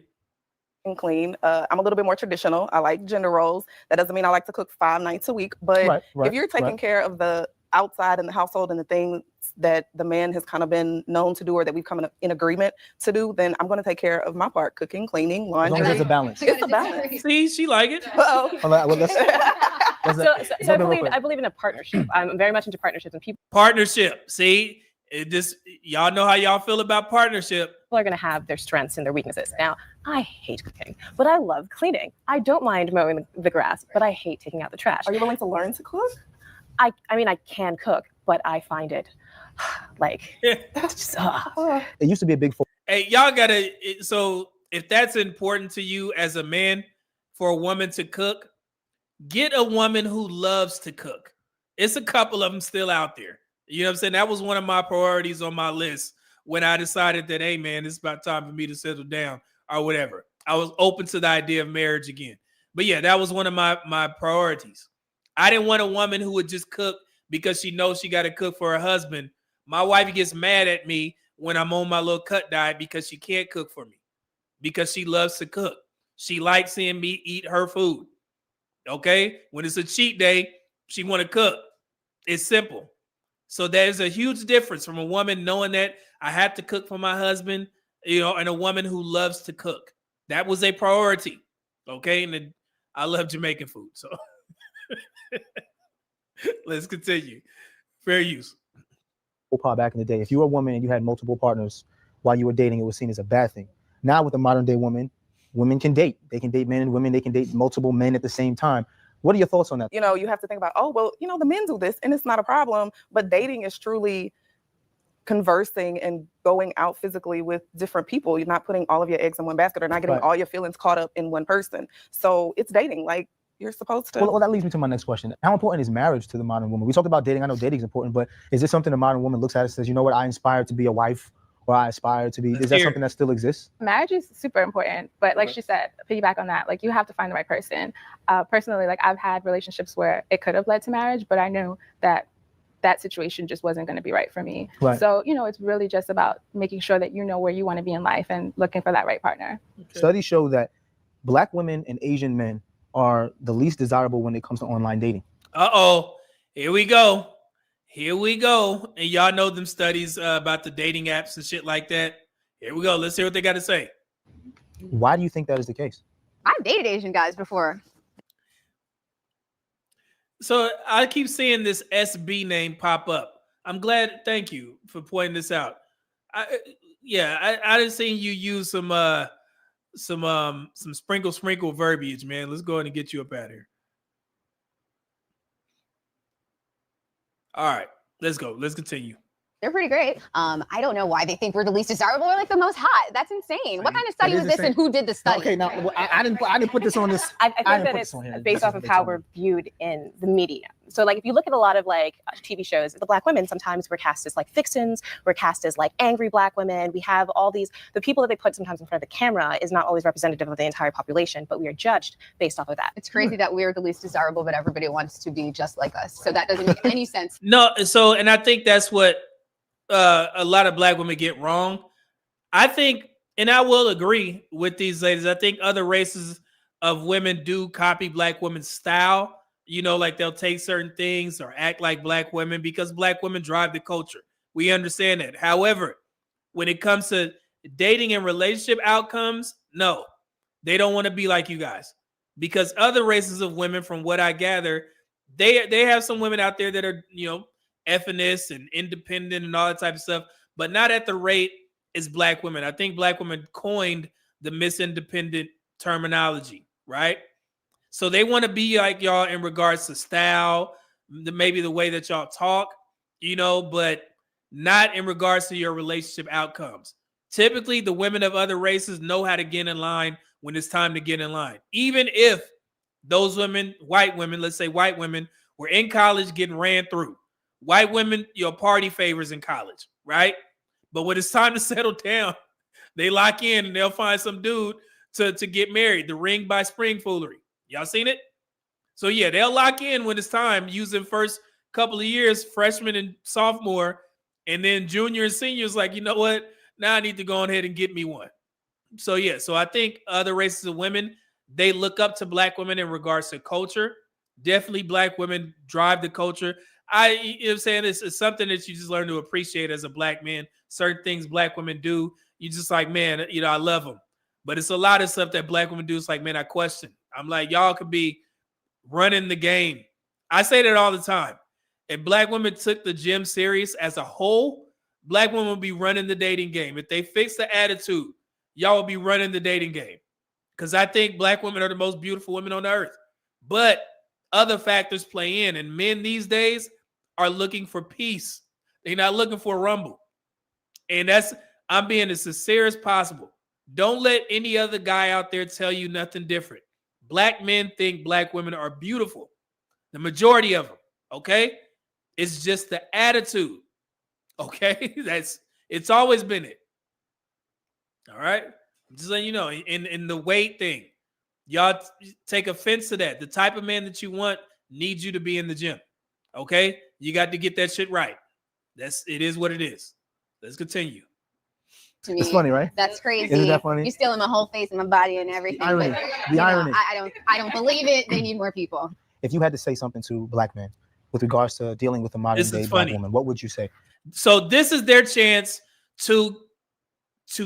And clean. I'm a little bit more traditional. I like gender roles. That doesn't mean I like to cook 5 nights a week, but if you're taking care of the outside in the household and the things that the man has kind of been known to do or that we've come in agreement to do, then I'm going to take care of my part: cooking, cleaning, laundry. As long as there's a balance. It's a balance. See, she like it. I believe in a partnership. I'm very much into partnerships and people. Partnership. See, y'all know how y'all feel about partnership. People are going to have their strengths and their weaknesses. Now, I hate cooking, but I love cleaning. I don't mind mowing the grass, but I hate taking out the trash. Are you willing to learn to cook? I mean, I can cook, but I find it like just, it used to be a big. Hey, y'all gotta. So if that's important to you as a man, for a woman to cook, get a woman who loves to cook. It's a couple of them still out there. You know what I'm saying? That was one of my priorities on my list when I decided that, hey, man, it's about time for me to settle down or whatever. I was open to the idea of marriage again. But yeah, that was one of my priorities. I didn't want a woman who would just cook because she knows she got to cook for her husband. My wife gets mad at me when I'm on my little cut diet because she can't cook for me, because she loves to cook. She likes seeing me eat her food. Okay? When it's a cheat day, she want to cook. It's simple. So there's a huge difference from a woman knowing that I have to cook for my husband, and a woman who loves to cook. That was a priority. Okay? And I love Jamaican food, so let's continue. Fair use. Back in the day, if you were a woman and you had multiple partners while you were dating, it was seen as a bad thing. Now with the modern day woman, women can date. They can date men and women. They can date multiple men at the same time. What are your thoughts on that? You have to think about, the men do this and it's not a problem. But dating is truly conversing and going out physically with different people. You're not putting all of your eggs in one basket or not getting all your feelings caught up in one person. So it's dating. Like, you're supposed to. Well, that leads me to my next question. How important is marriage to the modern woman? We talked about dating. I know dating is important, but is this something the modern woman looks at and says, you know what, I aspire to be a wife, or I aspire to be, is that something that still exists? Marriage is super important, but like she said, piggyback on that, like you have to find the right person. Personally, like I've had relationships where it could have led to marriage, but I knew that situation just wasn't going to be right for me. Right. So, it's really just about making sure that you know where you want to be in life and looking for that right partner. Okay. Studies show that Black women and Asian men are the least desirable when it comes to online dating. Uh-oh. Here we go. And y'all know them studies about the dating apps and shit like that. Here we go. Let's hear what they got to say. Why do you think that is the case? I've dated Asian guys before. So I keep seeing this SB name pop up. I'm glad. Thank you for pointing this out. Yeah, I didn't see you use some sprinkle verbiage, man. Let's go ahead and get you up out of here. All right, let's go. Let's continue. They're pretty great. I don't know why they think we're the least desirable or like the most hot. That's insane. What kind of study was this and who did the study? Okay, now I didn't put this on this. I think that it's based off of how we're viewed in the media. So like if you look at a lot of like TV shows, the black women sometimes we're cast as like vixens, we're cast as like angry black women. We have all these, the people that they put sometimes in front of the camera is not always representative of the entire population, but we are judged based off of that. It's crazy that we're the least desirable, but everybody wants to be just like us. So that doesn't make any sense. No, so and I think that's what a lot of black women get wrong. I think, and I will agree with these ladies, I think other races of women do copy black women's style. You know, like they'll take certain things or act like black women because black women drive the culture. We understand that. However, when it comes to dating and relationship outcomes, no, they don't want to be like you guys because other races of women, from what I gather, they have some women out there that are, you know, effeminist and independent and all that type of stuff, but not at the rate as black women. I think black women coined the Miss Independent terminology, right? So they want to be like y'all in regards to style, maybe the way that y'all talk, you know, but not in regards to your relationship outcomes. Typically, the women of other races know how to get in line when it's time to get in line. Even if those women, white women, let's say white women, were in college getting ran through. White women, your party favors in college, right? But when it's time to settle down, they lock in and they'll find some dude to get married. The ring by spring foolery. Y'all seen it? So yeah, they'll lock in when it's time, using first couple of years, freshman and sophomore, and then junior and seniors like, you know what? Now I need to go ahead and get me one. So yeah, so I think other races of women, they look up to black women in regards to culture. Definitely black women drive the culture. You know what I'm saying? It's something that you just learn to appreciate as a black man. Certain things black women do, you just like, man, you know, I love them. But it's a lot of stuff that black women do. It's like, man, I question. I'm like, y'all could be running the game. I say that all the time. If black women took the gym serious as a whole, black women would be running the dating game. If they fix the attitude, y'all will be running the dating game. Because I think black women are the most beautiful women on the earth. But other factors play in. And men these days are looking for peace. They're not looking for a rumble. And I'm being as sincere as possible. Don't let any other guy out there tell you nothing different. Black men think black women are beautiful. The majority of them, okay? It's just the attitude, okay? It's always been it. All right? I'm just letting you know, in the weight thing, y'all take offense to that. The type of man that you want needs you to be in the gym, okay? You got to get that shit right. It is what it is. Let's continue. To me, it's funny, right? That's crazy. Isn't that funny? You're stealing my whole face and my body and everything. The irony. But, The irony. I don't believe it. They need more people. If you had to say something to black men with regards to dealing with a modern day black woman, what would you say? So this is their chance to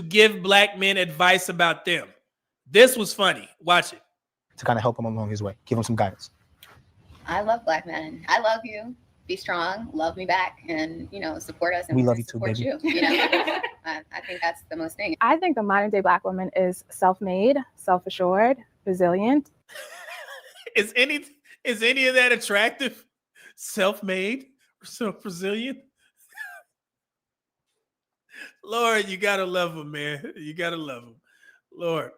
give black men advice about them. This was funny. Watch it. To kind of help him along his way, give him some guidance. I love black men. I love you. Be strong, love me back, and support us. And we love you too, baby. I think that's the most thing. I think the modern day black woman is self-made, self-assured, resilient. Is any of that attractive? Self-made, resilient. Lord, you gotta love them, man. You gotta love them, Lord.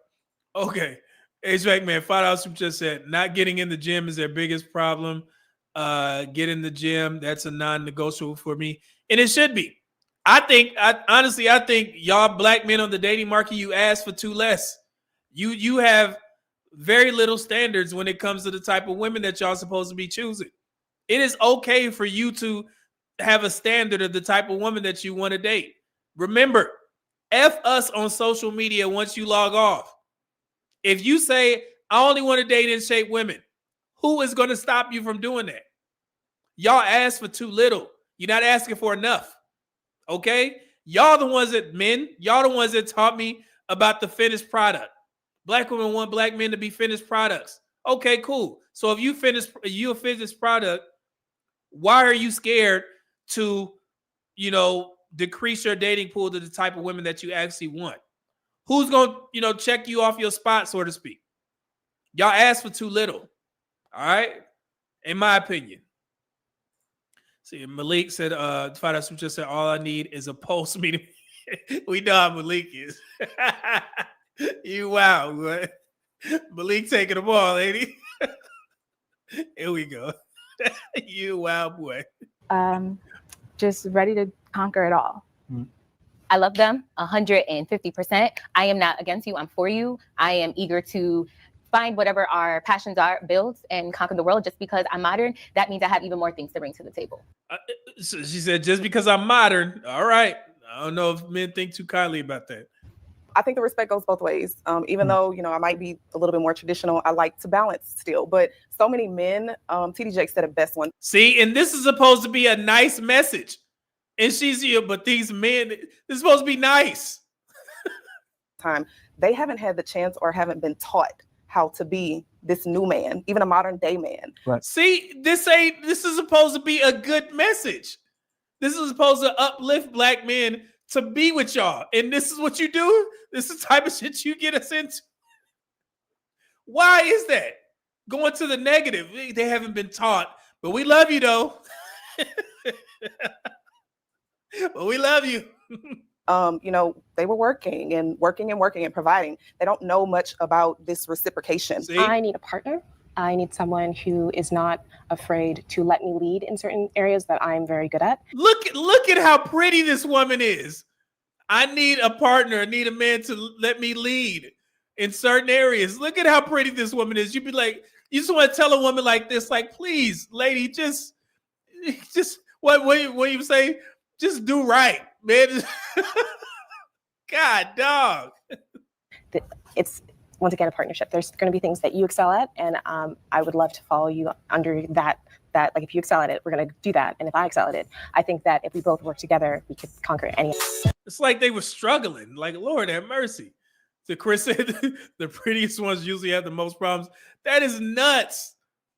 Okay, HVAC man, $5 from just said not getting in the gym is their biggest problem. Get in the gym. That's a non-negotiable for me. And it should be. Honestly, I think y'all black men on the dating market, you ask for too less. You have very little standards when it comes to the type of women that y'all supposed to be choosing. It is okay for you to have a standard of the type of woman that you want to date. Remember, F us on social media once you log off. If you say, I only want to date in shape women, who is going to stop you from doing that? Y'all ask for too little. You're not asking for enough. Okay? Y'all the ones that taught me about the finished product. Black women want black men to be finished products. Okay, cool. So if you a finished product, why are you scared to, decrease your dating pool to the type of women that you actually want? Who's going to, check you off your spot, so to speak? Y'all ask for too little. All right? In my opinion. See, Malik said, Fada just said, all I need is a pulse meeting. We know how Malik is. You wow, boy. Malik taking the ball, lady. Here we go. You wow, boy. Just ready to conquer it all. I love them 150%. I am not against you. I'm for you. I am eager to find whatever our passions are, build and conquer the world. Just because I'm modern, that means I have even more things to bring to the table. So she said, just because I'm modern. All right. I don't know if men think too kindly about that. I think the respect goes both ways. Even though, I might be a little bit more traditional, I like to balance still. But so many men, TD Jakes said it best one. See, and this is supposed to be a nice message. And she's here, but these men, it's supposed to be nice. They haven't had the chance or haven't been taught how to be this new man, even a modern day man. Right. See, this is supposed to be a good message. This is supposed to uplift black men to be with y'all. And this is what you do? This is the type of shit you get us into? Why is that? Going to the negative. They haven't been taught, but we love you though. But we love you. They were working and providing. They don't know much about this reciprocation. See? I need a partner. I need someone who is not afraid to let me lead in certain areas that I'm very good at. Look at how pretty this woman is. I need a partner. I need a man to let me lead in certain areas. Look at how pretty this woman is. You'd be like, you just want to tell a woman like this, like, please, lady, just what you say? Just do right, man. God, dog. It's, once again, a partnership. There's going to be things that you excel at, and I would love to follow you under that, like, if you excel at it, we're going to do that. And if I excel at it, I think that if we both work together, we could conquer any. It's like they were struggling. Like, Lord have mercy. So Chris said the prettiest ones usually have the most problems. That is nuts.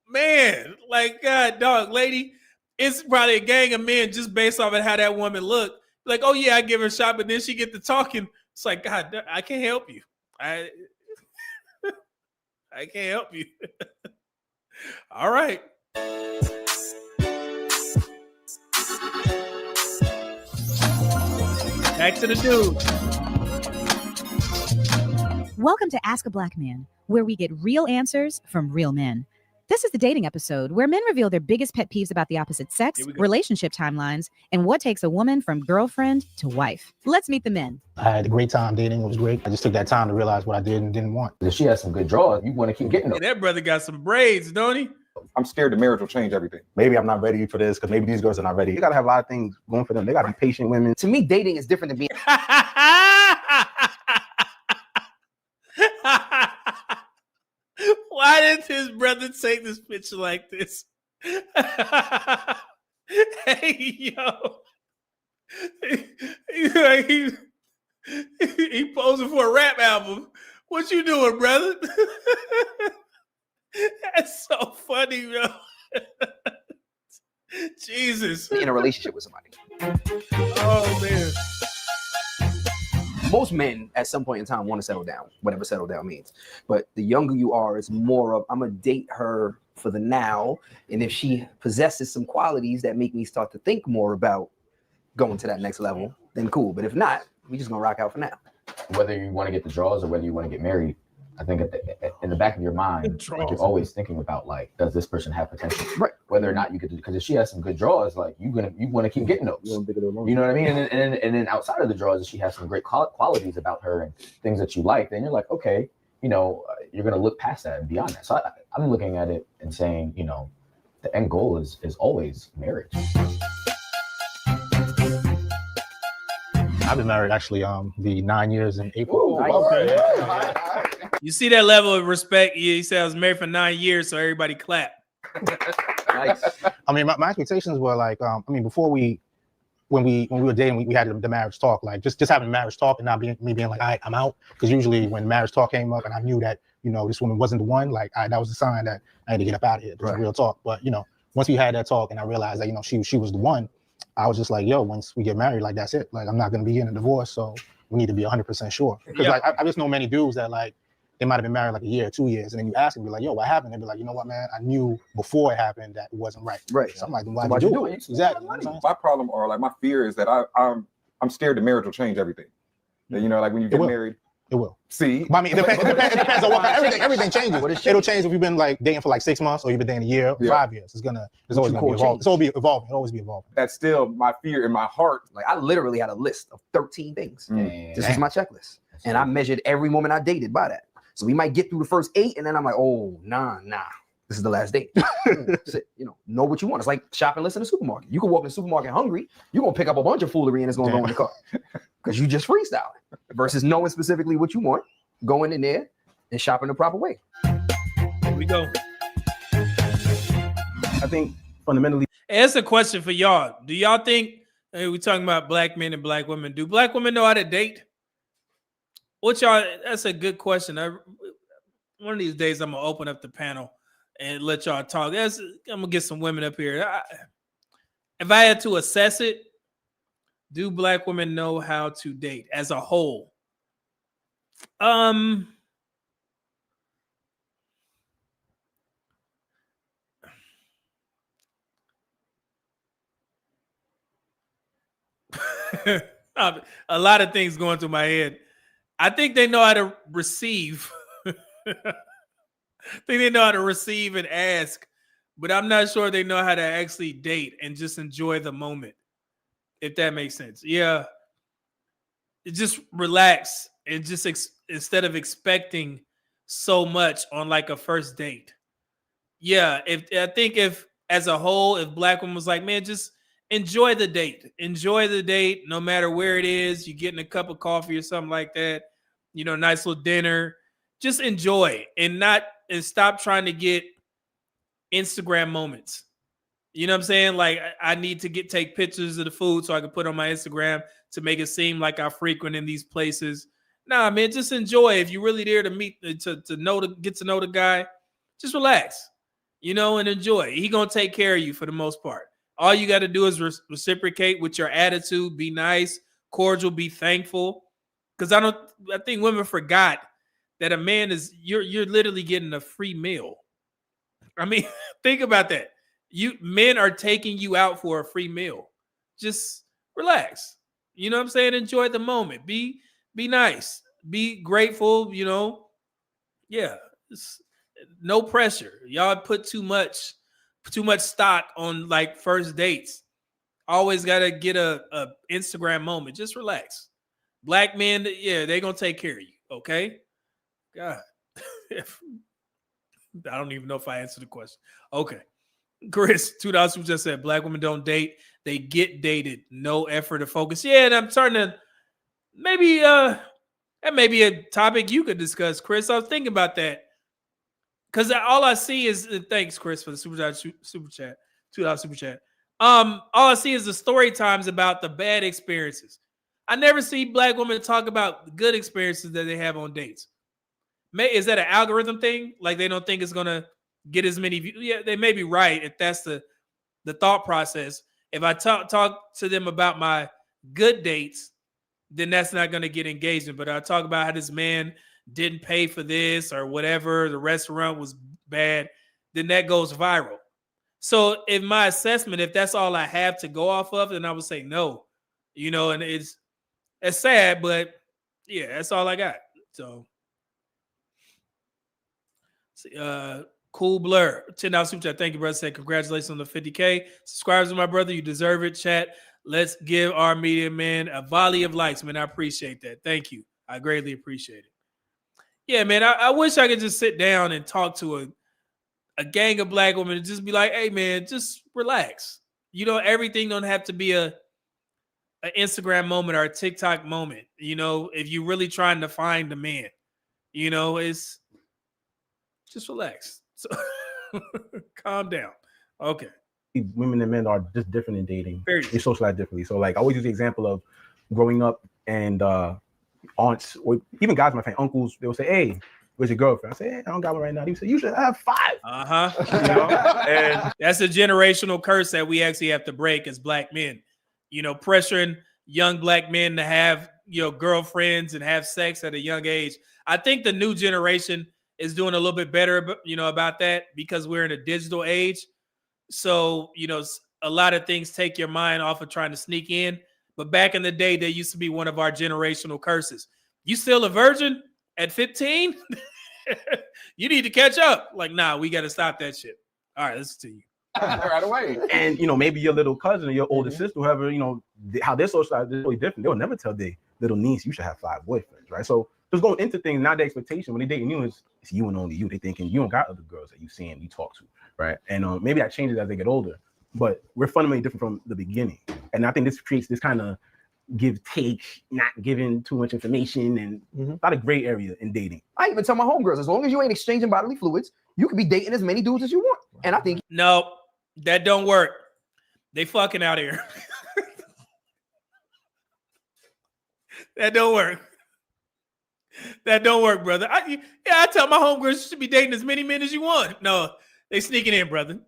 Man, like, God, dog, lady, it's probably a gang of men just based off of how that woman looked. Like, oh, yeah, I give her a shot, but then she get to talking. It's like, God, I can't help you. I can't help you. All right. Back to the dude. Welcome to Ask a Black Man, where we get real answers from real men. This is the dating episode where men reveal their biggest pet peeves about the opposite sex, relationship timelines, and what takes a woman from girlfriend to wife. Let's meet the men. I had a great time dating. It was great. I just took that time to realize what I did and didn't want. If she has some good draws, you want to keep getting them. That brother got some braids, don't he? I'm scared the marriage will change everything. Maybe I'm not ready for this because maybe these girls are not ready. You got to have a lot of things going for them. They got to be patient women. To me, dating is different than being. Why did his brother take this picture like this? Hey, yo. He posing for a rap album. What you doing, brother? That's so funny, bro. Jesus. In a relationship with somebody. Oh, man. Most men at some point in time want to settle down, whatever settle down means. But the younger you are, it's more of, I'm going to date her for the now. And if she possesses some qualities that make me start to think more about going to that next level, then cool. But if not, we just going to rock out for now. Whether you want to get the draws or whether you want to get married, I think in the back of your mind, like, you're always thinking about, like, does this person have potential? Right. Whether or not you could, because if she has some good draws, like, you want to keep getting those. You know what I mean? And then outside of the draws, if she has some great qualities about her and things that you like, then you're like, okay, you're going to look past that and beyond that. So I'm looking at it and saying, the end goal is always marriage. I've been married actually the 9 years in April. Ooh, okay. You see that level of respect? He said I was married for 9 years, so everybody clap. Nice. I mean, my expectations were like, before when we were dating, we had the marriage talk, like just having a marriage talk and not being like, all right, I'm out. Because usually when marriage talk came up and I knew that, this woman wasn't the one, like, that was a sign that I had to get up out of here. It was real talk. But, once we had that talk and I realized that, she was the one, I was just like, yo, once we get married, like that's it. Like I'm not gonna be getting a divorce, so we need to be 100% sure. Because like I just know many dudes that like they might have been married like a year or 2 years, and then you ask them, be like, yo, what happened? They'd be like, you know what, man, I knew before it happened that it wasn't right. Right. So I'm like, then why'd you do it? Exactly. My problem or like my fear is that I'm scared the marriage will change everything. You know, like when you get married. It will. See, but I mean, it depends on what everything changes. It'll change if you've been like dating for like 6 months or you've been dating a year, or 5 years. It's always gonna be evolving. It's always evolving. It'll always be evolving. That's still my fear in my heart. Like I literally had a list of 13 things. This was my checklist, and I measured every woman I dated by that. So we might get through the first 8, and then I'm like, oh, nah. This is the last date. Know what you want. It's like shopping list in the supermarket. You can walk in the supermarket hungry. You're gonna pick up a bunch of foolery and it's gonna go in the cart because you just freestyling. Versus knowing specifically what you want, going in there and shopping the proper way. Here we go. I think fundamentally, it's a question for y'all. Do y'all think we're talking about black men and black women? Do black women know how to date? What y'all? That's a good question. One of these days, I'm gonna open up the panel and let y'all talk. I'm gonna get some women up here. If I had to assess it, do black women know how to date as a whole? A lot of things going through my head. I think they know how to receive. I think they know how to receive and ask, but I'm not sure they know how to actually date and just enjoy the moment, if that makes sense. Yeah. Just relax and just instead of expecting so much on like a first date. Yeah. I think if as a whole, if black women was like, man, just enjoy the date. Enjoy the date no matter where it is. You're getting a cup of coffee or something like that. Nice little dinner. Just enjoy and stop trying to get Instagram moments. You know what I'm saying? Like I need to take pictures of the food so I can put on my Instagram to make it seem like I frequent in these places. Nah, man, just enjoy. If you're really there to meet, get to know the guy, just relax, and enjoy. He gonna take care of you for the most part. All you got to do is reciprocate with your attitude. Be nice, cordial, be thankful. Because I think women forgot that a man you're literally getting a free meal. I mean, think about that. Men are taking you out for a free meal. Just relax. You know what I'm saying? Enjoy the moment. Be nice. Be grateful, Yeah. No pressure. Y'all put too much stock on like first dates. Always got to get a Instagram moment. Just relax. Black men, yeah, they're going to take care of you. Okay. God. I don't even know if I answered the question. Okay. Chris, $2 who just said black women don't date. They get dated. No effort or focus. Yeah, and I'm starting to maybe that may be a topic you could discuss, Chris. I was thinking about that. Because all I see is thanks, Chris, for the super chat. $2 super chat. All I see is the story times about the bad experiences. I never see black women talk about the good experiences that they have on dates. Is that an algorithm thing? Like they don't think it's gonna get as many views? Yeah, they may be right if that's the thought process. If I talk to them about my good dates, then that's not gonna get engagement. But I talk about how this man didn't pay for this or whatever, the restaurant was bad, then that goes viral. So in my assessment, if that's all I have to go off of, then I would say no. And it's sad, but yeah, that's all I got. So Cool Blur, $10 super chat. Thank you, brother. Said congratulations on the 50K. Subscribers to my brother. You deserve it, chat. Let's give our media man a volley of likes, man. I appreciate that. Thank you. I greatly appreciate it. Yeah, man. I wish I could just sit down and talk to a gang of black women and just be like, hey, man, just relax. Everything don't have to be an Instagram moment or a TikTok moment. If you're really trying to find a man, it's just relax. So calm down. Okay. Women and men are just different in dating. They socialize differently. So like I always use the example of growing up and aunts or even guys, my friend, uncles, they will say, hey, where's your girlfriend? I say, hey, I don't got one right now. He said, you should have 5. And that's a generational curse that we actually have to break as black men. pressuring young black men to have, girlfriends and have sex at a young age. I think the new generation is doing a little bit better, about that because we're in a digital age. So, a lot of things take your mind off of trying to sneak in. But back in the day, that used to be one of our generational curses. You still a virgin at 15? You need to catch up. Like, nah, we got to stop that shit. All right, listen to you. Right away. And maybe your little cousin or your older sister, whoever, how they're socialized is really different. They'll never tell their little niece you should have 5 boyfriends, right? So just going into things, not the expectation when they dating you is it's you and only you. They thinking you don't got other girls that you see and you talk to, right? And maybe that changes as they get older, but we're fundamentally different from the beginning. And I think this creates this kind of give take, not giving too much information, and a lot of gray area in dating. I even tell my homegirls, as long as you ain't exchanging bodily fluids, you could be dating as many dudes as you want. And I think no, that don't work. They fucking out here. That don't work. That don't work, brother. I tell my homegirls you should be dating as many men as you want. No, they sneaking in, brother.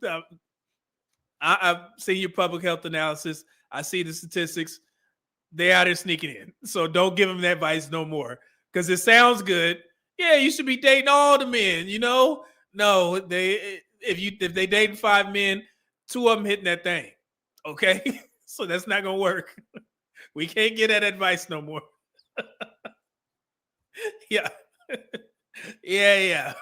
I've seen your public health analysis. I see the statistics. They out here sneaking in. So don't give them that advice no more. Because it sounds good. Yeah, you should be dating all the men, No, if they dating 5 men, 2 of them hitting that thing. Okay? So that's not gonna work. We can't get that advice no more. Yeah. Yeah.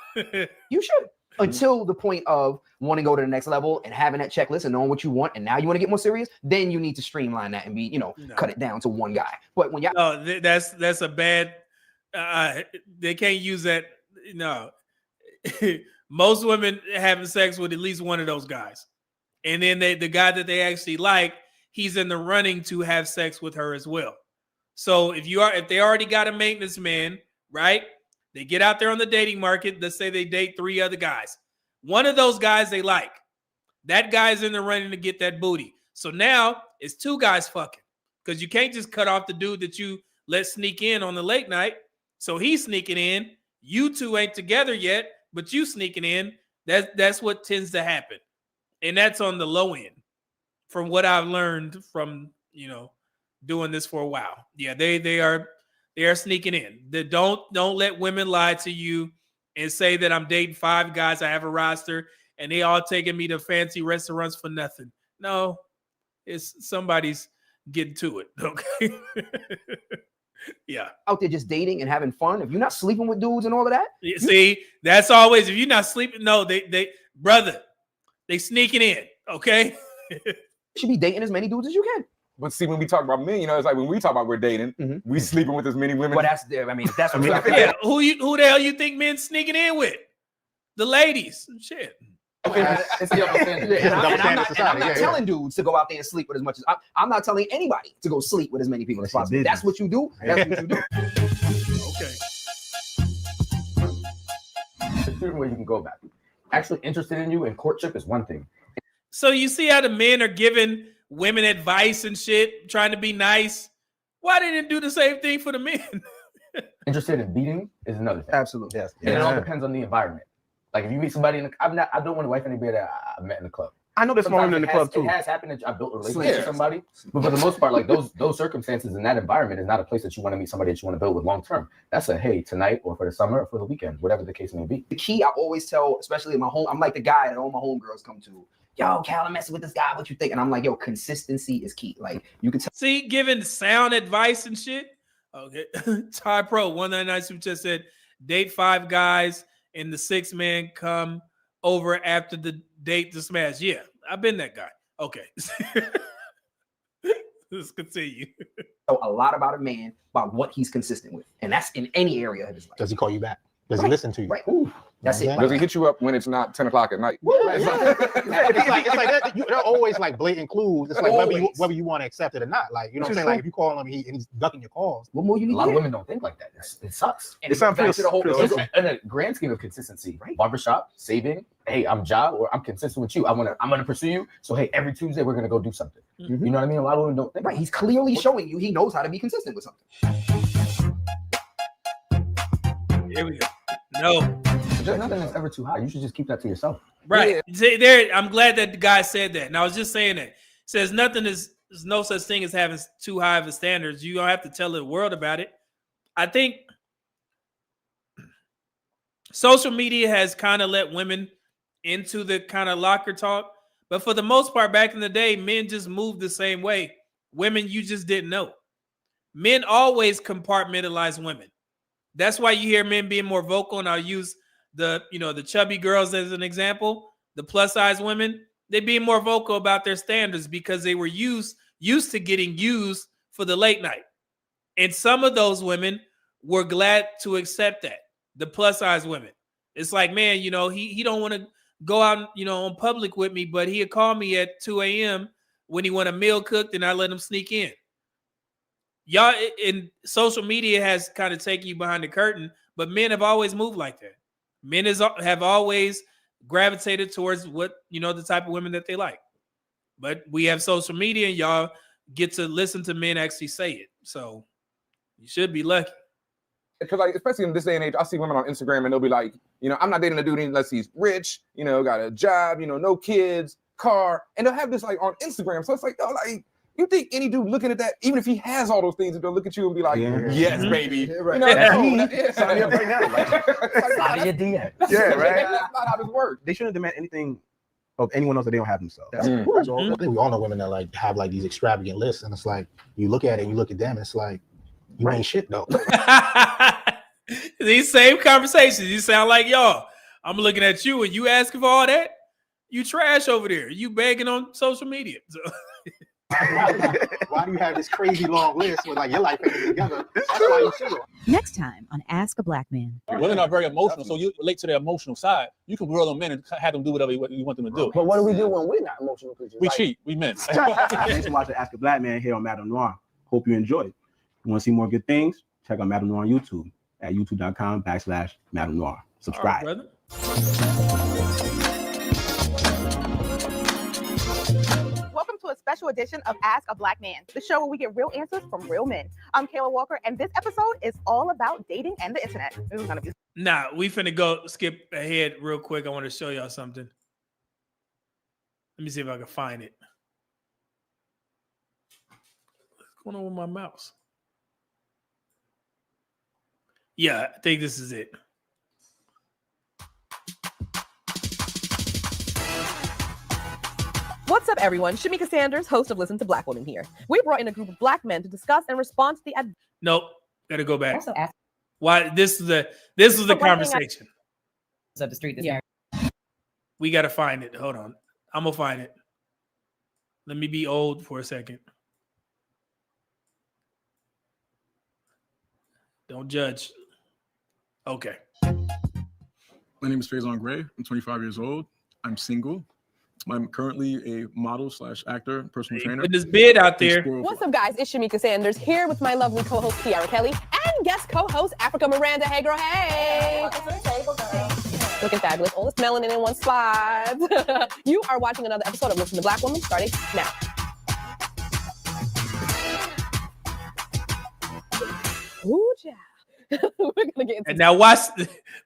you should. Until the point of wanting to go to the next level and having that checklist and knowing what you want, and now you want to get more serious, then you need to streamline that and be, cut it down to one guy. But when y'all, that's a bad. They can't use that. No, most women having sex with at least one of those guys, and then the guy that they actually like, he's in the running to have sex with her as well. So if they already got a maintenance man, right? They get out there on the dating market. Let's say they date 3 other guys. One of those guys they like. That guy's in the running to get that booty. So now it's 2 guys fucking, because you can't just cut off the dude that you let sneak in on the late night. So he's sneaking in. You 2 ain't together yet, but you sneaking in. That's what tends to happen. And that's on the low end from what I've learned from, doing this for a while. Yeah, they are sneaking in. Don't let women lie to you and say that I'm dating 5 guys. I have a roster and they all taking me to fancy restaurants for nothing. No, it's somebody's getting to it. Okay. Yeah. Out there just dating and having fun. If you're not sleeping with dudes and all of that. See, that's always, if you're not sleeping, no, brother, they sneaking in. Okay. You should be dating as many dudes as you can. But see, when we talk about men, it's like when we talk about we're dating, we sleeping with as many women. But that's what yeah, who the hell you think men sneaking in with? The ladies. Shit. Okay. It's the double standard. I'm not telling dudes to go out there and sleep with as much as I'm not telling anybody to go sleep with as many people as possible. That's what you do. That's what you do. Different way you can go about it. Actually interested in you in courtship is one thing. So you see how the men are giving women advice and shit, trying to be nice. Why didn't do the same thing for the men? Interested in beating is another thing. Absolutely. Yes. And it all depends on the environment. Like if you meet somebody I don't want to wife anybody that I met in the club. I know there's more women in the club too. It has happened that I built a relationship with somebody, but for the most part, like those circumstances in that environment is not a place that you want to meet somebody that you want to build with long term. That's a hey tonight or for the summer or for the weekend, whatever the case may be. The key I always tell, especially in my home, I'm like the guy that all my homegirls come to. Yo, Cal, I'm messing with this guy. What you think? And I'm like, yo, consistency is key. Like you can tell. See, giving sound advice and shit. Okay, Ty Pro 199 super just said date 5 guys and the 6th man come over after the date to smash. Yeah, I've been that guy. Okay. Let's continue. So a lot about a man, about what he's consistent with. And that's in any area of his life. Does he call you back? Does he listen to you? Right. Ooh, that's it. Does he hit you up when it's not 10 o'clock at night? It's like they're always like blatant clues. It's like whether you want to accept it or not. Like, you know what I'm saying? Like if you call him and he's ducking your calls. What more you need? A lot of women don't think like that. It sucks. And it sounds in a grand scheme of consistency. Right. Barbershop, saving. Hey, I'm job or I'm consistent with you. I'm gonna pursue you. So hey, every Tuesday we're gonna go do something. You know what I mean? A lot of women don't think. Right. He's clearly showing you he knows how to be consistent with something. Here we go. No. There's nothing that's ever too high. You should just keep that to yourself. Right. Yeah. There, I'm glad that the guy said that. And I was just saying that. It says nothing is there's no such thing as having too high of a standards. You don't have to tell the world about it. I think social media has kind of let women into the kind of locker talk. But for the most part, back in the day, men just moved the same way. Women, you just didn't know. Men always compartmentalize women. That's why you hear men being more vocal, and I'll use the chubby girls as an example, the plus size women. They being more vocal about their standards because they were used to getting used for the late night. And some of those women were glad to accept that. The plus size women. It's like, man, he don't want to go out, on public with me, but he'd call me at 2 a.m. when he want a meal cooked and I let him sneak in. Y'all, in social media has kind of taken you behind the curtain, but men have always moved like that. Men have always gravitated towards what, the type of women that they like. But we have social media and y'all get to listen to men actually say it. So you should be lucky. Because especially in this day and age, I see women on Instagram and they'll be like, I'm not dating a dude unless he's rich, got a job, no kids, car, and they'll have this like on Instagram. So it's like, you think any dude looking at that, even if he has all those things, they'll look at you and be like, yes, baby. Yeah, right. Sign me up right now. Slide in your DM. Yeah, right. That's not how this works. They shouldn't demand anything of anyone else that they don't have themselves. That's cool. So I think we all know women that like have like these extravagant lists, and it's like you look at it and you look at them, and it's like you ain't shit though. These same conversations, you sound like y'all. I'm looking at you and you asking for all that. You trash over there. You begging on social media. So. Why do you have this crazy long list with like your life ain't together? That's why you single. Next time on Ask a Black Man. Women are very emotional, so you relate to their emotional side. You can grill on men and have them do whatever you want them to do. But what do we do when we're not emotional creatures? We cheat. We men. Thanks for watching Ask a Black Man here on Madame Noir. Hope you enjoyed. You want to see more good things? Check out Madame Noir on YouTube at youtube.com/Madame Noir. Subscribe. All right, Welcome to a special edition of Ask a Black Man, the show where we get real answers from real men. I'm Kayla Walker, and this episode is all about dating and the internet. This is gonna be. Nah, we finna go skip ahead real quick. I want to show y'all something. Let me see if I can find it. What's going on with my mouse? Yeah, I think this is it. What's up, everyone? Shamika Sanders, host of Listen to Black Women here. We brought in a group of Black men to discuss and respond to the. Nope, gotta go back. Also ask- Why this was the conversation. So the street. We gotta find it. Hold on, I'm gonna find it. Let me be old for a second. Don't judge. Okay. My name is Faison Gray. I'm 25 years old. I'm single. I'm currently a model / actor, personal trainer. Put this bid out there. What's up, guys? It's Shamika Sanders here with my lovely co-host Kiara Kelly and guest co-host Africa Miranda. Hey, girl, hey. Looking fabulous. All this melanin in one slide. You are watching another episode of Listen to Black Women starting now. Ooh, yeah. We're gonna get into And now watch.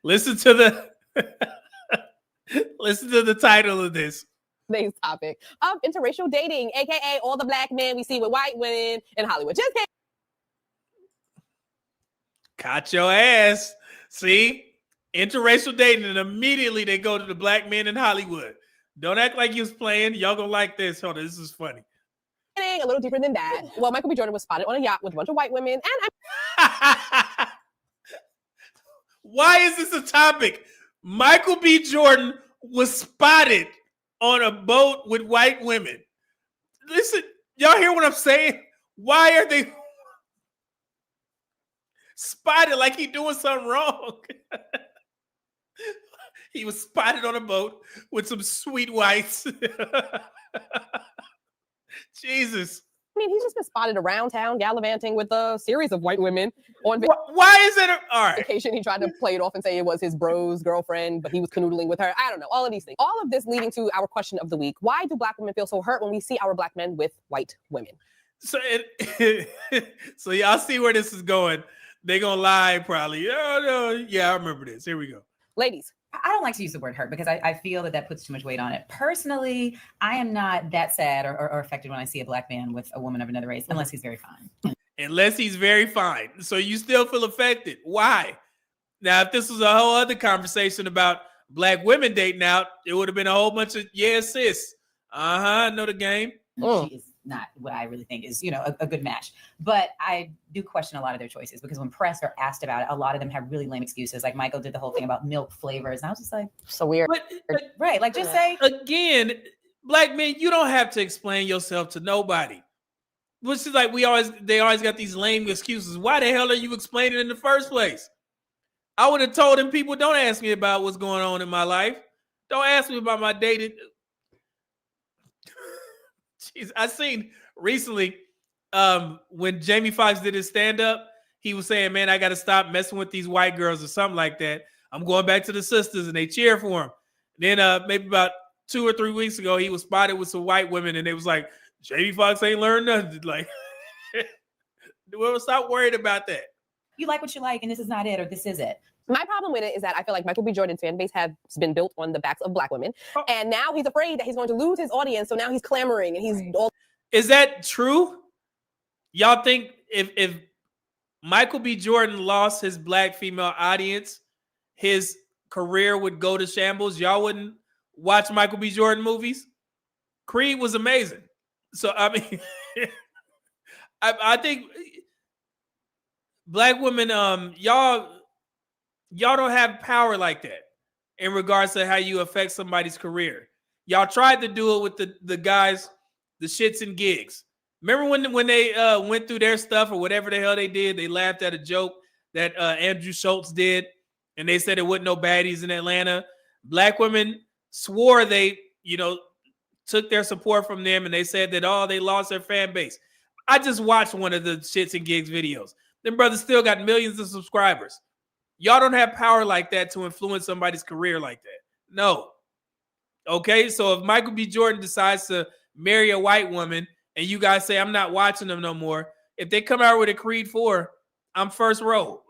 Listen to the. Listen to the title of this. today's topic of interracial dating, aka all the black men we see with white women in Hollywood. Just kidding. Caught your ass. See? Interracial dating, and immediately they go to the black men in Hollywood. Don't act like you was playing. Y'all gonna like this. Hold on, this is funny. A little deeper than that. Well, Michael B. Jordan was spotted on a yacht with a bunch of white women, and Why is this a topic? Michael B. Jordan was spotted on a boat with white women. Listen, y'all hear what I'm saying? Why are they spotted like he doing something wrong? He was spotted on a boat with some sweet whites. Jesus. I mean, he's just been spotted around town gallivanting with a series of white women on Why is it all right? vacation. He tried to play it off and say it was his bro's girlfriend, but he was canoodling with her. I don't know. All of these things. All of this leading to our question of the week. Why do black women feel so hurt when we see our black men with white women? So, so y'all see where this is going. They're going to lie probably. Oh, no. Yeah, I remember this. Here we go. Ladies, I don't like to use the word hurt because I feel that puts too much weight on it. Personally, I am not that sad or affected when I see a black man with a woman of another race, unless he's very fine. Unless he's very fine. So you still feel affected. Why? Now, if this was a whole other conversation about black women dating out, it would have been a whole bunch of, yeah, sis. I know the game. She is not what I really think is, a good match. But I do question a lot of their choices because when pressed or asked about it, a lot of them have really lame excuses. Like Michael did the whole thing about milk flavors. And I was just like, so weird. Right. Like just say. Again, black men, you don't have to explain yourself to nobody. Which is like they always got these lame excuses. Why the hell are you explaining in the first place? I would have told them people, don't ask me about what's going on in my life. Don't ask me about my dating. Jeez, I seen recently when Jamie Foxx did his stand-up, he was saying, man, I got to stop messing with these white girls or something like that. I'm going back to the sisters and they cheer for him. Then maybe about 2 or 3 weeks ago, he was spotted with some white women and they was like, Jamie Foxx ain't learned nothing. Like, well, stop worried about that. You like what you like and this is not it or this is it. My problem with it is that I feel like Michael B. Jordan's fan base has been built on the backs of black women. And now he's afraid that he's going to lose his audience. So now he's clamoring and he's all. Is that true? Y'all think if Michael B. Jordan lost his black female audience, his career would go to shambles? Y'all wouldn't watch Michael B. Jordan movies? Creed was amazing. So, I mean, I think black women, y'all don't have power like that in regards to how you affect somebody's career. Y'all tried to do it with the guys, the shits and gigs. Remember when they went through their stuff or whatever the hell they did, they laughed at a joke that Andrew Schultz did, and they said it wasn't no baddies in Atlanta. Black women swore they, took their support from them, and they said that, they lost their fan base. I just watched one of the shits and gigs videos. Them brothers still got millions of subscribers. Y'all don't have power like that to influence somebody's career like that. No. Okay, so if Michael B. Jordan decides to marry a white woman and you guys say, I'm not watching them no more, if they come out with a Creed 4, I'm first row.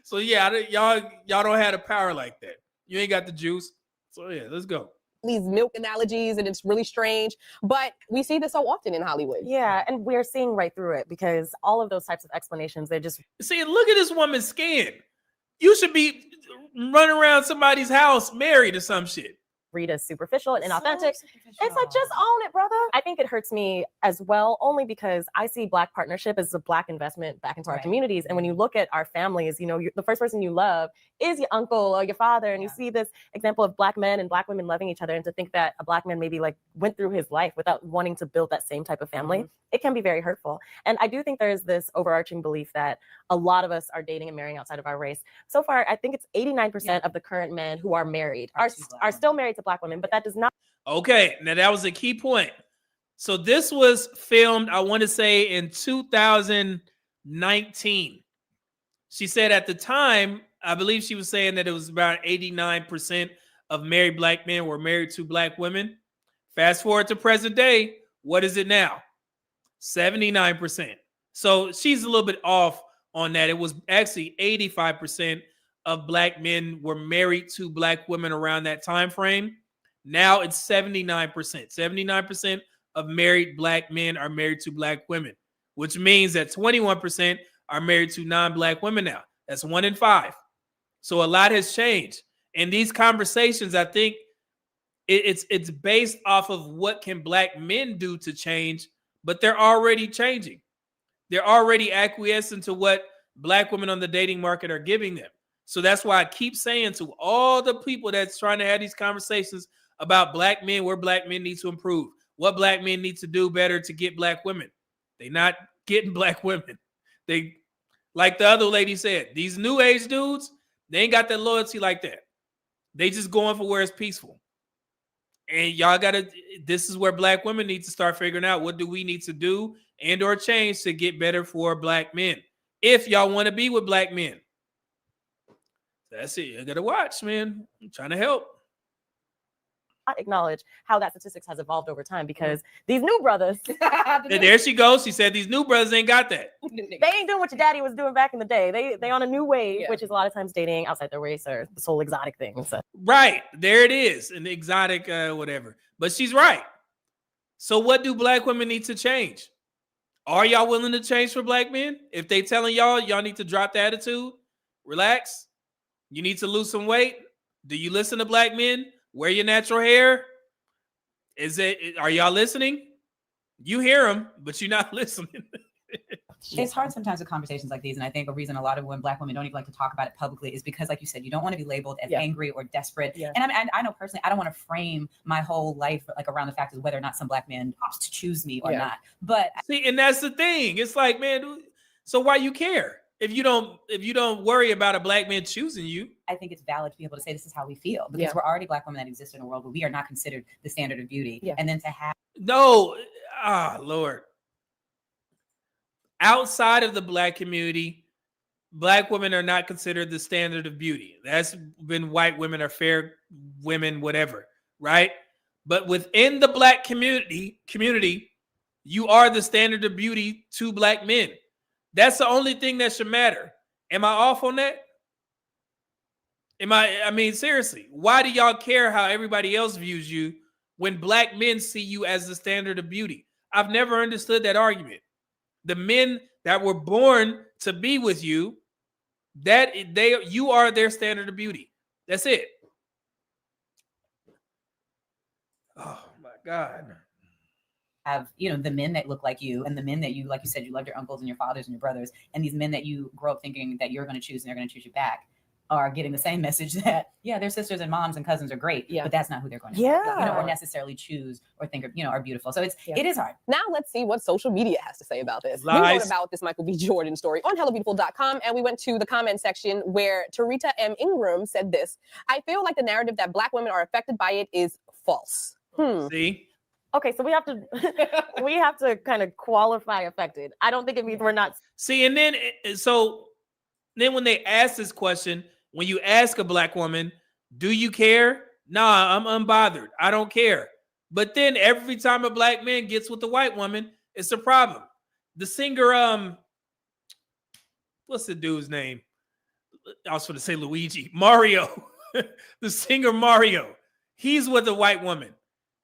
So yeah, y'all don't have the power like that. You ain't got the juice. So yeah, let's go. These milk analogies, and it's really strange, but we see this so often in Hollywood. Yeah, and we're seeing right through it because all of those types of explanations, they're just see. Look at this woman's skin. You should be running around somebody's house married or some shit. Read as superficial and inauthentic. It's like, just own it, brother. I think it hurts me as well, only because I see Black partnership as a Black investment back into our communities. And when you look at our families, the first person you love is your uncle or your father. And you see this example of Black men and Black women loving each other. And to think that a Black man maybe went through his life without wanting to build that same type of family, it can be very hurtful. And I do think there's this overarching belief that a lot of us are dating and marrying outside of our race. So far, I think it's 89% of the current men who are married are still married to Black women, but that does not. Okay, now that was a key point. So this was filmed, I want to say, in 2019. She said at the time, I believe she was saying that it was about 89% of married Black men were married to Black women. Fast forward to present day, what is it now? 79%. So she's a little bit off on that. It was actually 85% of Black men were married to Black women around that time frame. Now it's 79%. 79% of married Black men are married to Black women, which means that 21% are married to non-Black women now. That's 1 in 5. So a lot has changed. And these conversations, I think it's based off of what can Black men do to change, but they're already changing. They're already acquiescing to what Black women on the dating market are giving them. So that's why I keep saying to all the people that's trying to have these conversations about Black men, where Black men need to improve, what Black men need to do better to get Black women. They're not getting Black women. They, like the other lady said, these new age dudes, they ain't got that loyalty like that. They just going for where it's peaceful. And y'all this is where Black women need to start figuring out what do we need to do and or change to get better for Black men. If y'all want to be with Black men. That's it. You got to watch, man. I'm trying to help. acknowledge how that statistics has evolved over time because these new brothers, There she goes. She said these new brothers ain't got that. they ain't doing what your daddy was doing back in the day. They on a new wave, which is a lot of times dating outside their race or this whole exotic thing. So. Right. There it is. An exotic whatever. But she's right. So what do black women need to change? Are y'all willing to change for black men? If they telling y'all need to drop the attitude, relax. You need to lose some weight. Do you listen to black men? Wear your natural hair. Are y'all listening? You hear them, but you're not listening. It's hard sometimes with conversations like these, and I think a reason a lot of black women don't even like to talk about it publicly is because, like you said, you don't want to be labeled as angry or desperate. Yeah. And I know personally, I don't want to frame my whole life like around the fact of whether or not some black man opts to choose me or not. But see, and that's the thing. It's like, man, so why you care if you don't worry about a black man choosing you? I think it's valid to be able to say this is how we feel because we're already black women that exist in a world where we are not considered the standard of beauty, and then to have Lord. Outside of the black community, black women are not considered the standard of beauty. That's been white women or fair women, whatever, right? But within the black community, you are the standard of beauty to black men. That's the only thing that should matter. Am I off on that? I mean, seriously, why do y'all care how everybody else views you when black men see you as the standard of beauty? I've never understood that argument. The men that were born to be with you, you are their standard of beauty. That's it. Oh my God. Have the men that look like you and the men that you, like you said, you loved your uncles and your fathers and your brothers, and these men that you grow up thinking that you're going to choose and they're going to choose you back are getting the same message that their sisters and moms and cousins are great, but that's not who they're going to or necessarily choose or think are beautiful. So it is hard. Now let's see what social media has to say about this. Lies. We wrote about this Michael B. Jordan story on hellobeautiful.com, and we went to the comment section where Tarita M. Ingram said this: I feel like the narrative that black women are affected by it is false. See? Okay, so we have to kind of qualify affected. I don't think it means we're not. See, and then when they ask this question, when you ask a black woman, do you care? Nah, I'm unbothered. I don't care. But then every time a black man gets with a white woman, it's a problem. The singer, what's the dude's name? I was going to say Luigi. Mario. The singer Mario. He's with a white woman.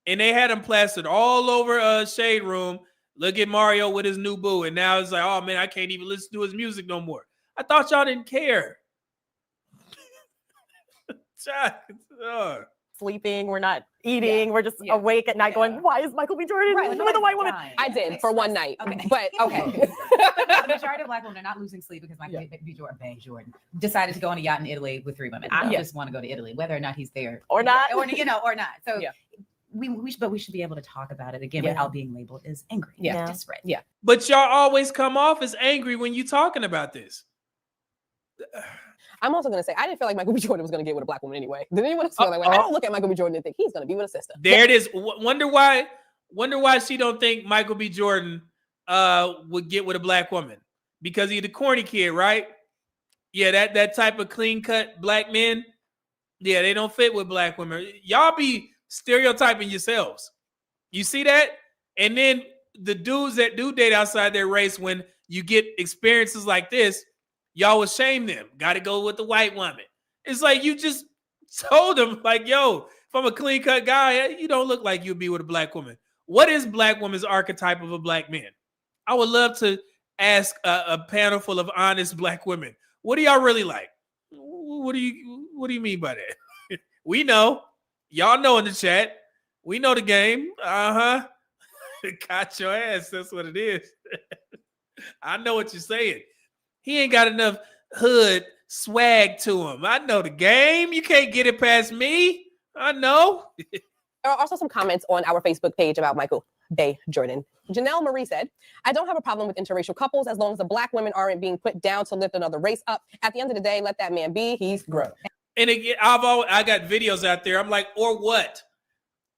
And they had him plastered all over Shade Room. Look at Mario with his new boo. And now it's like, oh, man, I can't even listen to his music no more. I thought y'all didn't care. Sleeping, we're not eating, we're just awake at night going, why is Michael B. Jordan with a white woman? I did for one night, but okay. The majority of black women are not losing sleep because Michael B. Jordan decided to go on a yacht in Italy with 3 women. I just want to go to Italy, whether or not he's there or not, or not. So we should be able to talk about it again without being labeled as angry, desperate. But y'all always come off as angry when you talking about this. I'm also going to say, I didn't feel like Michael B. Jordan was going to get with a black woman anyway. Did anyone else feel that way? I don't look at Michael B. Jordan and think he's going to be with a sister. There it is. Wonder why she don't think Michael B. Jordan would get with a black woman. Because he's the corny kid, right? Yeah, that type of clean-cut black men, they don't fit with black women. Y'all be stereotyping yourselves. You see that? And then the dudes that do date outside their race, when you get experiences like this, y'all would shame them. Got to go with the white woman. It's like you just told them, like, yo, if I'm a clean-cut guy, you don't look like you'd be with a black woman. What is black woman's archetype of a black man? I would love to ask a panel full of honest black women. What do y'all really like? What do you mean by that? We know. Y'all know in the chat. We know the game. Uh-huh. Got your ass. That's what it is. I know what you're saying. He ain't got enough hood swag to him. I know the game. You can't get it past me. I know. There are also some comments on our Facebook page about Michael B. Jordan. Janelle Marie said, I don't have a problem with interracial couples as long as the black women aren't being put down to lift another race up. At the end of the day, let that man be. He's grown. And again, I got videos out there. I'm like, or what?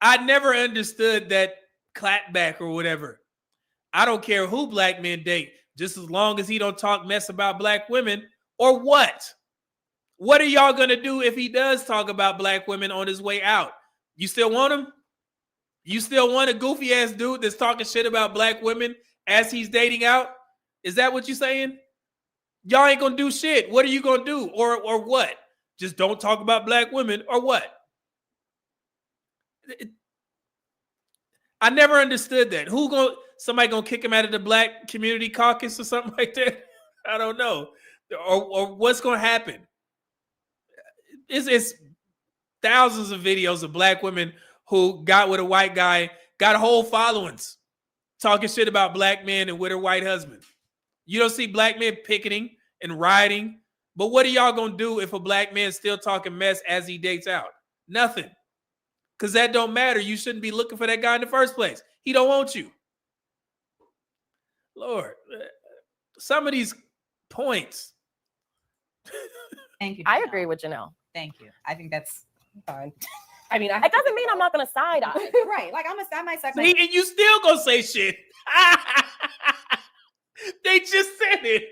I never understood that clapback or whatever. I don't care who black men date, just as long as he don't talk mess about black women, or what? What are y'all going to do if he does talk about black women on his way out? You still want him? You still want a goofy ass dude that's talking shit about black women as he's dating out? Is that what you're saying? Y'all ain't gonna do shit. What are you gonna do? Or what? Just don't talk about black women or what? I never understood that. Somebody gonna kick him out of the black community caucus or something like that? I don't know. Or what's gonna happen? It's thousands of videos of black women who got with a white guy, got whole followings, talking shit about black men and with her white husband. You don't see black men picketing and rioting. But what are y'all gonna do if a black man's still talking mess as he dates out? Nothing. Because that don't matter. You shouldn't be looking for that guy in the first place. He don't want you. Lord, some of these points. Thank you. I agree with Janelle. Thank you. I think that's fine. I mean, it doesn't mean I'm not going to side eye. Right. Like I might suck. See, and you still gonna say shit. They just said it.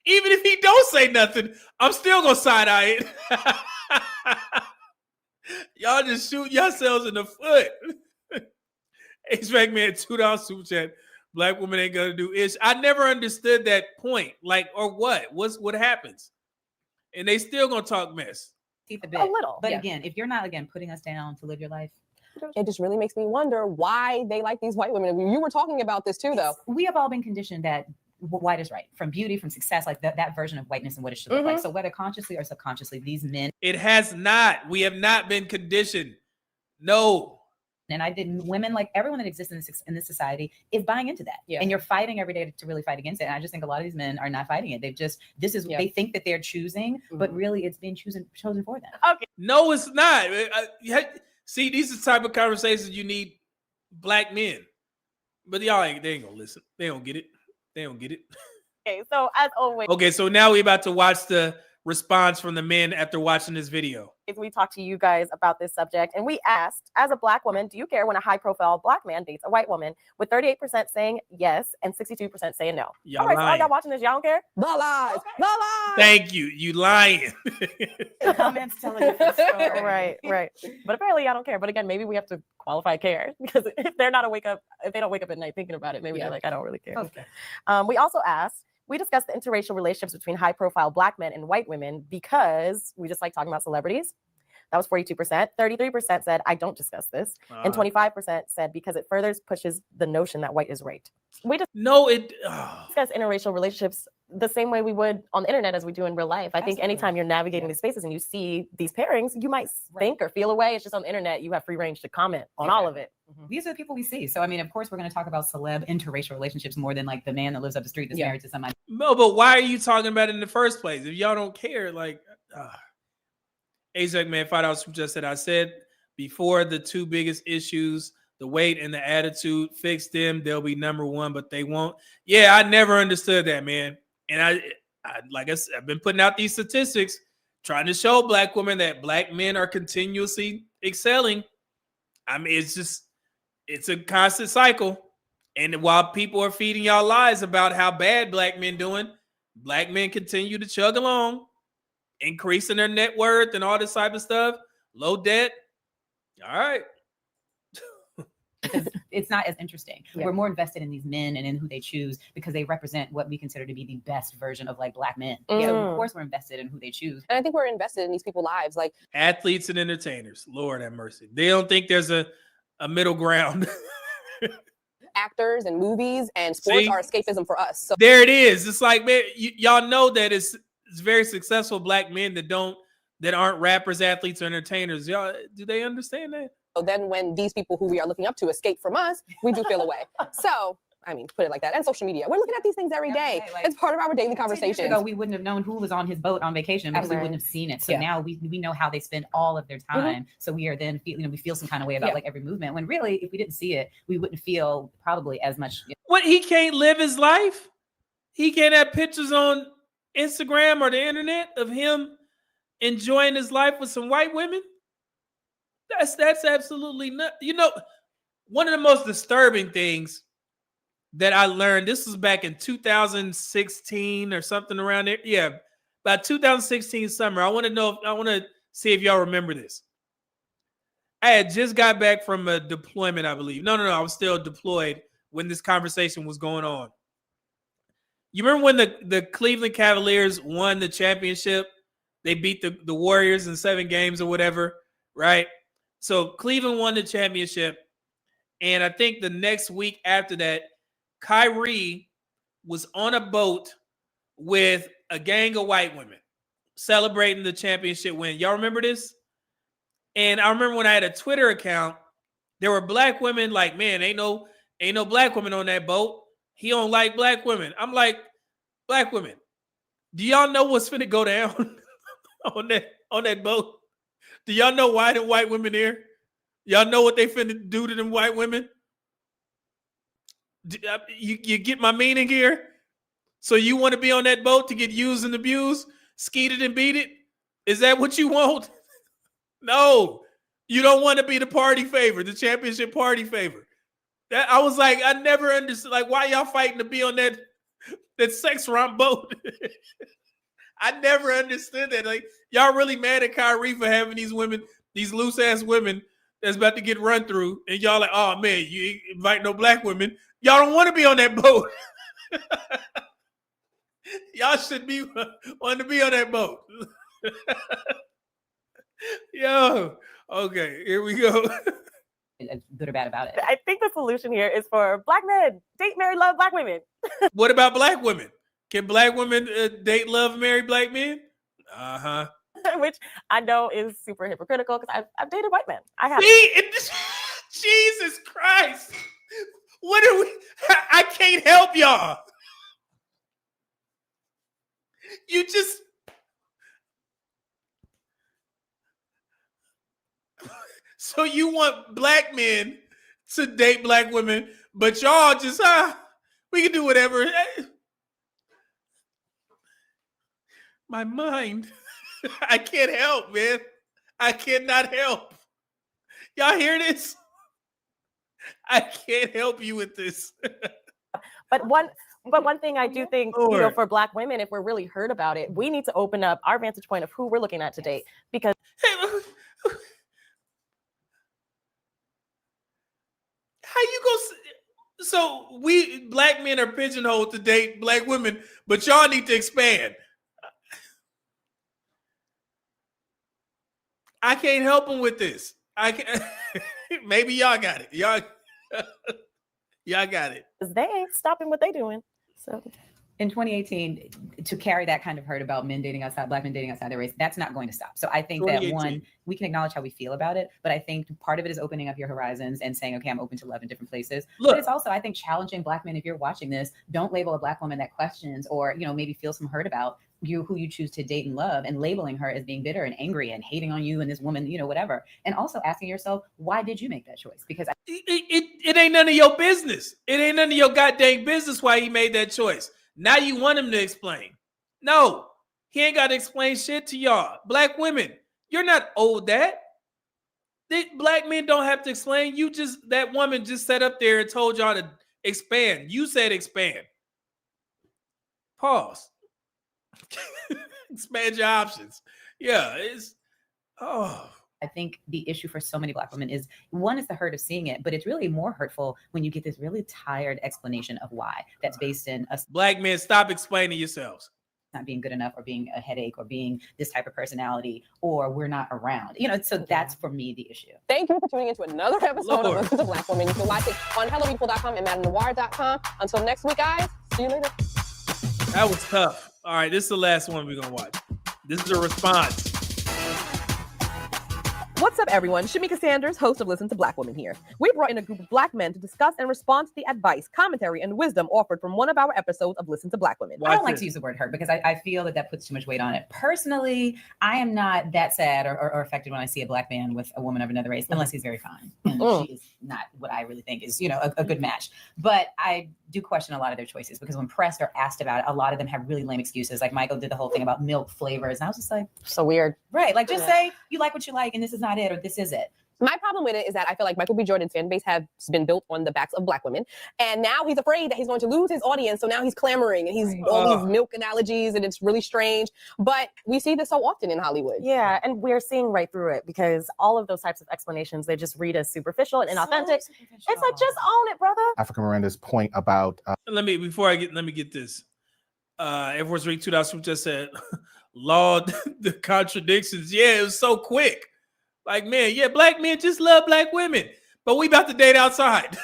Even if he don't say nothing, I'm still gonna side eye it. Y'all just shoot yourselves in the foot. H-Mac Man, $2 super chat. Black women ain't gonna do ish. I never understood that point. Like, or what? What happens? And they still gonna talk mess. A little. But again, if you're not putting us down to live your life, it just really makes me wonder why they like these white women. You were talking about this too, though. We have all been conditioned that white is right, from beauty, from success, like that version of whiteness and what it should look like. So whether consciously or subconsciously, these men. It has not. We have not been conditioned. No. And women, like everyone that exists in this society, is buying into that. And you're fighting every day to really fight against it. And I just think a lot of these men are not fighting it. They think that they're choosing, but really it's being chosen for them. Okay. No, it's not. See, these are the type of conversations you need black men. But they ain't gonna listen. They don't get it. They don't get it. Okay, so as always. Okay, so now we're about to watch the response from the men after watching this video. We talked to you guys about this subject, and we asked, as a black woman, do you care when a high-profile black man dates a white woman? With 38% saying yes and 62% saying no. Y'all all right, so all lying. y'all watching this, y'all don't care? The lies. Okay. The lies. Thank you. You lying. The comments telling you the story. Right. But apparently y'all don't care. But again, maybe we have to qualify care, because if they don't wake up at night thinking about it, maybe they're like, I don't really care. Okay. We also asked, we discussed the interracial relationships between high-profile black men and white women because we just like talking about celebrities. That was 42%. 33% said, I don't discuss this. And 25% said, because it further pushes the notion that white is right. We just discuss interracial relationships the same way we would on the internet as we do in real life. I think anytime you're navigating these spaces and you see these pairings, you might think or feel a way. It's just on the internet, you have free range to comment on all of it. These are the people we see. So, I mean, of course, we're going to talk about celeb interracial relationships more than like the man that lives up the street that's married to somebody. No, but why are you talking about it in the first place? If y'all don't care, like, Azek Man, $5 just said, I said before, the two biggest issues, the weight and the attitude, fix them. They'll be number one, but they won't. Yeah, I never understood that, man. And I like I said, I've been putting out these statistics, trying to show black women that black men are continuously excelling. I mean, it's a constant cycle. And while people are feeding y'all lies about how bad black men doing, black men continue to chug along, increasing their net worth and all this type of stuff, low debt. All right. It's not as interesting. We're more invested in these men and in who they choose because they represent what we consider to be the best version of like black men. So of course we're invested in who they choose. And I think we're invested in these people's lives. Like athletes and entertainers. Lord have mercy. They don't think there's a middle ground. Actors and movies and sports are escapism for us. So there it is. It's like, man, y'all know that it's very successful black men that aren't rappers, athletes, or entertainers. Y'all, do they understand that? So then when these people who we are looking up to escape from us, we do feel away. So, I mean, put it like that. And social media. We're looking at these things every day. Like, it's part of our daily conversation. Ago, we wouldn't have known who was on his boat on vacation because we wouldn't have seen it. So now we know how they spend all of their time. So we are then, we feel some kind of way about like every movement. When really, if we didn't see it, we wouldn't feel probably as much. What, he can't live his life? He can't have pictures on Instagram or the internet of him enjoying his life with some white women? That's absolutely not. You know, one of the most disturbing things that I learned, this was back in 2016 or something around there. Yeah, about 2016 summer. I want to see if y'all remember this. I had just got back from a deployment, I believe. No, I was still deployed when this conversation was going on. You remember when the Cleveland Cavaliers won the championship? They beat the Warriors in 7 games or whatever, right? So Cleveland won the championship. And I think the next week after that, Kyrie was on a boat with a gang of white women celebrating the championship win. Y'all remember this? And I remember when I had a Twitter account, there were black women like, man, ain't no black women on that boat. He don't like black women. I'm like, black women, do y'all know what's finna go down on that boat? Do y'all know why the white women there? Y'all know what they finna do to them white women? You get my meaning here? So you want to be on that boat to get used and abused, skeeted and beat it? Is that what you want? No, you don't want to be the party favor, the championship party favor. That I was like, I never understood. Like, why y'all fighting to be on that sex romp boat? I never understood that. Like, y'all really mad at Kyrie for having these women, these loose ass women that's about to get run through, and y'all like, oh man, you invite no black women. Y'all don't want to be on that boat. Y'all should be wanting to be on that boat. Yo, okay, here we go. Good or bad about it. I think the solution here is for black men date, marry, love black women. What about black women? Can black women date, love, marry black men? Which I know is super hypocritical because I've dated white men. I have. Jesus Christ! What are we? I can't help y'all. You just. So you want black men to date black women, but y'all just, we can do whatever. My mind, I can't help, man. I cannot help. Y'all hear this? I can't help you with this. But one thing I do think, for black women, if we're really heard about it, we need to open up our vantage point of who we're looking at to date. Because how you go? So we black men are pigeonholed to date black women, but y'all need to expand. I can't help them with this. I can. Maybe y'all got it. Y'all got it. They ain't stopping what they doing. So in 2018, to carry that kind of hurt about men dating outside, black men dating outside their race, that's not going to stop. So I think that one, we can acknowledge how we feel about it, but I think part of it is opening up your horizons and saying, okay, I'm open to love in different places. Look, but it's also, I think, challenging black men. If you're watching this, don't label a black woman that questions or, maybe feel some hurt about who you choose to date and love, and labeling her as being bitter and angry and hating on you and this woman, whatever. And also asking yourself, why did you make that choice? Because it ain't none of your business. It ain't none of your goddamn business why he made that choice. Now you want him to explain. No, he ain't got to explain shit to y'all. Black women, you're not owed that. Black men don't have to explain. That woman just sat up there and told y'all to expand. You said expand. Pause. Expand your options. Yeah, I think the issue for so many black women is, one, is the hurt of seeing it, but it's really more hurtful when you get this really tired explanation of why that's based in us. Black men, stop explaining yourselves. Not being good enough, or being a headache, or being this type of personality, or we're not around. So that's for me the issue. Thank you for tuning into another episode of Listen to Black Women. You can watch it on HelloPeople.com and MadamNoir.com. Until next week, guys. See you later. That was tough. All right, this is the last one we're gonna watch. This is a response. What's up, everyone? Shamika Sanders, host of Listen to Black Women here. We brought in a group of black men to discuss and respond to the advice, commentary, and wisdom offered from one of our episodes of Listen to Black Women. I don't like to use the word hurt because I feel that puts too much weight on it. Personally, I am not that sad or affected when I see a black man with a woman of another race, unless he's very fine. And she is not what I really think is, a good match. But I do question a lot of their choices, because when pressed or asked about it, a lot of them have really lame excuses. Like Michael did the whole thing about milk flavors. And I was just like, so weird. Right. Like, just say you like what you like and this is not it, or this is it. My problem with it is that I feel like Michael B. Jordan's fan base has been built on the backs of Black women. And now he's afraid that he's going to lose his audience. So now he's clamoring and he's all these milk analogies, and it's really strange. But we see this so often in Hollywood. Yeah, and we're seeing right through it because all of those types of explanations, they just read as superficial and inauthentic. It's like, just own it, brother. Africa Miranda's point about let me get this. Air Force Week 2000 just said, Lord, the contradictions. Yeah, it was so quick. Like, man, yeah, black men just love black women, but we about to date outside.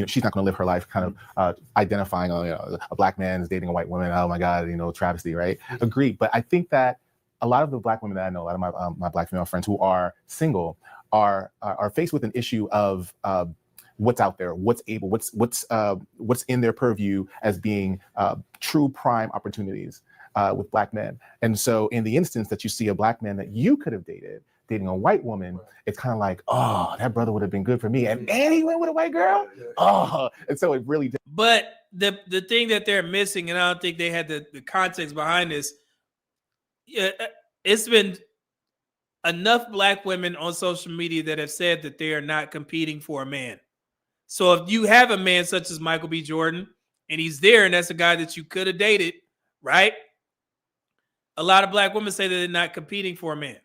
She's not going to live her life kind of identifying a black man is dating a white woman. Oh my God, travesty, right? Agreed. But I think that a lot of the black women that I know, a lot of my black female friends who are single are faced with an issue of what's out there, what's in their purview as being true prime opportunities with black men. And so in the instance that you see a black man that you could have dated dating a white woman, it's kind of like, oh, that brother would have been good for me. And he went with a white girl. Oh, and so it really did. But the thing that they're missing, and I don't think they had the context behind this, it's been enough black women on social media that have said that they are not competing for a man. So if you have a man such as Michael B. Jordan, and he's there, and that's a guy that you could have dated, right? A lot of black women say that they're not competing for a man.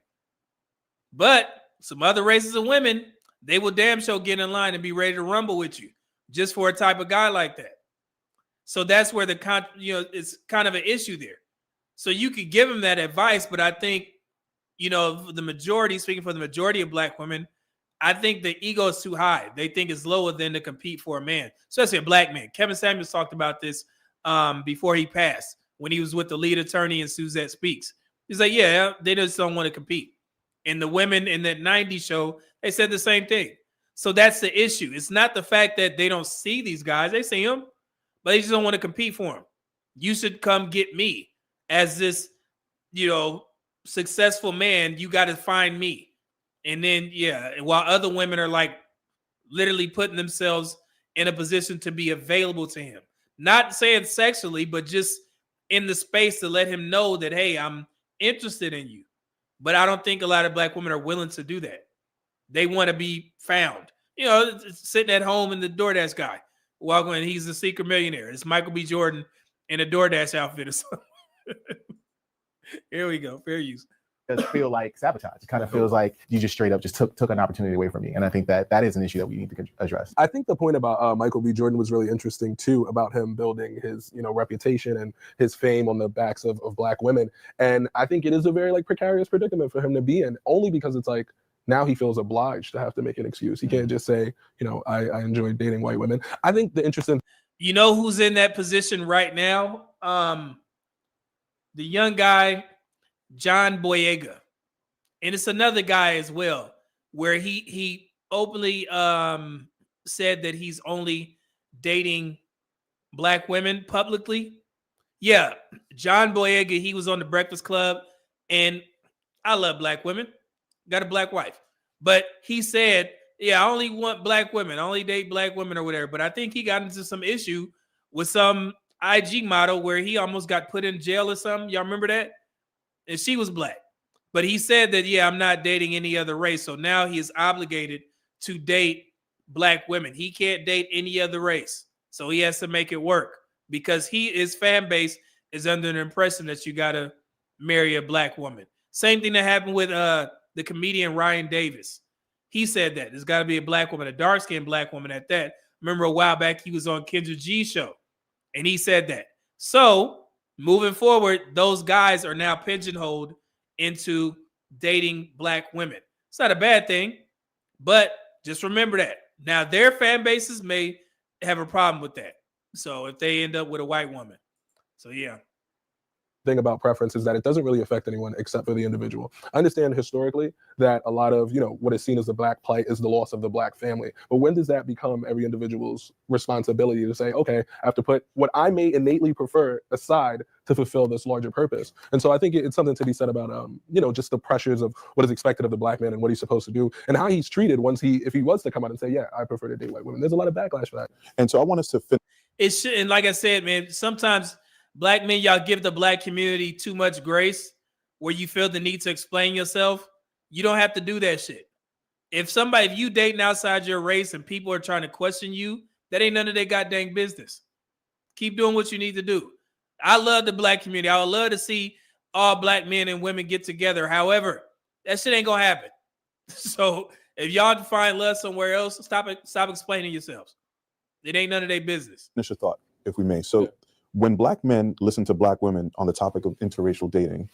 But some other races of women, they will damn sure get in line and be ready to rumble with you just for a type of guy like that. So that's where it's kind of an issue there. So you could give them that advice, but I think, the majority, speaking for the majority of black women, I think the ego is too high. They think it's lower than to compete for a man, especially a black man. Kevin Samuels talked about this before he passed when he was with the lead attorney in Suzette Speaks. He's like, yeah, they just don't want to compete. And the women in that 90s show, they said the same thing. So that's the issue. It's not the fact that they don't see these guys. They see them, but they just don't want to compete for them. You should come get me as this, successful man. You got to find me. And then, while other women are like literally putting themselves in a position to be available to him, not saying sexually, but just in the space to let him know that, hey, I'm interested in you. But I don't think a lot of black women are willing to do that. They want to be found. Sitting at home in the DoorDash guy, walking in, he's a secret millionaire. It's Michael B. Jordan in a DoorDash outfit or something. Here we go. Fair use. Does feel like sabotage. It kind of feels like you just straight up just took an opportunity away from me. And I think that is an issue that we need to address. I think the point about Michael B. Jordan was really interesting too, about him building his reputation and his fame on the backs of black women. And I think it is a very precarious predicament for him to be in, only because it's like now he feels obliged to have to make an excuse. He can't just say, I enjoy dating white women. I think the interesting who's in that position right now? The young guy, John Boyega. And it's another guy as well, where he openly said that he's only dating black women publicly. Yeah, John Boyega, he was on the Breakfast Club, and I love black women. Got a black wife. But he said, I only want black women. I only date black women or whatever. But I think he got into some issue with some IG model where he almost got put in jail or something. Y'all remember that? And she was black. But he said that, I'm not dating any other race. So now he is obligated to date black women. He can't date any other race. So he has to make it work because his fan base is under the impression that you got to marry a black woman. Same thing that happened with the comedian Ryan Davis. He said that there's got to be a black woman, a dark-skinned black woman at that. Remember a while back, he was on Kendra G's show, and he said that. So moving forward, those guys are now pigeonholed into dating black women. It's not a bad thing, but just remember that. Now, their fan bases may have a problem with that. So if they end up with a white woman. So, yeah. Thing about preference is that it doesn't really affect anyone except for the individual. I understand historically that a lot of, what is seen as the black plight is the loss of the black family. But when does that become every individual's responsibility to say, okay, I have to put what I may innately prefer aside to fulfill this larger purpose? And so I think it's something to be said about, just the pressures of what is expected of the black man and what he's supposed to do and how he's treated if he was to come out and say, yeah, I prefer to date white women. There's a lot of backlash for that. And so I want us to finish. And like I said, man, sometimes black men, y'all give the black community too much grace where you feel the need to explain yourself. You don't have to do that shit. If you dating outside your race and people are trying to question you, that ain't none of their goddamn business. Keep doing what you need to do. I love the black community. I would love to see all black men and women get together. However, that shit ain't gonna happen. So if y'all find love somewhere else, stop explaining yourselves. It ain't none of their business. Initial thought, if we may. So when black men listen to black women on the topic of interracial dating,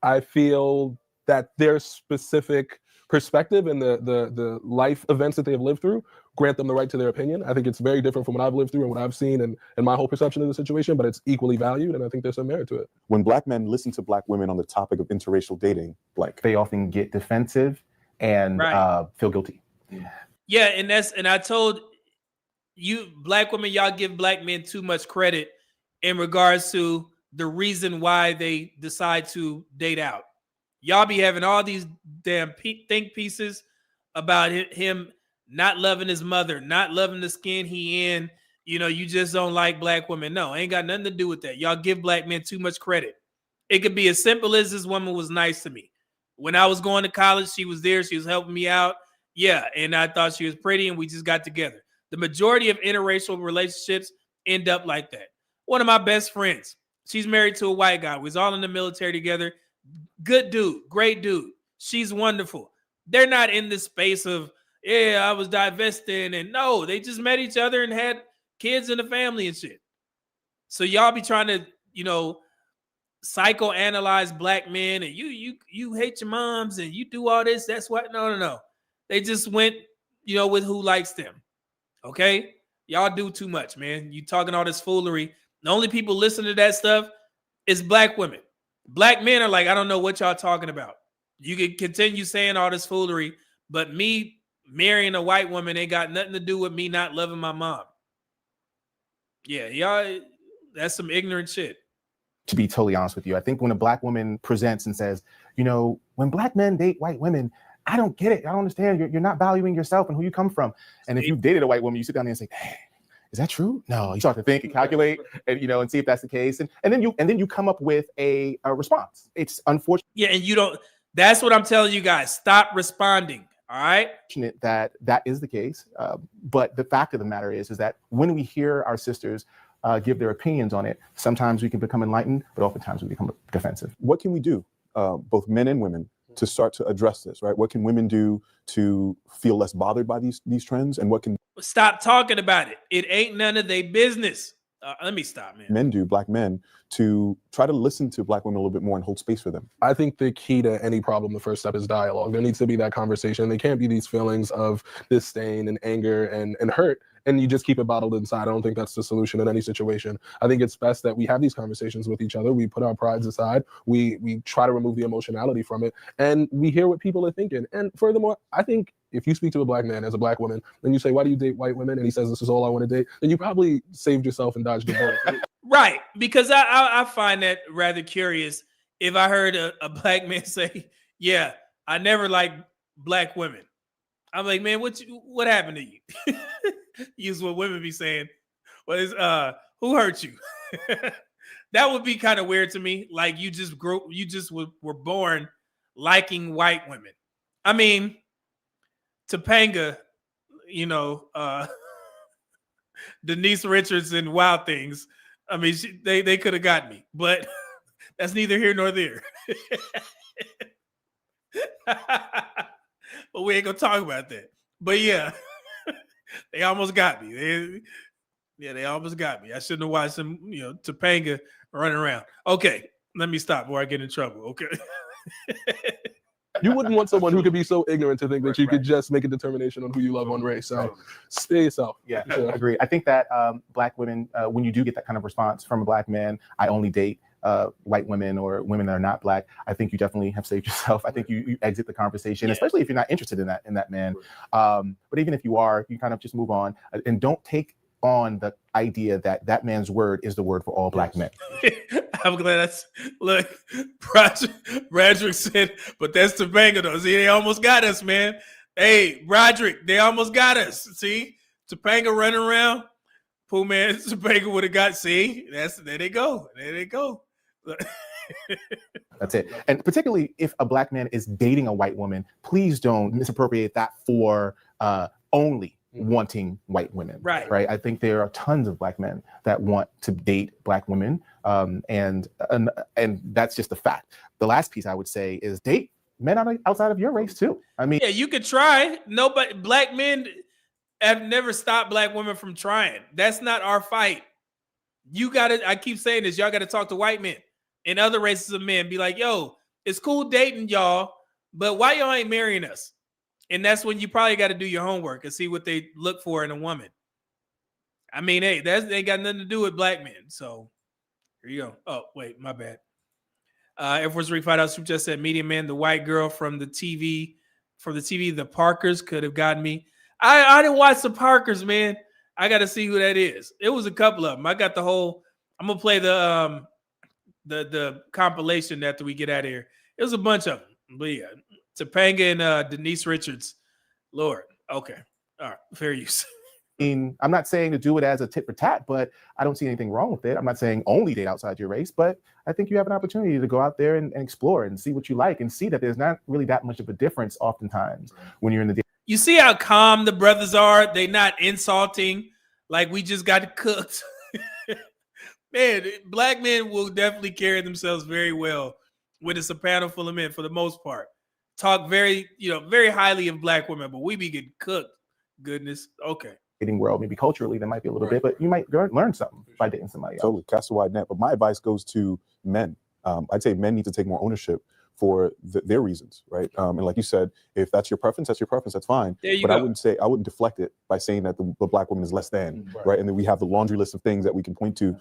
I feel that their specific perspective and the life events that they have lived through grant them the right to their opinion. I think it's very different from what I've lived through and what I've seen and my whole perception of the situation, but it's equally valued, and I think there's some merit to it. when black men listen to black women on the topic of interracial dating, like they often get defensive and feel guilty. Yeah, and I told you, black women, y'all give black men too much credit in regards to the reason why they decide to date out. Y'all be having all these damn think pieces about him not loving his mother, not loving the skin he in. You know, you just don't like black women. No, ain't got nothing to do with that. Y'all give black men too much credit. It could be as simple as this woman was nice to me. When I was going to college, she was there. She was helping me out. Yeah, and I thought she was pretty, and we just got together. The majority of interracial relationships end up like that. One of my best friends, she's married to a white guy. We was all in the military together. Good dude, great dude. She's wonderful. They're not in this space of, yeah, I was divesting, and no, they just met each other and had kids and a family and shit. So y'all be trying to, you know, psychoanalyze black men, and you hate your moms and you do all this. That's what. No. They just went, you know, with who likes them. Okay, y'all do too much, man. You talking all this foolery. The only people listening to that stuff is black women. Black men are like, I don't know what y'all talking about. You can continue saying all this foolery, but me marrying a white woman ain't got nothing to do with me not loving my mom. Yeah, y'all, that's some ignorant shit. To be totally honest with you, I think when a black woman presents and says, you know, when black men date white women, I don't get it. I don't understand. You're not valuing yourself and who you come from. And if you dated a white woman, you sit down there and say, hey, is that true? No, you start to think and calculate and, you know, and see if that's the case. And then you come up with a response. It's unfortunate. Yeah, and you don't, that's what I'm telling you guys. Stop responding. All right. That is the case. But the fact of the matter is that when we hear our sisters give their opinions on it, sometimes we can become enlightened, but oftentimes we become defensive. what can we do, both men and women, to start to address this, right? What can women do to feel less bothered by these trends, and what can Stop talking about it. It ain't none of their business. Let me stop, man. men do, black men, to try to listen to black women a little bit more and hold space for them? I think the key to any problem, the first step is dialogue. There needs to be that conversation. There can't be these feelings of disdain and anger and hurt, and you just keep it bottled inside. I don't think that's the solution in any situation. I think it's best that we have these conversations with each other. We put our prides aside. We try to remove the emotionality from it, and we hear what people are thinking. And furthermore, I think if you speak to a black man as a black woman, and you say, why do you date white women? And he says, this is all I want to date, then you probably saved yourself and dodged a bullet. Right. Because I find that rather curious. If I heard a black man say, yeah, I never liked black women. I'm like, man, what happened to you? Use what women be saying. What is who hurt you? That would be kind of weird to me. Like you just were born liking white women. I mean, Topanga, you know, Denise Richards and Wild Things. I mean, they could have got me, but that's neither here nor there. But we ain't gonna talk about that. But yeah, they almost got me. They almost got me. I shouldn't have watched them, you know, Topanga running around. Okay, let me stop before I get in trouble. Okay. You wouldn't want someone who could be so ignorant to think that you could just make a determination on who you love on race. So stay yourself. Yeah, I agree. I think that black women, when you do get that kind of response from a black man, I only date white women or women that are not black, I think you definitely have saved yourself. I think you exit the conversation, especially if you're not interested in that man. But even if you are, you kind of just move on and don't take on the idea that man's word is the word for all black men. I'm glad that's look. Broderick said, but that's Topanga though. See, they almost got us, man. Hey, Broderick, they almost got us. See, Topanga running around. Poor man, Topanga would have got. See, there they go. There they go. That's it. And particularly if a black man is dating a white woman, please don't misappropriate that for only wanting white women. Right. I think there are tons of black men that want to date black women. And that's just a fact. The last piece I would say is date men outside of your race too. I mean, yeah, you could try. Nobody, black men have never stopped black women from trying. That's not our fight. You gotta, I keep saying this, y'all gotta talk to white men and other races of men. Be like, yo, it's cool dating y'all, but why y'all ain't marrying us? And that's when you probably got to do your homework and see what they look for in a woman. I mean, hey, that ain't got nothing to do with black men. So here you go. Oh, wait, my bad. Air Force Rick $5 super just said, medium man, the white girl from the TV, the Parkers could have gotten me. I didn't watch the Parkers, man. I got to see who that is. It was a couple of them. I got the whole. I'm gonna play the compilation after we get out of here. It was a bunch of them, but yeah, Topanga and Denise Richards. Lord, okay, all right, fair use. I'm not saying to do it as a tit for tat, but I don't see anything wrong with it. I'm not saying only date outside your race, but I think you have an opportunity to go out there and explore and see what you like and see that there's not really that much of a difference oftentimes when you're in the. You see how calm the brothers are? They're not insulting like we just got cooked. Man, black men will definitely carry themselves very well when it's a panel full of men for the most part. Talk very, very highly of black women, but we be getting cooked. Goodness. Okay. World, maybe culturally there might be a little bit, but you might learn something by dating somebody else. Totally, cast a wide net. But my advice goes to men. I'd say men need to take more ownership for their reasons, right? And like you said, if that's your preference, that's fine. But I wouldn't deflect it by saying that the black woman is less than, right? And then we have the laundry list of things that we can point to.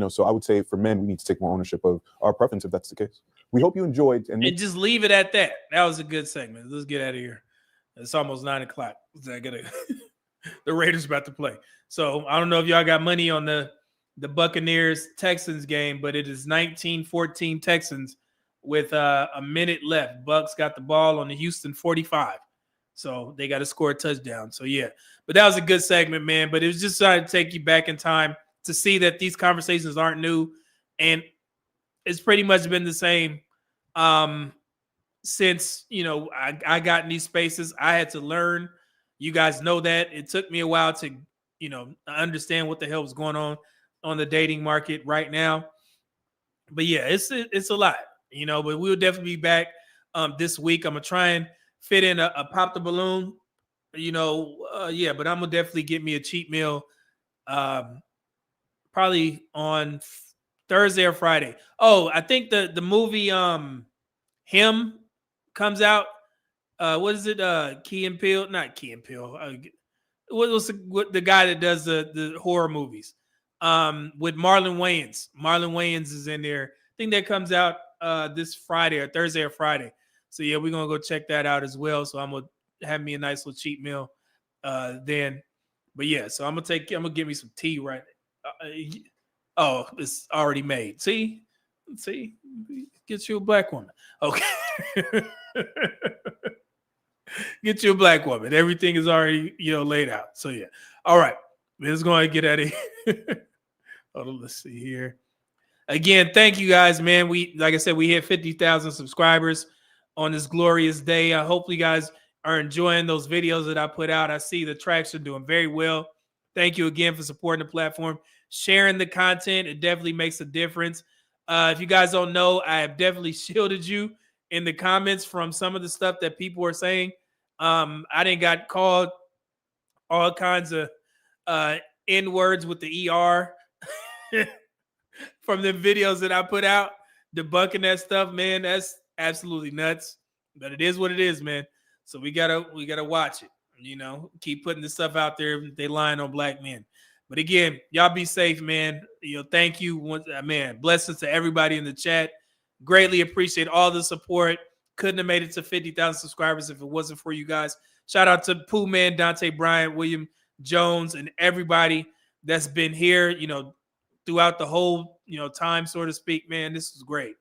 So I would say for men, we need to take more ownership of our preference if that's the case. We hope you enjoyed. And just leave it at that. That was a good segment. Let's get out of here. It's almost 9 o'clock. I gotta. The Raiders about to play. So I don't know if y'all got money on the Buccaneers Texans game, but it is 19-14 Texans with a minute left. Bucks got the ball on the Houston 45. So they got to score a touchdown. So yeah, but that was a good segment, man. But it was just trying to take you back in time to see that these conversations aren't new. And it's pretty much been the same since, I got in these spaces. I had to learn. You guys know that it took me a while to, understand what the hell was going on the dating market right now. But yeah, it's a lot, but we'll definitely be back this week. I'm going to try and fit in a pop the balloon, but I'm going to definitely get me a cheat meal probably on Thursday or Friday. Oh, I think the movie Him comes out. What is it? Key and Peele? Not Key and Peele. What was the guy that does the horror movies? With Marlon Wayans. Marlon Wayans is in there. I think that comes out this Friday or Thursday or Friday. So yeah, we're gonna go check that out as well. So I'm gonna have me a nice little cheat meal then. But yeah, so I'm gonna get me some tea right. Oh, it's already made. See, get you a black woman. Okay. Get you a black woman. Everything is already, laid out. So yeah. All right. Let's go ahead and get out of here. Hold on, let's see here. Again, thank you guys, man. Like I said, we hit 50,000 subscribers on this glorious day. I hope you guys are enjoying those videos that I put out. I see the traction doing very well. Thank you again for supporting the platform, sharing the content. It definitely makes a difference. If you guys don't know, I have definitely shielded you in the comments from some of the stuff that people are saying. I didn't got called all kinds of N-words with the ER from the videos that I put out, debunking that stuff, man. That's absolutely nuts. But it is what it is, man. So we gotta watch it. Keep putting this stuff out there. They lying on black men. But again, y'all be safe, man. Thank you, man. Blessings to everybody in the chat. Greatly appreciate all the support. Couldn't have made it to 50,000 subscribers if it wasn't for you guys. Shout out to Pooh Man, Dante Bryant, William Jones, and everybody that's been here, throughout the whole, time, so to speak. Man, this is great.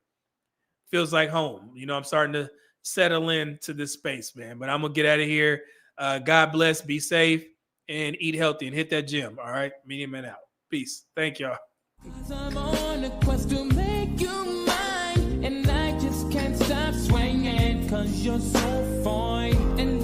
Feels like home. I'm starting to settle into this space, man. But I'm going to get out of here. God bless, be safe, and eat healthy and hit that gym. All right? Medium Man out. Peace. Thank y'all. I'm on a quest to make you mine. 'cause you're so fine and